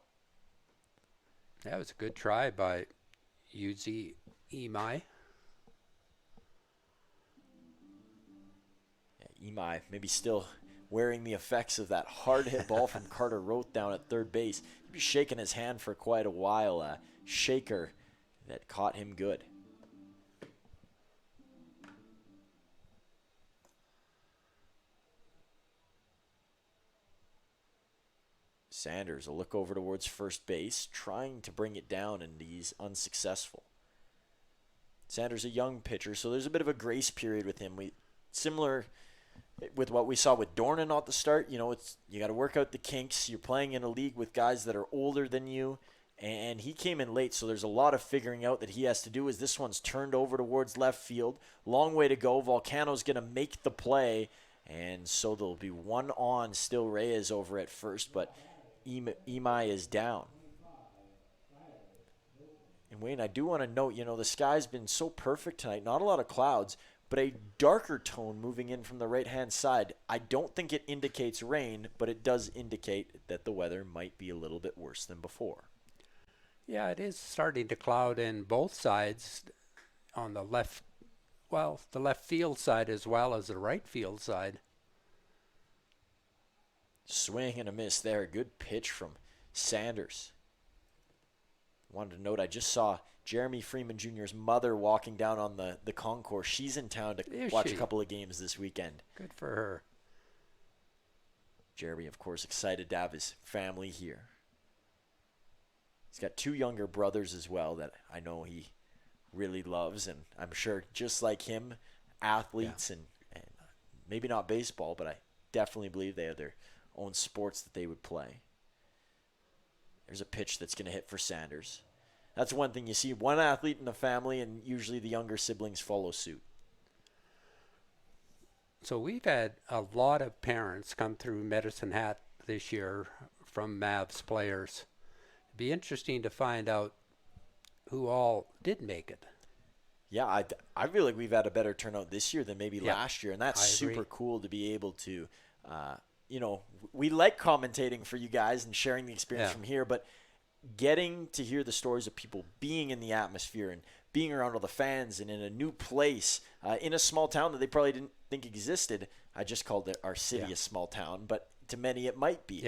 That was a good try by Yuzi Imai. Yeah, Imai maybe still wearing the effects of that hard hit ball from Carter Roth down at third base. He'd be shaking his hand for quite a while. A shaker that caught him good. Sanders will look over towards first base, trying to bring it down, and he's unsuccessful. Sanders a young pitcher, so there's a bit of a grace period with him. Similar with what we saw with Dornan at the start. You got to work out the kinks. You're playing in a league with guys that are older than you, and he came in late, so there's a lot of figuring out that he has to do. As this one's turned over towards left field, long way to go. Volcano's going to make the play, and so there'll be one on. Still Reyes over at first, but Imai is down. And Wayne, I do want to note, the sky's been so perfect tonight. Not a lot of clouds, but a darker tone moving in from the right-hand side. I don't think it indicates rain, but it does indicate that the weather might be a little bit worse than before. Yeah, it is starting to cloud in both sides on the left field side as well as the right field side. Swing and a miss there. Good pitch from Sanders. Wanted to note, I just saw Jeremy Freeman Jr.'s mother walking down on the concourse. She's in town to watch a couple of games this weekend. Good for her. Jeremy, of course, excited to have his family here. He's got 2 younger brothers as well that I know he really loves, and I'm sure just like him, athletes and maybe not baseball, but I definitely believe they have their own sports that they would play. There's a pitch that's going to hit for Sanders. That's one thing. You see one athlete in the family, and usually the younger siblings follow suit. So we've had a lot of parents come through Medicine Hat this year from Mavs players. It'd be interesting to find out who all did make it. Yeah, I feel like we've had a better turnout this year than maybe last year, and that's super cool to be able to we like commentating for you guys and sharing the experience from here, but getting to hear the stories of people being in the atmosphere and being around all the fans and in a new place, in a small town that they probably didn't think existed. I just called it our city a small town, but to many it might be.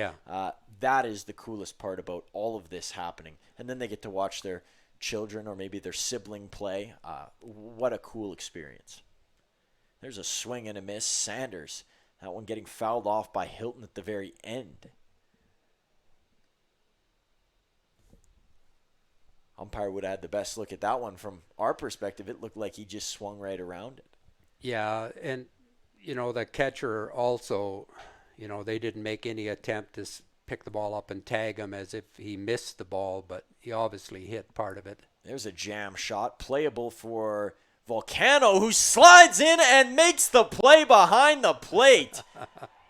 That is the coolest part about all of this happening. And then they get to watch their children or maybe their sibling play. What a cool experience. There's a swing and a miss. Sanders. That one getting fouled off by Hilton at the very end. Umpire would have had the best look at that one. From our perspective, it looked like he just swung right around it. Yeah, and, the catcher also, they didn't make any attempt to pick the ball up and tag him as if he missed the ball, but he obviously hit part of it. There's a jam shot, playable for Volcano, who slides in and makes the play behind the plate.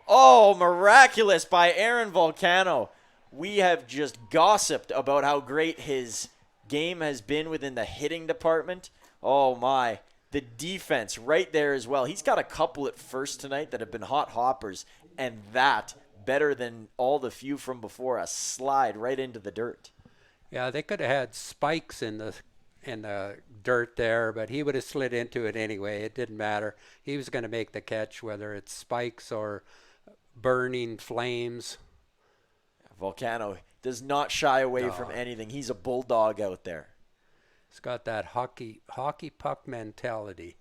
Oh, miraculous by Aaron Volcano. We have just gossiped about how great his game has been within the hitting department. Oh, my. The defense right there as well. He's got a couple at first tonight that have been hot hoppers, and that better than all the few from before. A slide right into the dirt. Yeah, they could have had spikes in the dirt there, but he would have slid into it anyway. It didn't matter. He was going to make the catch, whether it's spikes or burning flames. Volcano does not shy away from anything. He's a bulldog out there. He's got that hockey puck mentality.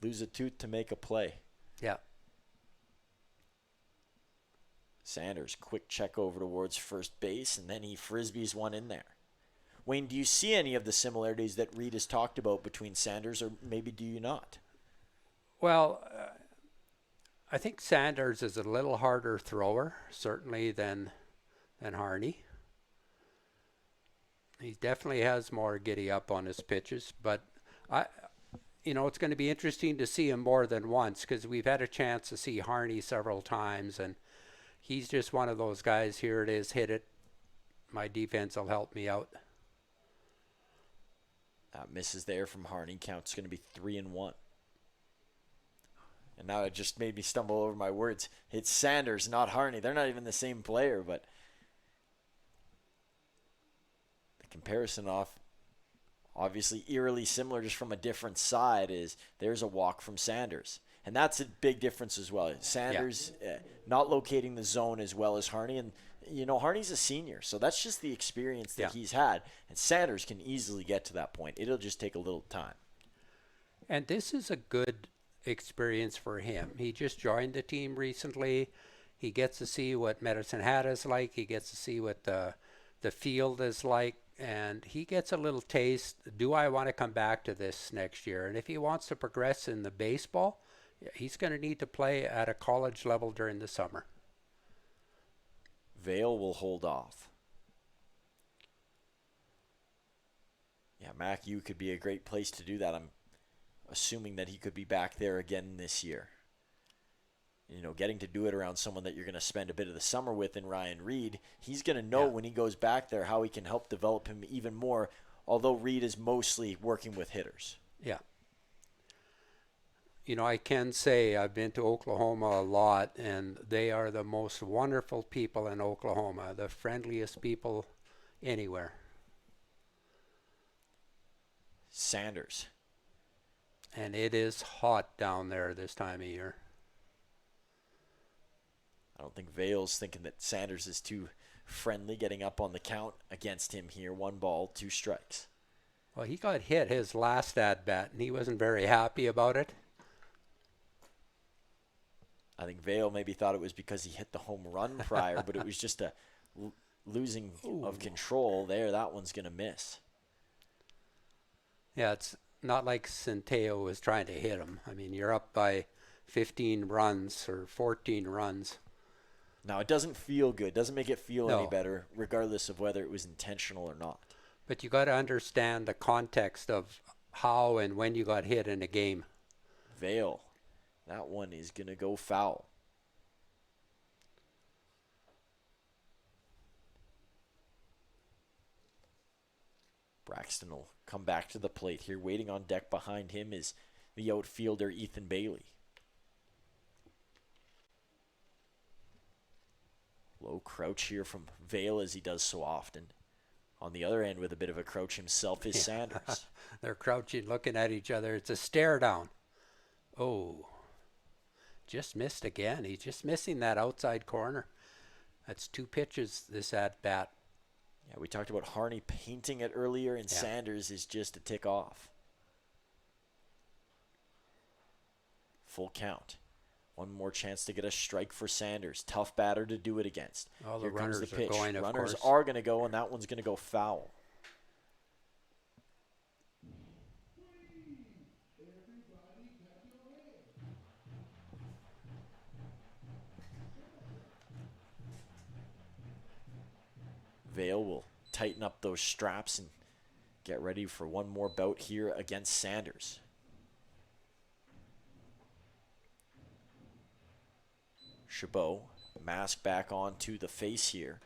Lose a tooth to make a play. Yeah. Sanders, quick check over towards first base, and then he frisbees one in there. Wayne, do you see any of the similarities that Reed has talked about between Sanders, or maybe do you not? Well, I think Sanders is a little harder thrower, certainly, than Harney. He definitely has more giddy up on his pitches, but it's going to be interesting to see him more than once, because we've had a chance to see Harney several times, and he's just one of those guys. Here it is, hit it. My defense will help me out. Misses there from Harney. Count's going to be 3-1. And now it just made me stumble over my words. It's Sanders, not Harney. They're not even the same player, but the comparison off, obviously eerily similar, just from a different side, is there's a walk from Sanders. And that's a big difference as well. Sanders not locating the zone as well as Harney. And, Harney's a senior, so that's just the experience that he's had. And Sanders can easily get to that point. It'll just take a little time. And this is a good experience for him. He just joined the team recently. He gets to see what Medicine Hat is like. He gets to see what the field is like. And he gets a little taste. Do I want to come back to this next year? And if he wants to progress in the baseball, he's going to need to play at a college level during the summer. Vale will hold off. Yeah, Mac U could be a great place to do that. I'm assuming that he could be back there again this year. Getting to do it around someone that you're going to spend a bit of the summer with in Ryan Reed, he's going to know when he goes back there how he can help develop him even more, although Reed is mostly working with hitters. Yeah. I can say I've been to Oklahoma a lot, and they are the most wonderful people in Oklahoma, the friendliest people anywhere. Sanders. And it is hot down there this time of year. I don't think Vale's thinking that Sanders is too friendly, getting up on the count against him here. 1 ball, 2 strikes. Well, he got hit his last at-bat, and he wasn't very happy about it. I think Vale maybe thought it was because he hit the home run prior, but it was just a losing of control there. That one's going to miss. Yeah, it's not like Centeo was trying to hit him. I mean, you're up by 15 runs or 14 runs. Now, it doesn't feel good. Doesn't make it feel any better, regardless of whether it was intentional or not. But you got to understand the context of how and when you got hit in a game. Vale. That one is going to go foul. Braxton will come back to the plate here. Waiting on deck behind him is the outfielder Ethan Bailey. Low crouch here from Vale, as he does so often. On the other end with a bit of a crouch himself is Sanders. They're crouching, looking at each other. It's a stare down. Oh. Just missed again. He's just missing that outside corner. That's 2 pitches this at-bat. Yeah, we talked about Harney painting it earlier, and Sanders is just a tick off. Full count. One more chance to get a strike for Sanders. Tough batter to do it against. All the Here comes runners the pitch. are going, of Runners course. are going to go, and that one's going to go foul. Vale will tighten up those straps and get ready for one more bout here against Sanders. Chabot, mask back onto the face here.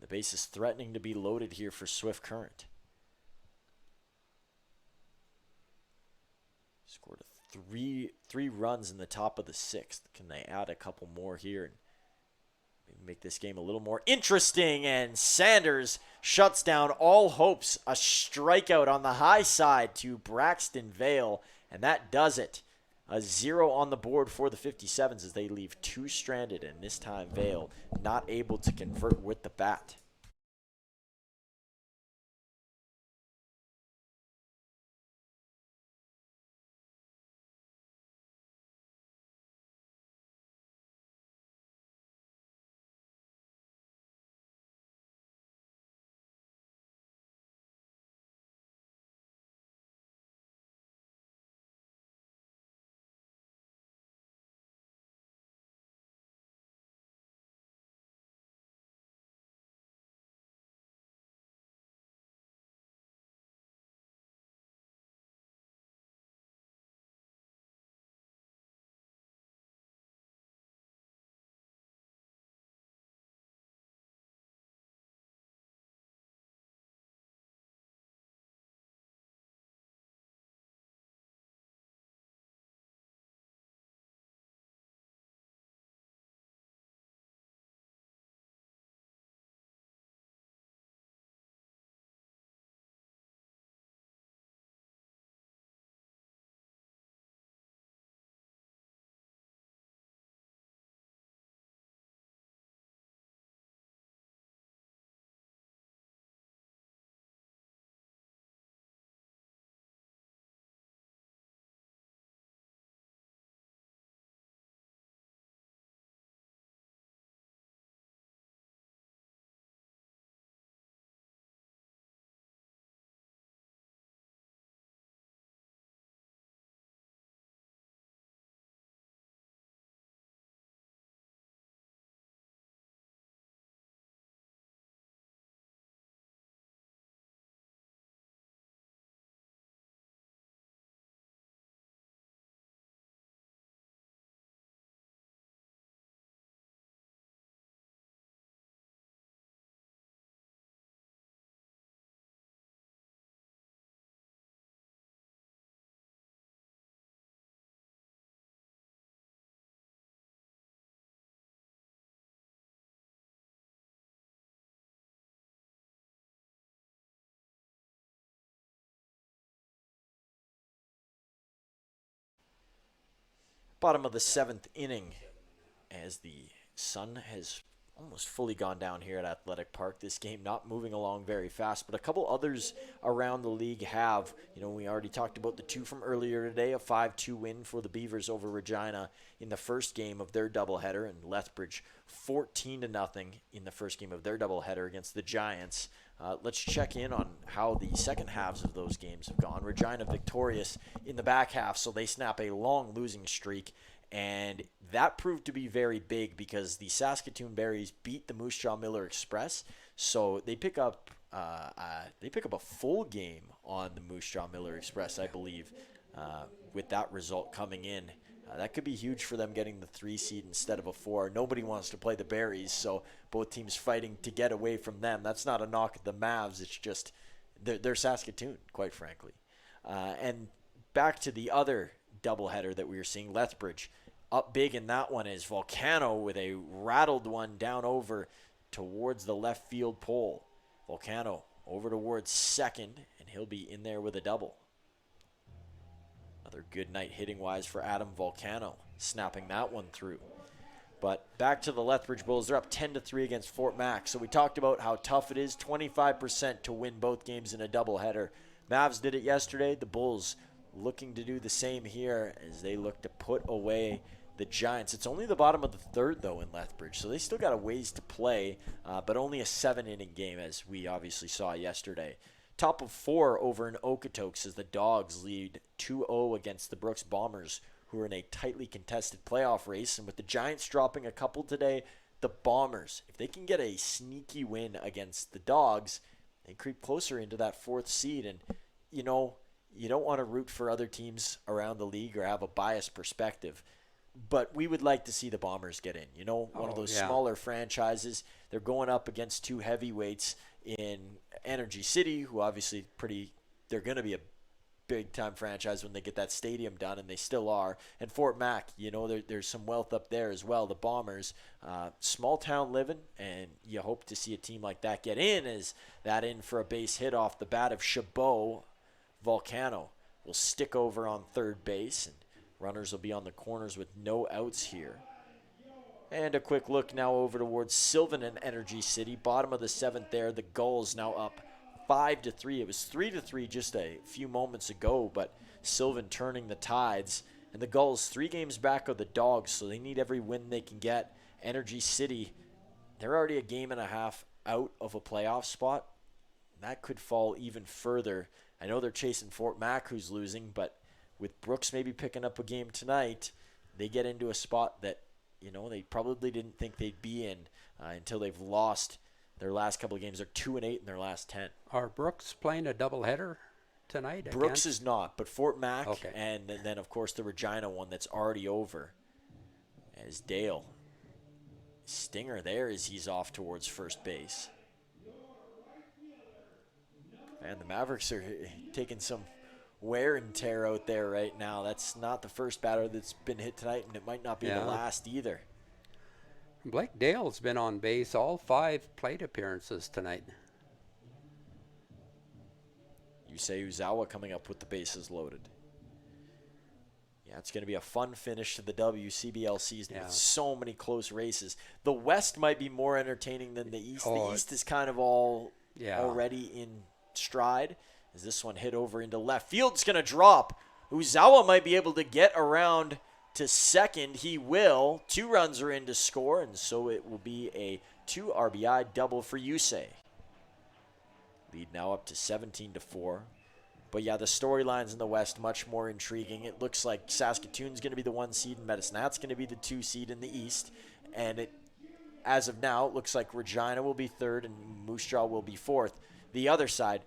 The base is threatening to be loaded here for Swift Current. Scored three runs in the top of the 6th. Can they add a couple more here and maybe make this game a little more interesting? And Sanders shuts down all hopes. A strikeout on the high side to Braxton Vale, and that does it. A 0 on the board for the 57s as they leave 2 stranded, and this time Vale not able to convert with the bat. Bottom of the 7th inning as the sun has almost fully gone down here at Athletic Park. This game not moving along very fast, but a couple others around the league have. We already talked about the two from earlier today, a 5-2 win for the Beavers over Regina in the first game of their doubleheader, and Lethbridge 14-0 in the first game of their doubleheader against the Giants. Let's check in on how the second halves of those games have gone. Regina victorious in the back half, so they snap a long losing streak. And that proved to be very big because the Saskatoon Berries beat the Moose Jaw Miller Express. So they pick up a full game on the Moose Jaw Miller Express, I believe, with that result coming in. That could be huge for them getting the 3 seed instead of a 4. Nobody wants to play the Berries, so both teams fighting to get away from them. That's not a knock at the Mavs. It's just they're Saskatoon, quite frankly. And back to the other doubleheader that we were seeing, Lethbridge. Up big in that one is Volcano with a rattled one down over towards the left field pole. Volcano over towards second, and he'll be in there with a double. Another good night hitting-wise for Adam Volcano, snapping that one through. But back to the Lethbridge Bulls. They're up 10-3 against Fort Mac. So we talked about how tough it is, 25% to win both games in a doubleheader. Mavs did it yesterday. The Bulls looking to do the same here as they look to put away the Giants. It's only the bottom of the 3rd, though, in Lethbridge, so they still got a ways to play, but only a 7-inning game, as we obviously saw yesterday. Top of 4 over in Okotoks as the Dogs lead 2-0 against the Brooks Bombers, who are in a tightly contested playoff race. And with the Giants dropping a couple today, the Bombers, if they can get a sneaky win against the Dogs, they creep closer into that 4th seed. And, you don't want to root for other teams around the league or have a biased perspective. But we would like to see the Bombers get in. One of those smaller franchises. They're going up against 2 heavyweights in Energy City, who obviously they're going to be a big-time franchise when they get that stadium done, and they still are. And Fort Mac, there's some wealth up there as well. The Bombers, small-town living, and you hope to see a team like that get in. Is that in for a base hit off the bat of Chabot? Volcano will stick over on third base, and runners will be on the corners with no outs here. And a quick look now over towards Sylvan and Energy City. Bottom of the 7th there. The Gulls now up 5-3. It was 3-3 just a few moments ago, but Sylvan turning the tides. And the Gulls 3 games back of the Dogs, so they need every win they can get. Energy City, they're already a game and a half out of a playoff spot. That could fall even further. I know they're chasing Fort Mac, who's losing, but with Brooks maybe picking up a game tonight, they get into a spot that, they probably didn't think they'd be in until they've lost their last couple of games. They're 2-8 in their last 10. Are Brooks playing a doubleheader tonight? Brooks is not, but Fort Mac, okay. And then, of course, the Regina one that's already over. As Dale. Stinger there as he's off towards first base. And the Mavericks are taking some wear and tear out there right now. That's not the first batter that's been hit tonight, and it might not be the last either. Blake Dale's been on base all 5 plate appearances tonight. Yusei Uzawa coming up with the bases loaded. Yeah, it's going to be a fun finish to the WCBL season with so many close races. The West might be more entertaining than the East. The East is kind of all already in stride. As this one hit over into left field, it's going to drop. Uzawa might be able to get around to second. He will. 2 runs are in to score, and so it will be a 2 RBI double for Yusei. Lead now up to 17-4. But yeah, the storylines in the West much more intriguing. It looks like Saskatoon's going to be the 1 seed, and Medicine Hat's going to be the 2 seed in the East. And as of now, it looks like Regina will be 3rd and Moose Jaw will be 4th. The other side,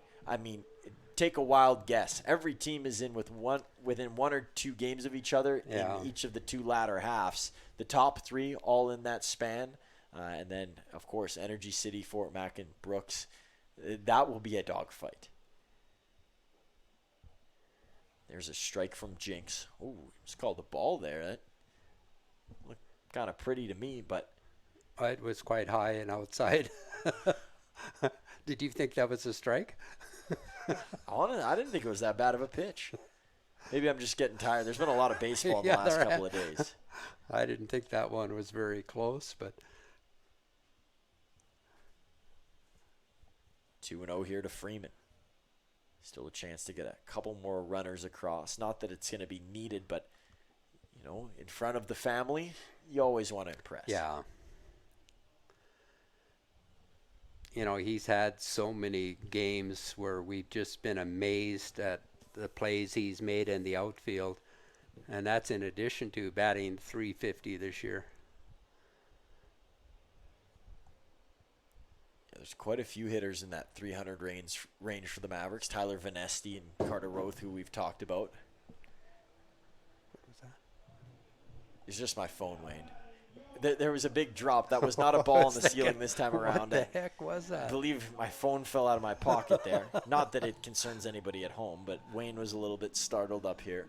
take a wild guess. Every team is in within 1 or 2 games of each other in each of the 2 latter halves. The top 3 all in that span. And then, of course, Energy City, Fort Mac, and Brooks. That will be a dogfight. There's a strike from Jinx. Ooh, it's called the ball there. That looked kind of pretty to me, but it was quite high and outside. Did you think that was a strike? I didn't think it was that bad of a pitch. Maybe I'm just getting tired. There's been a lot of baseball in the last couple of days. I didn't think that one was very close, but 2-0 here to Freeman. Still a chance to get a couple more runners across. Not that it's going to be needed, but, in front of the family, you always want to impress. yeah. He's had so many games where we've just been amazed at the plays he's made in the outfield, and that's in addition to batting .350 this year. There's quite a few hitters in that 300 range for the Mavericks. Tyler Vanesti and Carter Roth, who we've talked about. What was that? It's just my phone, Wayne. There was a big drop. That was not a ball on the ceiling this time around. What the heck was that? I believe my phone fell out of my pocket there. Not that it concerns anybody at home, but Wayne was a little bit startled up here.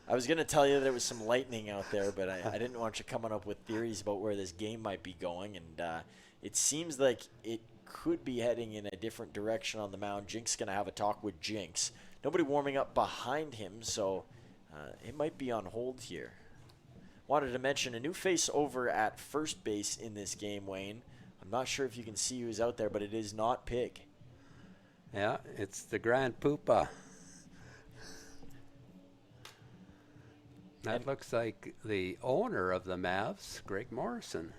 I was going to tell you there was some lightning out there, but I didn't want you coming up with theories about where this game might be going, and it seems like it could be heading in a different direction on the mound. Jink's going to have a talk with Jinx. Nobody warming up behind him, so it might be on hold here. Wanted to mention a new face over at first base in this game, Wayne. I'm not sure if you can see who's out there, but it is not Pig. Yeah, it's the Grand Poopa. That looks like the owner of the Mavs, Greg Morrison.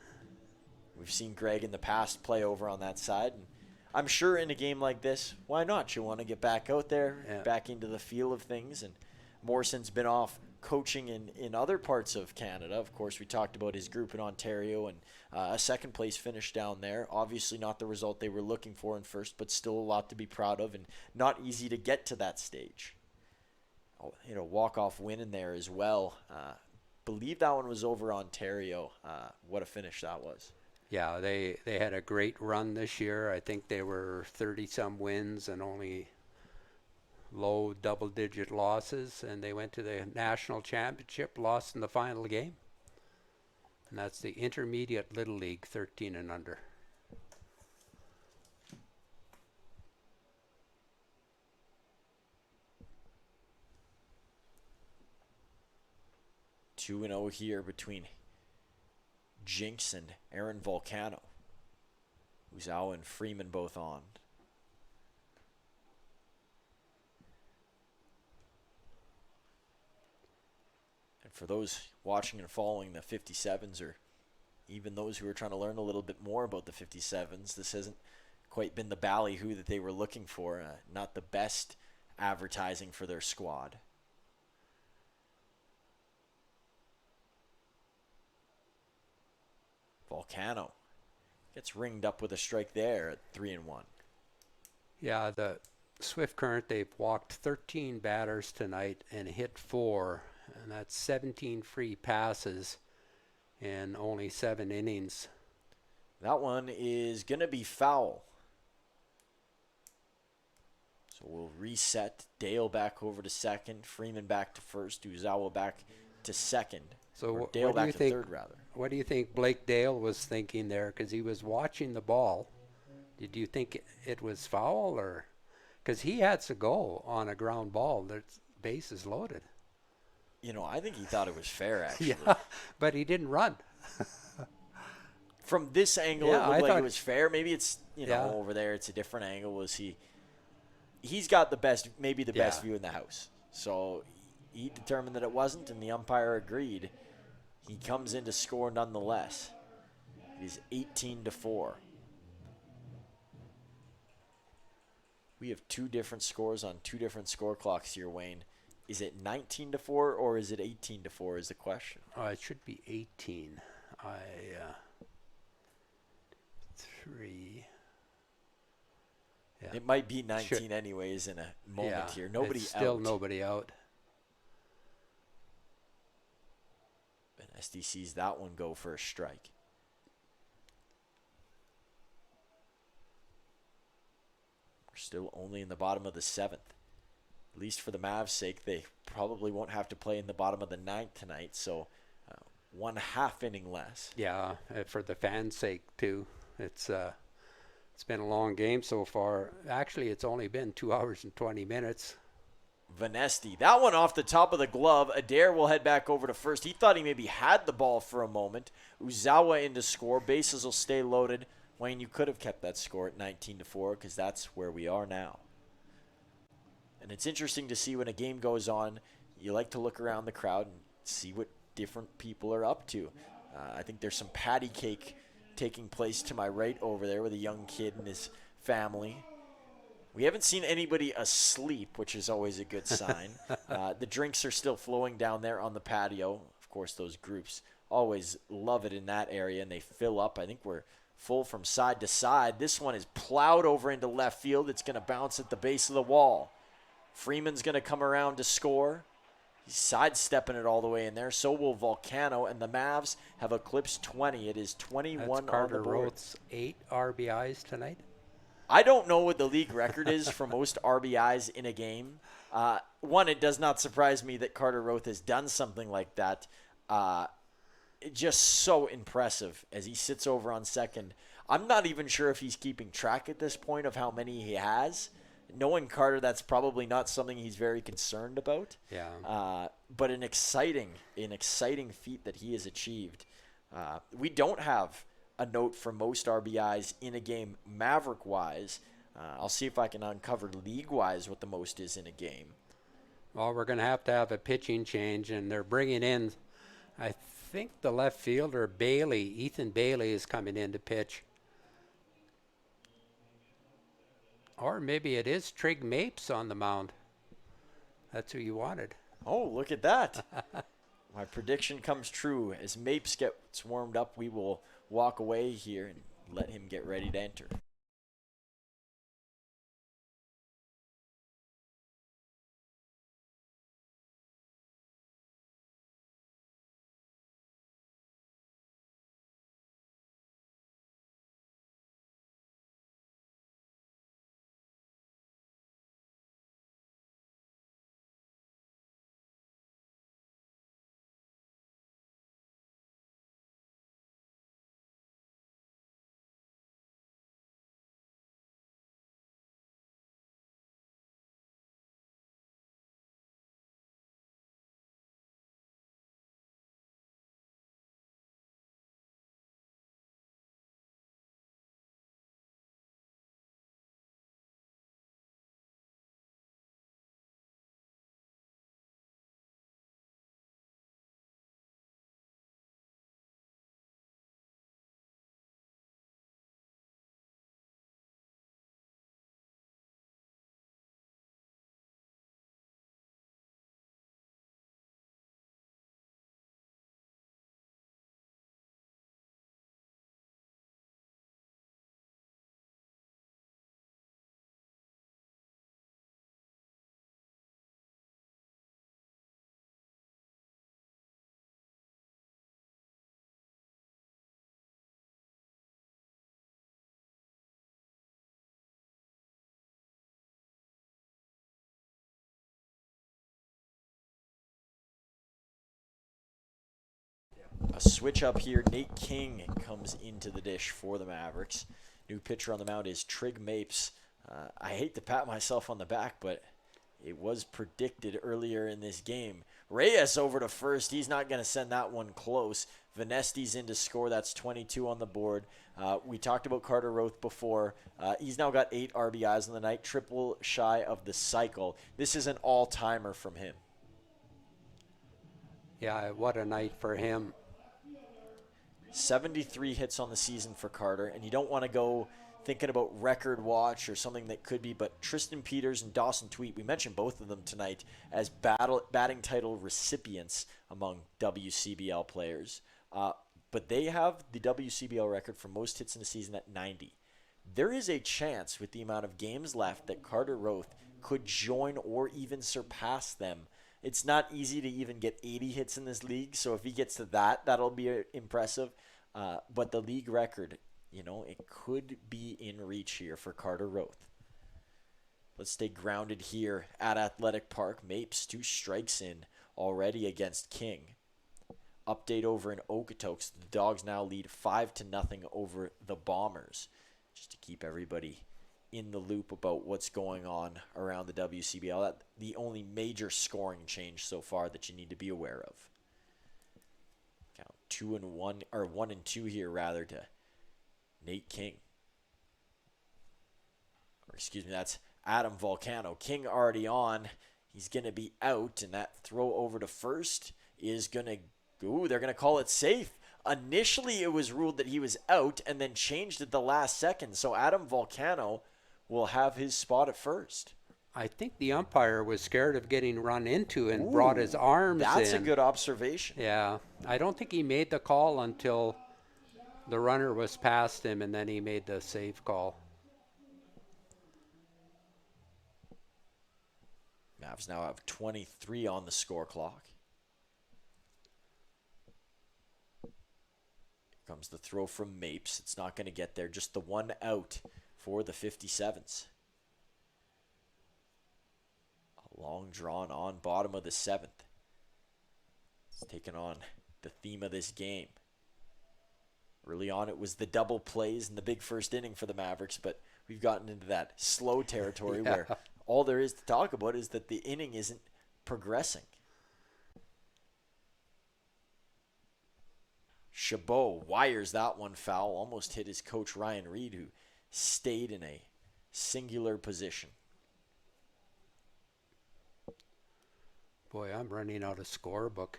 We've seen Greg in the past play over on that side. And I'm sure in a game like this, why not? You want to get back out there, back into the feel of things. And Morrison's been off coaching in other parts of Canada. Of course, we talked about his group in Ontario and a second place finish down there. Obviously not the result they were looking for in first, but still a lot to be proud of and not easy to get to that stage. Walk-off win in there as well. Believe that one was over Ontario. What a finish that was. Yeah, they had a great run this year. I think they were 30-some wins and only low double-digit losses, and they went to the national championship, lost in the final game. And that's the Intermediate Little League, 13 and under. Two 2-0 here between Jinx and Aaron Volcano. Uzawa and Freeman both on. And for those watching and following the 57s, or even those who are trying to learn a little bit more about the 57s, this hasn't quite been the ballyhoo that they were looking for. Not the best advertising for their squad. Volcano gets ringed up with a strike there at 3-1. Yeah, the Swift Current, they've walked 13 batters tonight and hit 4, and that's 17 free passes in only 7 innings. That one is going to be foul. So we'll reset. Dale back over to second, Freeman back to first, Uzawa back to second. So Dale what do back you to think? third, rather. What do you think Blake Dale was thinking there? Because he was watching the ball. Did you think it was foul, or because he had to go on a ground ball? The base is loaded. I think he thought it was fair, actually. Yeah, but he didn't run. From this angle, Yeah, it looked I like thought- it was fair. Maybe it's Yeah. over there. It's a different angle. Was he's got the best, maybe the best Yeah. view in the house. So he determined that it wasn't, and the umpire agreed. He comes in to score nonetheless. It is 18-4. We have two different scores on two different score clocks here, Wayne. Is it 19-4 or is it 18-4 is the question? It should be 18. 3. Yeah. It might be 19 anyways in a moment here. Nobody it's still out. nobody out. And SD sees that one go for a strike. We're still only in the bottom of the 7th. At least for the Mavs' sake, they probably won't have to play in the bottom of the 9th tonight. So 1/2 inning less. Yeah, for the fans' sake too. It's been a long game so far. Actually, it's only been 2 hours and 20 minutes. Vanesti. That one off the top of the glove. Adair will head back over to first. He thought he maybe had the ball for a moment. Uzawa in to score. Bases will stay loaded. Wayne, you could have kept that score at 19-4 because that's where we are now. And it's interesting to see when a game goes on, you like to look around the crowd and see what different people are up to. I think there's some patty cake taking place to my right over there with a young kid and his family. We haven't seen anybody asleep, which is always a good sign. The drinks are still flowing down there on the patio. Of course, those groups always love it in that area, and they fill up. I think we're full from side to side. This one is plowed over into left field. It's going to bounce at the base of the wall. Freeman's going to come around to score. He's sidestepping it all the way in there. So will Volcano, and the Mavs have eclipsed 20. It is 21 That's on the Carter board. Roth's 8 RBIs tonight. I don't know what the league record is for most RBIs in a game. One, it does not surprise me that Carter Roth has done something like that. Just so impressive as he sits over on second. I'm not even sure if he's keeping track at this point of how many he has. Knowing Carter, that's probably not something he's very concerned about. Yeah. But an exciting feat that he has achieved. We don't have a note for most RBIs in a game Maverick-wise. I'll see if I can uncover league-wise what the most is in a game. Well, we're going to have a pitching change, and they're bringing in, I think, the left fielder, Bailey. Ethan Bailey is coming in to pitch. Or maybe it is Trig Mapes on the mound. That's who you wanted. Oh, look at that. My prediction comes true. As Mapes gets warmed up, we will walk away here and let him get ready to enter. A switch up here. Nate King comes into the dish for the Mavericks. New pitcher on the mound is Trig Mapes. I hate to pat myself on the back, but it was predicted earlier in this game. Reyes over to first. He's not going to send that one close. Vanesti's in to score. That's 22 on the board. We talked about Carter Roth before. He's now got 8 RBIs on the night, triple shy of the cycle. This is an all-timer from him. Yeah, what a night for him. 73 hits on the season for Carter, and you don't want to go thinking about record watch or something that could be, but Tristan Peters and Dawson Tweet, we mentioned both of them tonight as batting title recipients among WCBL players. But they have the WCBL record for most hits in a season at 90. There is a chance with the amount of games left that Carter Roth could join or even surpass them. It's not easy to even get 80 hits in this league, so if he gets to that, that'll be impressive. But the league record, it could be in reach here for Carter Roth. Let's stay grounded here at Athletic Park. Mapes 2 strikes in already against King. Update over in Okotoks. The Dogs now lead 5-0 over the Bombers. Just to keep everybody in the loop about what's going on around the WCBL. That's the only major scoring change so far that you need to be aware of. Count 2-1 or 1-2 here rather to Nate King. Or excuse me, that's Adam Volcano. King already on. He's going to be out, and that throw over to first is going to go. They're going to call it safe. Initially, it was ruled that he was out and then changed at the last second. So Adam Volcano will have his spot at first. I think the umpire was scared of getting run into and brought his arms in. That's a good observation. Yeah. I don't think he made the call until the runner was past him, and then he made the safe call. Mavs now have 23 on the score clock. Here comes the throw from Mapes. It's not going to get there. Just the one out for the 57s. A long drawn on bottom of the 7th. It's taken on the theme of this game. Early on, it was the double plays in the big first inning for the Mavericks, but we've gotten into that slow territory where all there is to talk about is that the inning isn't progressing. Chabot wires that one foul, almost hit his coach Ryan Reed, who stayed in a singular position. Boy, I'm running out of scorebook.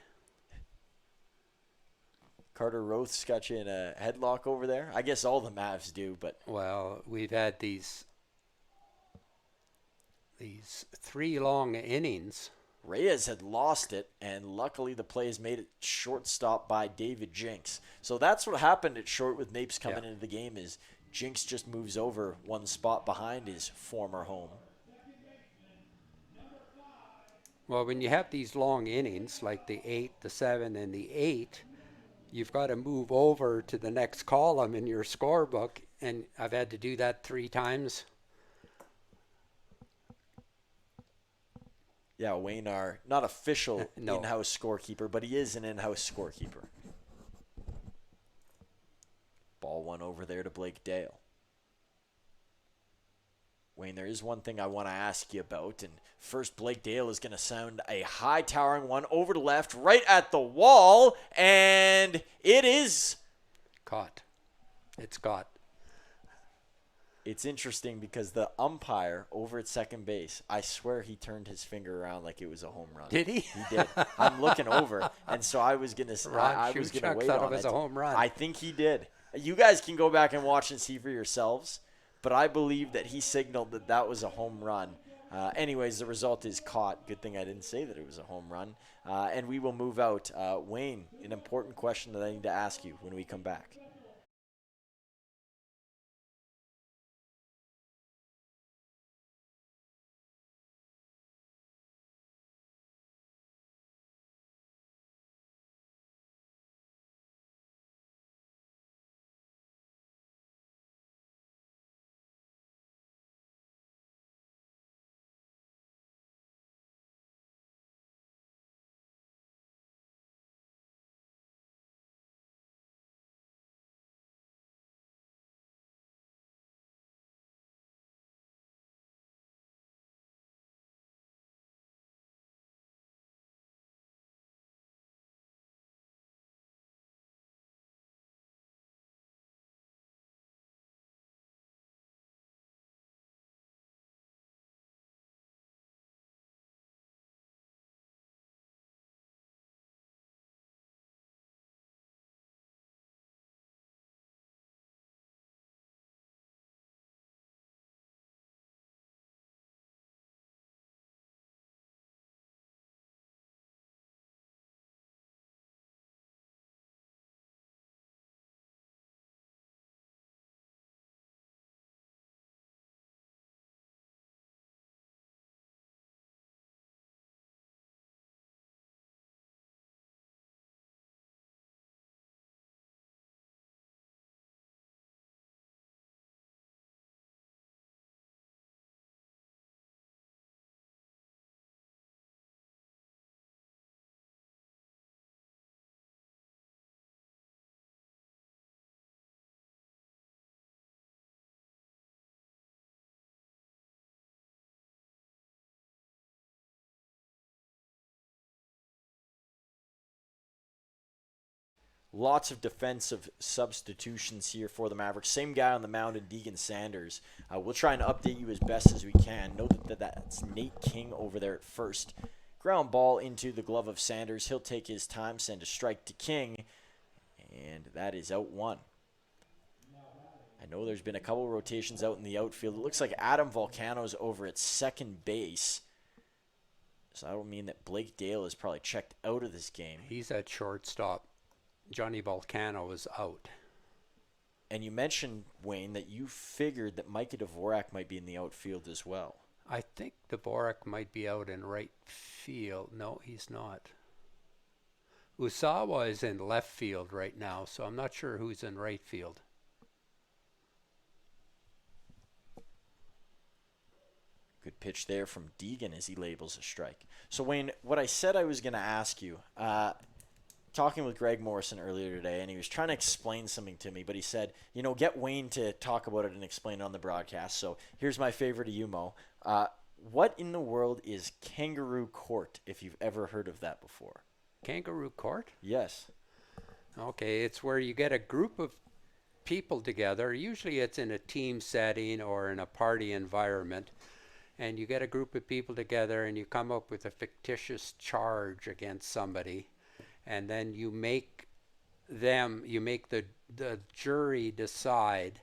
Carter Roth's got you in a headlock over there. I guess all the Mavs do, but... Well, we've had these 3 long innings. Reyes had lost it, and luckily the play is made at shortstop by David Jinks. So that's what happened at short with Mapes coming into the game, is Jinks just moves over one spot behind his former home. Well, when you have these long innings, like the 8, the 7, and the 8, you've got to move over to the next column in your scorebook, and I've had to do that 3 times. Yeah, Wayne, our not official No. in-house scorekeeper, but he is an in-house scorekeeper. Ball one over there to Blake Dale. Wayne, there is one thing I want to ask you about, and first Blake Dale is going to sound a high-towering one over to left, right at the wall, and it is... Caught. It's caught. It's interesting because the umpire over at second base, I swear he turned his finger around like it was a home run. Did he? He did. I'm looking over, and so I was gonna wait thought on it was a home run. I think he did. You guys can go back and watch and see for yourselves, but I believe that he signaled that that was a home run. Anyways, the result is caught. Good thing I didn't say that it was a home run. And we will move out. Wayne, an important question that I need to ask you when we come back. lots of defensive substitutions here for the Mavericks. Same guy on the mound in Deegan Sanders. We'll try and update you as best as we can. Note that that's Nate King over there at first. Ground ball into the glove of Sanders. He'll take his time, send a strike to King, and that is out one. I know there's been a couple rotations out in the outfield. It looks like Adam Volcano's over at second base. So that will mean that Blake Dale is probably checked out of this game. He's at shortstop. Johnny Volcano is out. And you mentioned, Wayne, that you figured that Micah Dvorak might be in the outfield as well. I think Dvorak might be out in right field. No, he's not. Usawa is in left field right now, so I'm not sure who's in right field. Good pitch there from Deegan as he labels a strike. So, Wayne, what I said I was going to ask you, talking with Greg Morrison earlier today, and he was trying to explain something to me, but he said, get Wayne to talk about it and explain it on the broadcast. So here's my favor to you, Mo. What in the world is kangaroo court, if you've ever heard of that before? Kangaroo court? Yes. Okay, it's where you get a group of people together. Usually it's in a team setting or in a party environment. And you get a group of people together and you come up with a fictitious charge against somebody. And then you make the jury decide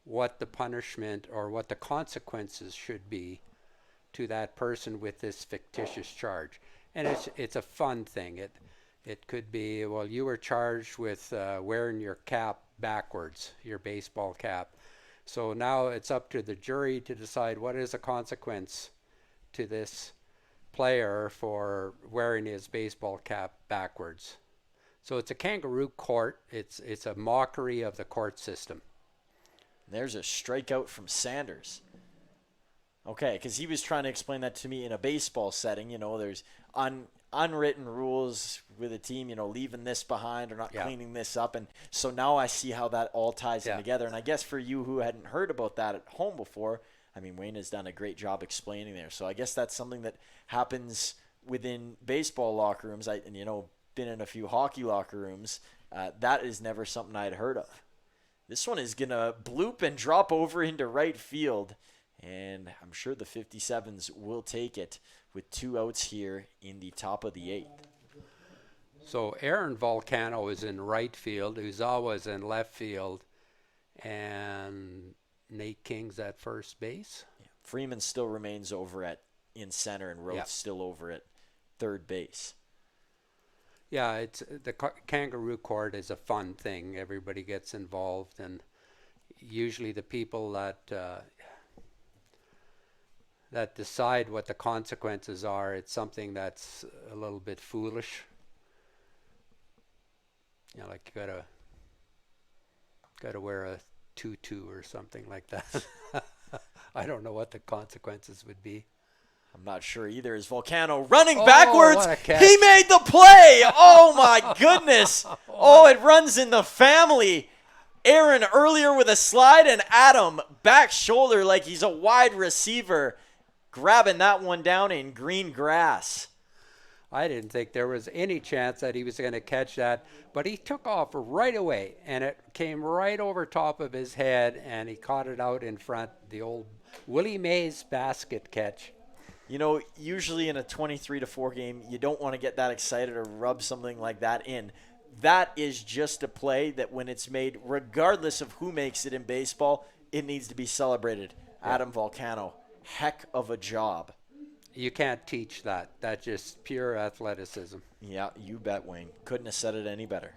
what the punishment or what the consequences should be to that person with this fictitious charge. And it's a fun thing. It could be, well, you were charged with wearing your cap backwards, your baseball cap. So now it's up to the jury to decide what is the consequence to this player for wearing his baseball cap backwards. So it's a kangaroo court. It's a mockery of the court system. There's a strikeout from Sanders. Okay, because he was trying to explain that to me in a baseball setting. There's unwritten rules with a team, leaving this behind or not cleaning this up. And so now I see how that all ties in together. And I guess for you who hadn't heard about that at home before, Wayne has done a great job explaining there. So I guess that's something that happens within baseball locker rooms. Been in a few hockey locker rooms. That is never something I'd heard of. This one is going to bloop and drop over into right field. And I'm sure the 57s will take it with 2 outs here in the top of the 8th. So Aaron Volcano is in right field. Uzawa is in left field. And Nate King's at first base. Yeah. Freeman still remains over in center, and Rhodes still over at third base. Yeah, it's the kangaroo court is a fun thing. Everybody gets involved, and usually the people that decide what the consequences are, it's something that's a little bit foolish. Like you gotta wear a tutu or something like that. I don't know what the consequences would be. I'm not sure either. Is Volcano running backwards? He made the play. Oh, my goodness. It runs in the family. Aaron earlier with a slide, and Adam back shoulder like he's a wide receiver, grabbing that one down in green grass. I didn't think there was any chance that he was going to catch that, but he took off right away, and it came right over top of his head, and he caught it out in front, the old Willie Mays basket catch. Usually in a 23-4 game, you don't want to get that excited or rub something like that in. That is just a play that when it's made, regardless of who makes it in baseball, it needs to be celebrated. Yeah. Adam Volcano, heck of a job. You can't teach that. That's just pure athleticism. Yeah, you bet, Wayne. Couldn't have said it any better.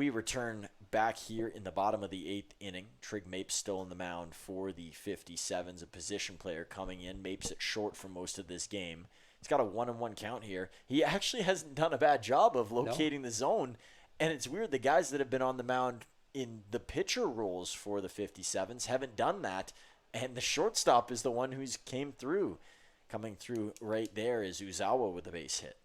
we return back here in the bottom of the 8th inning. Trig Mapes still on the mound for the 57s, a position player coming in. Mapes at short for most of this game. He's got a 1-1 count here. He actually hasn't done a bad job of locating the zone. And it's weird, the guys that have been on the mound in the pitcher roles for the 57s haven't done that. And the shortstop is the one who's came through. Coming through right there is Uzawa with a base hit.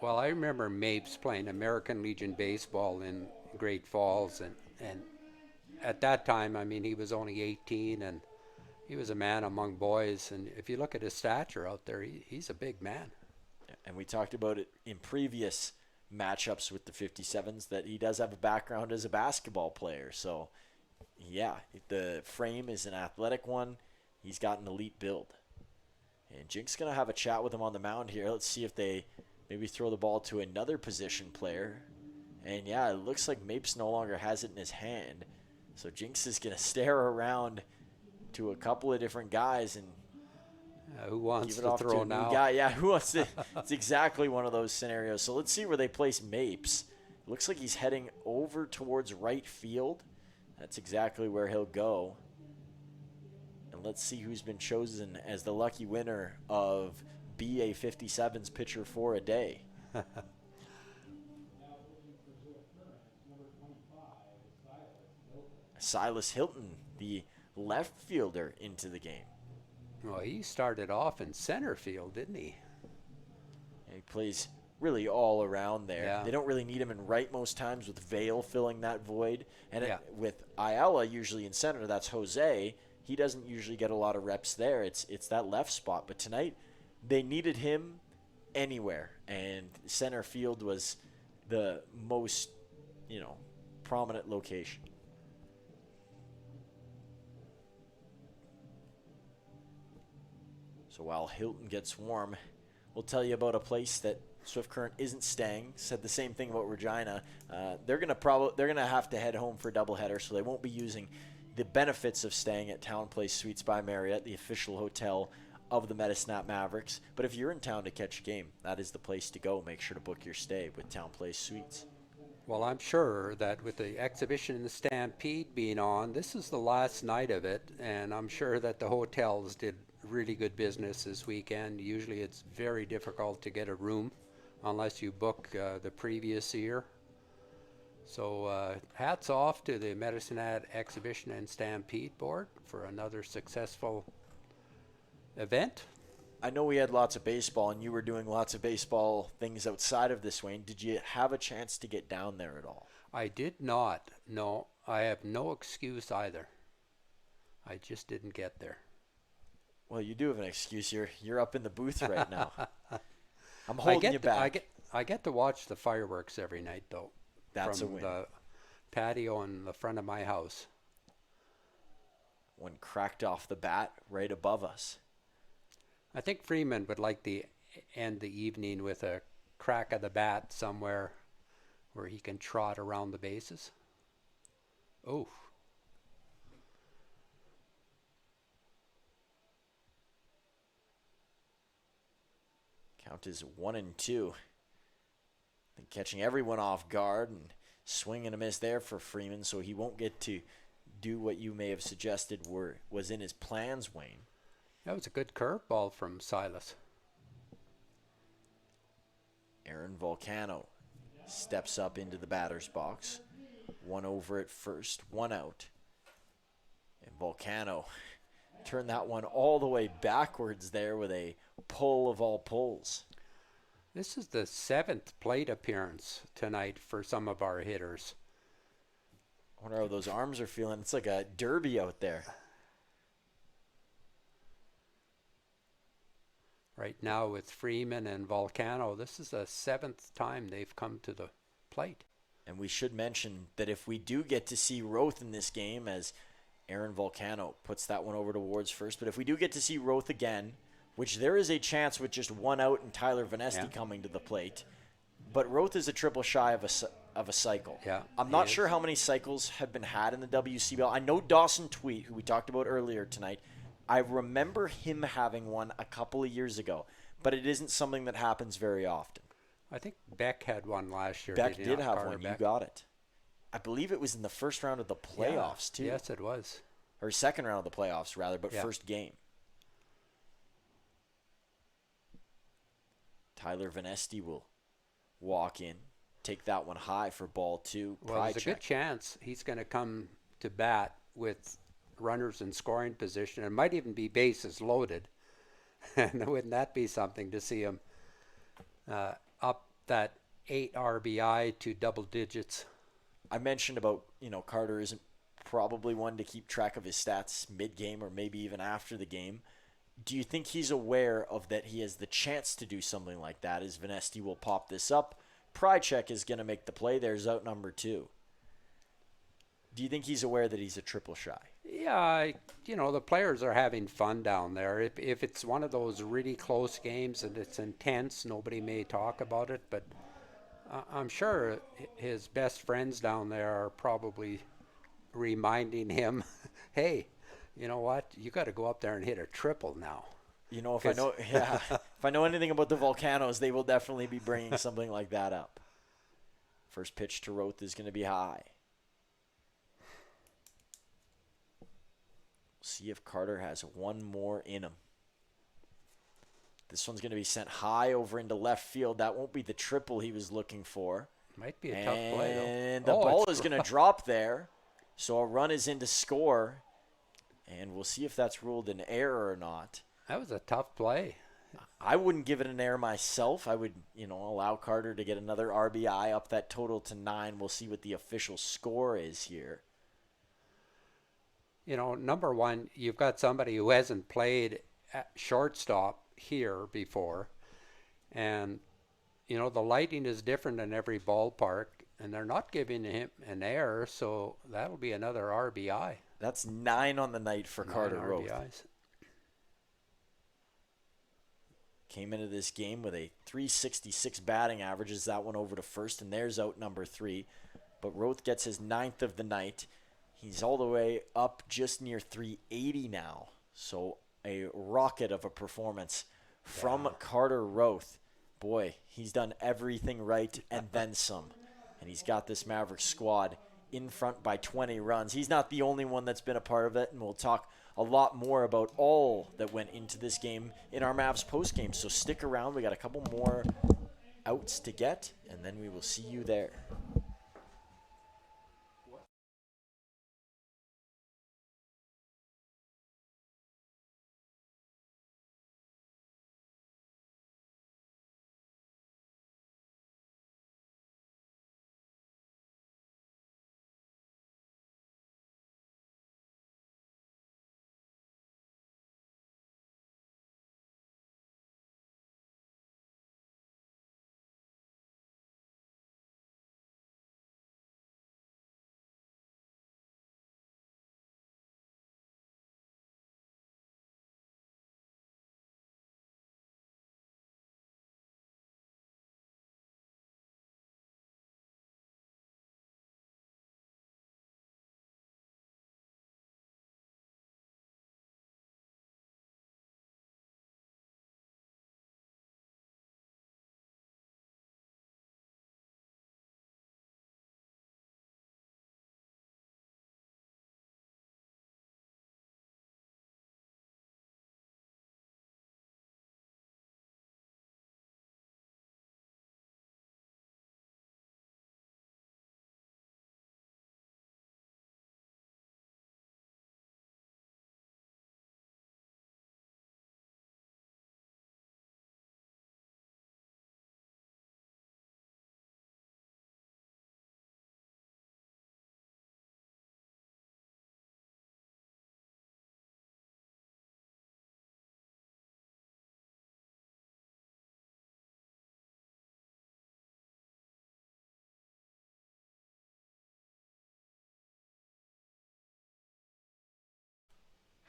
Well, I remember Mapes playing American Legion baseball in Great Falls, and at that time, I mean, he was only 18, and he was a man among boys. And if you look at his stature out there, he's a big man. And we talked about it in previous matchups with the 57s that he does have a background as a basketball player. So, yeah, the frame is an athletic one. He's got an elite build. And Jink's going to have a chat with him on the mound here. Let's see if they maybe throw the ball to another position player. And yeah, it looks like Mapes no longer has it in his hand. So Jinx is going to stare around to a couple of different guys and who wants give it to off throw to a now? new guy. Yeah, who wants to? It's exactly one of those scenarios. So let's see where they place Mapes. Looks like he's heading over towards right field. That's exactly where he'll go. And let's see who's been chosen as the lucky winner of BA 57's pitcher for a day. Silas Hilton, the left fielder, into the game. Well, he started off in center field, didn't he? He plays really all around there. Yeah. They don't really need him in right most times, with Vale filling that void. And Yeah. with Ayala usually in center, that's Jose. He doesn't usually get a lot of reps there. It's that left spot. But tonight, they needed him anywhere. And center field was the most, prominent location. So while Hilton gets warm, we'll tell you about a place that Swift Current isn't staying. Said the same thing about Regina. They're gonna have to head home for a doubleheader, so they won't be using the benefits of staying at Town Place Suites by Marriott, the official hotel of the Metasnap Mavericks. But if you're in town to catch a game, that is the place to go. Make sure to book your stay with Town Place Suites. Well, I'm sure that with the exhibition and the Stampede being on, this is the last night of it, and I'm sure that the hotels did really good business this weekend. Usually it's very difficult to get a room unless you book the previous year. So hats off to the Medicine Exhibition and Stampede Board for another successful event. I know we had lots of baseball, and you were doing lots of baseball things outside of this, Wayne. Did you have a chance to get down there at all? I did not. No, I have no excuse either. I just didn't get there. Well, you do have an excuse. You're up in the booth right now. I'm holding you back. I get to watch the fireworks every night, though. That's from a win. the patio in the front of my house. One cracked off the bat right above us. I think Freeman would like to end the evening with a crack of the bat somewhere where he can trot around the bases. Oh. Count is 1-2. Catching everyone off guard and swing and a miss there for Freeman, so he won't get to do what you may have suggested was in his plans, Wayne. That was a good curveball from Silas. Aaron Volcano steps up into the batter's box. One over at first, one out. And Volcano turned that one all the way backwards there with a pull of all pulls. This is the 7th plate appearance tonight for some of our hitters. I wonder how those arms are feeling. It's like a derby out there. Right now with Freeman and Volcano, this is the 7th time they've come to the plate. And we should mention that if we do get to see Roth in this game, as Aaron Volcano puts that one over towards first, but if we do get to see Roth again, which there is a chance with just one out and Tyler Vanesti coming to the plate, but Roth is a triple shy of a cycle. Yeah, I'm not sure how many cycles have been had in the WCBL. I know Dawson Tweet, who we talked about earlier tonight, I remember him having one a couple of years ago, but it isn't something that happens very often. I think Beck had one last year. Beck he did not, have Carter one. Beck? You got it. I believe it was in the first round of the playoffs, too. Yes, it was. Or second round of the playoffs, rather, but first game. Tyler Venesti will walk in, take that one high for ball 2. Well, there's a good chance he's going to come to bat with runners in scoring position. It might even be bases loaded. And wouldn't that be something to see him up that 8 RBI to double digits? I mentioned about, Carter isn't probably one to keep track of his stats mid-game or maybe even after the game. Do you think he's aware of that he has the chance to do something like that as Venesti will pop this up? Prychek is going to make the play. There's out number 2. Do you think he's aware that he's a triple shy? Yeah, the players are having fun down there. If it's one of those really close games and it's intense, nobody may talk about it, but I'm sure his best friends down there are probably reminding him, hey, you know what? You got to go up there and hit a triple now. If I know anything about the Volcanoes, they will definitely be bringing something like that up. First pitch to Roth is going to be high. See if Carter has one more in him. This one's going to be sent high over into left field. That won't be the triple he was looking for. Might be a tough play, though. And the ball is going to drop there. So a run is in to score. And we'll see if that's ruled an error or not. That was a tough play. I wouldn't give it an error myself. I would, allow Carter to get another RBI up that total to 9. We'll see what the official score is here. Number one, you've got somebody who hasn't played at shortstop here before. And, the lighting is different in every ballpark. And they're not giving him an error, so that'll be another RBI. That's 9 on the night for Carter Roth. RBIs. Came into this game with a 366 batting averages that one over to first, and there's out number 3. But Roth gets his 9th of the night. He's all the way up just near 380 now. So a rocket of a performance from Carter Roth. Boy, he's done everything right and then some. And he's got this Mavericks squad in front by 20 runs. He's not the only one that's been a part of it, and we'll talk a lot more about all that went into this game in our Mavs postgame. So stick around. We got a couple more outs to get, and then we will see you there.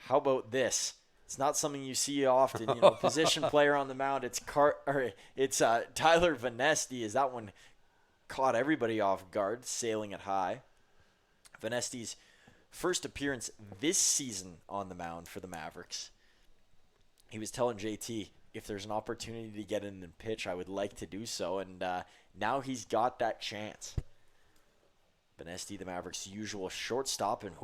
How about this? It's not something you see often, position player on the mound. It's Tyler Venesti. As that one caught everybody off guard, sailing it high. Venesti's first appearance this season on the mound for the Mavericks. He was telling JT, if there's an opportunity to get in and pitch, I would like to do so. And now he's got that chance. Benesti, the Mavericks' usual shortstop, and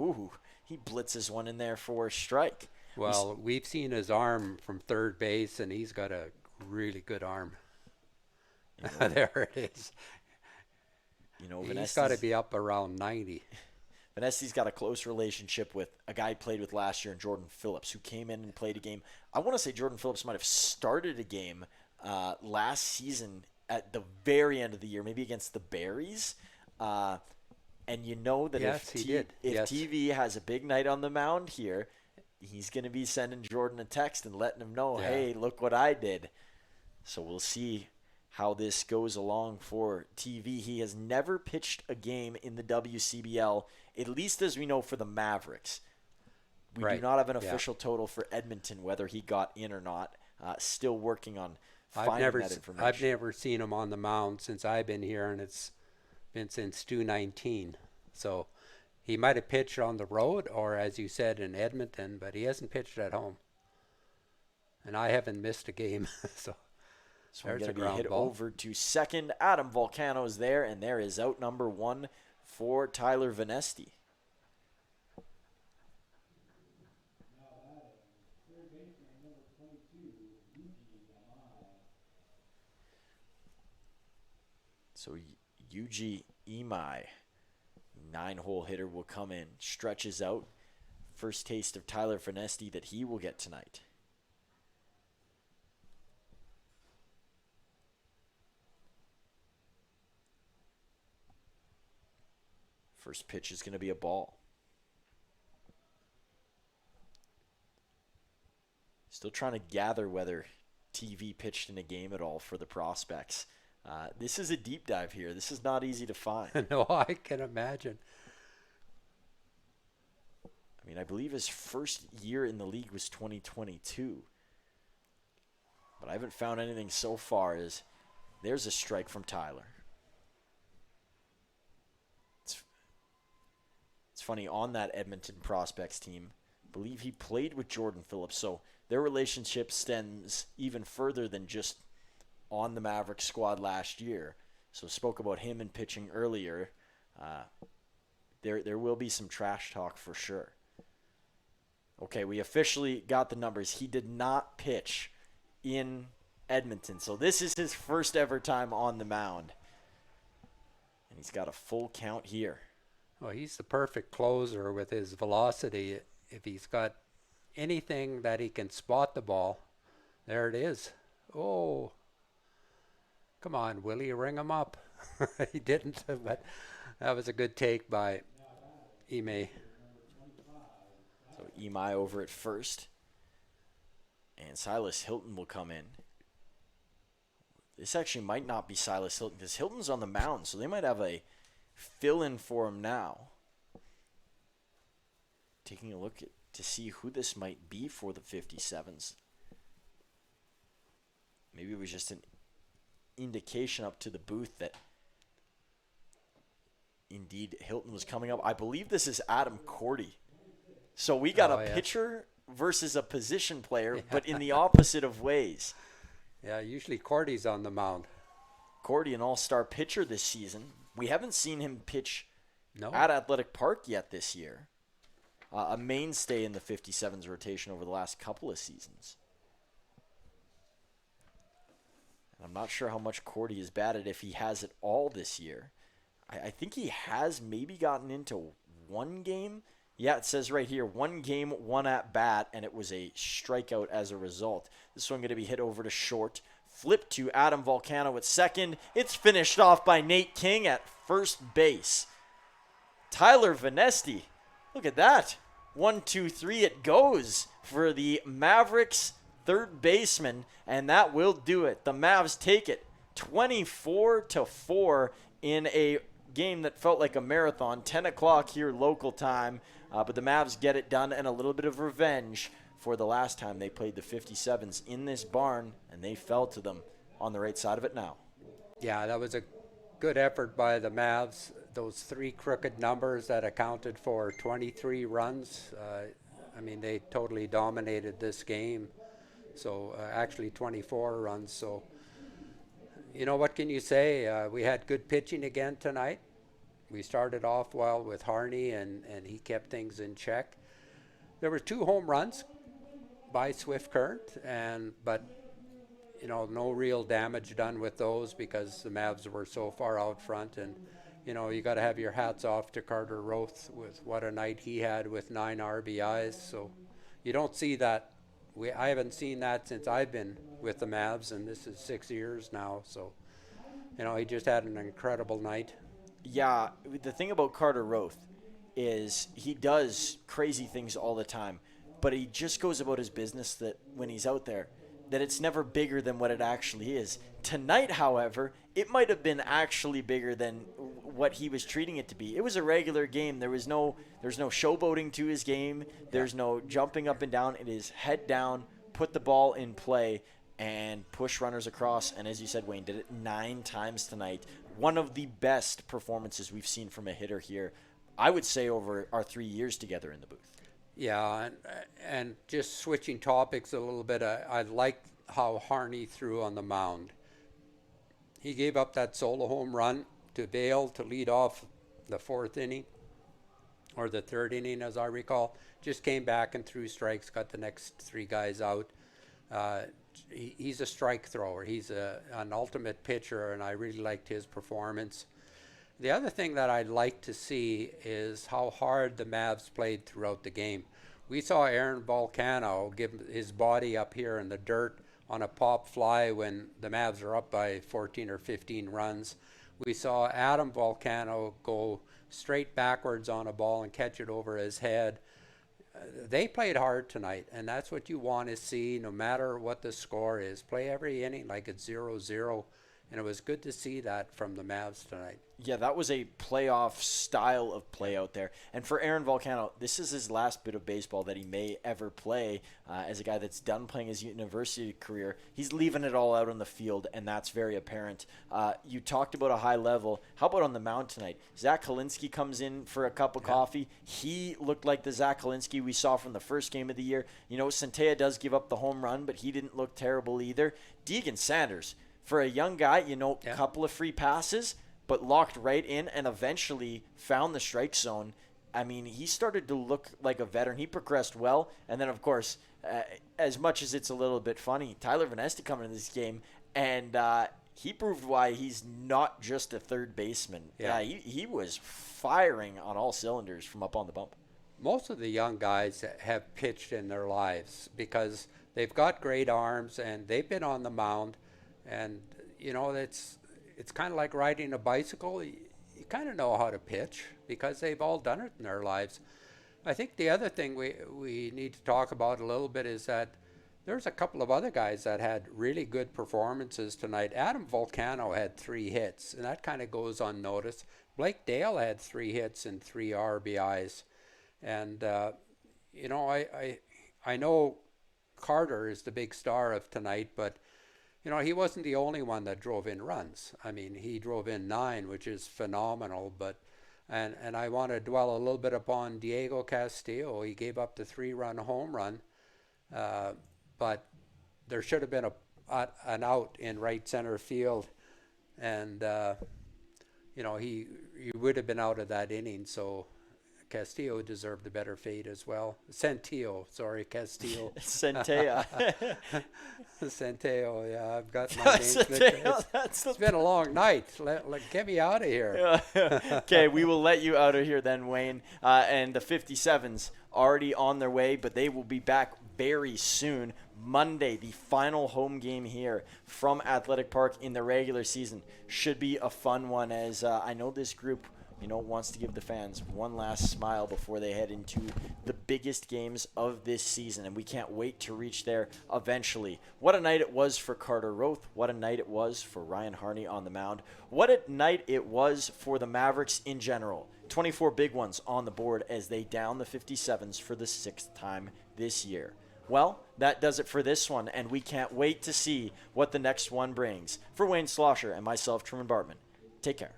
he blitzes one in there for a strike. Well, we've seen his arm from third base, and he's got a really good arm. There it is. He's got to be up around 90. Benesti's got a close relationship with a guy he played with last year, Jordan Phillips, who came in and played a game. I want to say Jordan Phillips might have started a game last season at the very end of the year, maybe against the Berries. And you know that if TV has a big night on the mound here, he's going to be sending Jordan a text and letting him know, hey, look what I did. So we'll see how this goes along for TV. He has never pitched a game in the WCBL, at least as we know, for the Mavericks. We do not have an official total for Edmonton, whether he got in or not. Still working on finding that information. I've never seen him on the mound since I've been here, and it's been since 2019. So he might have pitched on the road or, as you said, in Edmonton, but he hasn't pitched at home. And I haven't missed a game. So we're going to be hit over to second. Adam Volcano is there, and there is out number one for Tyler Venesti. So Yuji Imai, 9-hole hitter, will come in, stretches out. First taste of Tyler Venesti that he will get tonight. First pitch is going to be a ball. Still trying to gather whether TV pitched in a game at all for the prospects. This is a deep dive here. This is not easy to find. No, I can imagine. I mean, I believe his first year in the league was 2022. But I haven't found anything so far. There's a strike from Tyler. It's funny, on that Edmonton prospects team, I believe he played with Jordan Phillips, so their relationship stems even further than just on the Mavericks squad last year. So spoke about him in pitching earlier. There will be some trash talk for sure. Okay, we officially got the numbers. He did not pitch in Edmonton, so this is his first ever time on the mound. And he's got a full count here. Well, he's the perfect closer with his velocity. If he's got anything that he can spot the ball, there it is. Oh, come on, Willie, ring him up. He didn't, but that was a good take by Imai. So Imai over at first. And Silas Hilton will come in. This actually might not be Silas Hilton because Hilton's on the mound, so they might have a fill-in for him now. Taking a look to see who this might be for the 57s. Maybe it was just an indication up to the booth that indeed Hilton was coming up. I believe this is Adam Cordy. So we got a pitcher versus a position player, but in the opposite of ways. Yeah, usually Cordy's on the mound. Cordy, an all-star pitcher this season. We haven't seen him pitch at Athletic Park yet this year. A mainstay in the 57's rotation over the last couple of seasons. And I'm not sure how much Cordy has batted, if he has it all this year. I think he has maybe gotten into one game. Yeah, it says right here, 1 game, 1 at bat, and it was a strikeout as a result. This one going to be hit over to short. Flip to Adam Volcano at second. It's finished off by Nate King at first base. Tyler Venesti, look at that. 1, 2, 3, it goes for the Mavericks third baseman, and that will do it. The Mavs take it 24-4 in a game that felt like a marathon. 10 o'clock here local time, but the Mavs get it done, and a little bit of revenge for the last time they played the 57s in this barn, and they fell to them on the right side of it now. Yeah, that was a good effort by the Mavs. Those 3 crooked numbers that accounted for 23 runs. I mean, they totally dominated this game. So actually 24 runs. So, what can you say? We had good pitching again tonight. We started off well with Harney, and he kept things in check. There were 2 home runs by Swift Current, but no real damage done with those because the Mavs were so far out front. And you got to have your hats off to Carter Roth with what a night he had with 9 RBIs. So you don't see that. I haven't seen that since I've been with the Mavs, and this is 6 years now. So he just had an incredible night. Yeah, the thing about Carter Roth is he does crazy things all the time, but he just goes about his business that when he's out there, that it's never bigger than what it actually is. Tonight, however, it might have been actually bigger than what he was treating it to be. It was a regular game. There's no showboating to his game. There's no jumping up and down. It is head down, put the ball in play, and push runners across. And as you said, Wayne, did it 9 times tonight. One of the best performances we've seen from a hitter here, I would say, over our 3 years together in the booth. Yeah, and just switching topics a little bit, I liked how Harney threw on the mound. He gave up that solo home run to Vail to lead off the 4th inning, or the 3rd inning as I recall. Just came back and threw strikes, got the next 3 guys out. He's a strike thrower. He's an ultimate pitcher, and I really liked his performance. The other thing that I'd like to see is how hard the Mavs played throughout the game. We saw Aaron Volcano give his body up here in the dirt on a pop fly when the Mavs are up by 14 or 15 runs. We saw Adam Volcano go straight backwards on a ball and catch it over his head. They played hard tonight, and that's what you want to see no matter what the score is. Play every inning like it's 0-0, and it was good to see that from the Mavs tonight. Yeah, that was a playoff style of play out there. And for Aaron Volcano, this is his last bit of baseball that he may ever play as a guy that's done playing his university career. He's leaving it all out on the field, and that's very apparent. You talked about a high level. How about on the mound tonight? Zach Kalinske comes in for a cup of coffee. He looked like the Zach Kalinske we saw from the first game of the year. Centea does give up the home run, but he didn't look terrible either. Deegan Sanders, for a young guy, couple of free passes, but locked right in and eventually found the strike zone. I mean, he started to look like a veteran. He progressed well. And then, of course, as much as it's a little bit funny, Tyler Van Este coming in this game, and he proved why he's not just a third baseman. Yeah. He was firing on all cylinders from up on the bump. Most of the young guys have pitched in their lives because they've got great arms and they've been on the mound. And, it's kind of like riding a bicycle. You kind of know how to pitch because they've all done it in their lives. I think the other thing we need to talk about a little bit is that there's a couple of other guys that had really good performances tonight. Adam Volcano had 3 hits, and that kind of goes unnoticed. Blake Dale had 3 hits and 3 RBIs. And, I know Carter is the big star of tonight, but he wasn't the only one that drove in runs. I mean, he drove in 9, which is phenomenal. And I want to dwell a little bit upon Diego Castillo. He gave up the 3-run home run, but there should have been an out in right center field, and he would have been out of that inning. So Castillo deserved a better fate as well. Castillo. Centea. Centeo, yeah, I've got my name. It's been a long night. Get me out of here. Okay, we will let you out of here then, Wayne. And the 57s already on their way, but they will be back very soon. Monday, the final home game here from Athletic Park in the regular season. Should be a fun one, as I know this group wants to give the fans one last smile before they head into the biggest games of this season, and we can't wait to reach there eventually. What a night it was for Carter Roth. What a night it was for Ryan Harney on the mound. What a night it was for the Mavericks in general. 24 big ones on the board as they down the 57s for the 6th time this year. Well, that does it for this one, and we can't wait to see what the next one brings. For Wayne Slosher and myself, Truman Bartman, take care.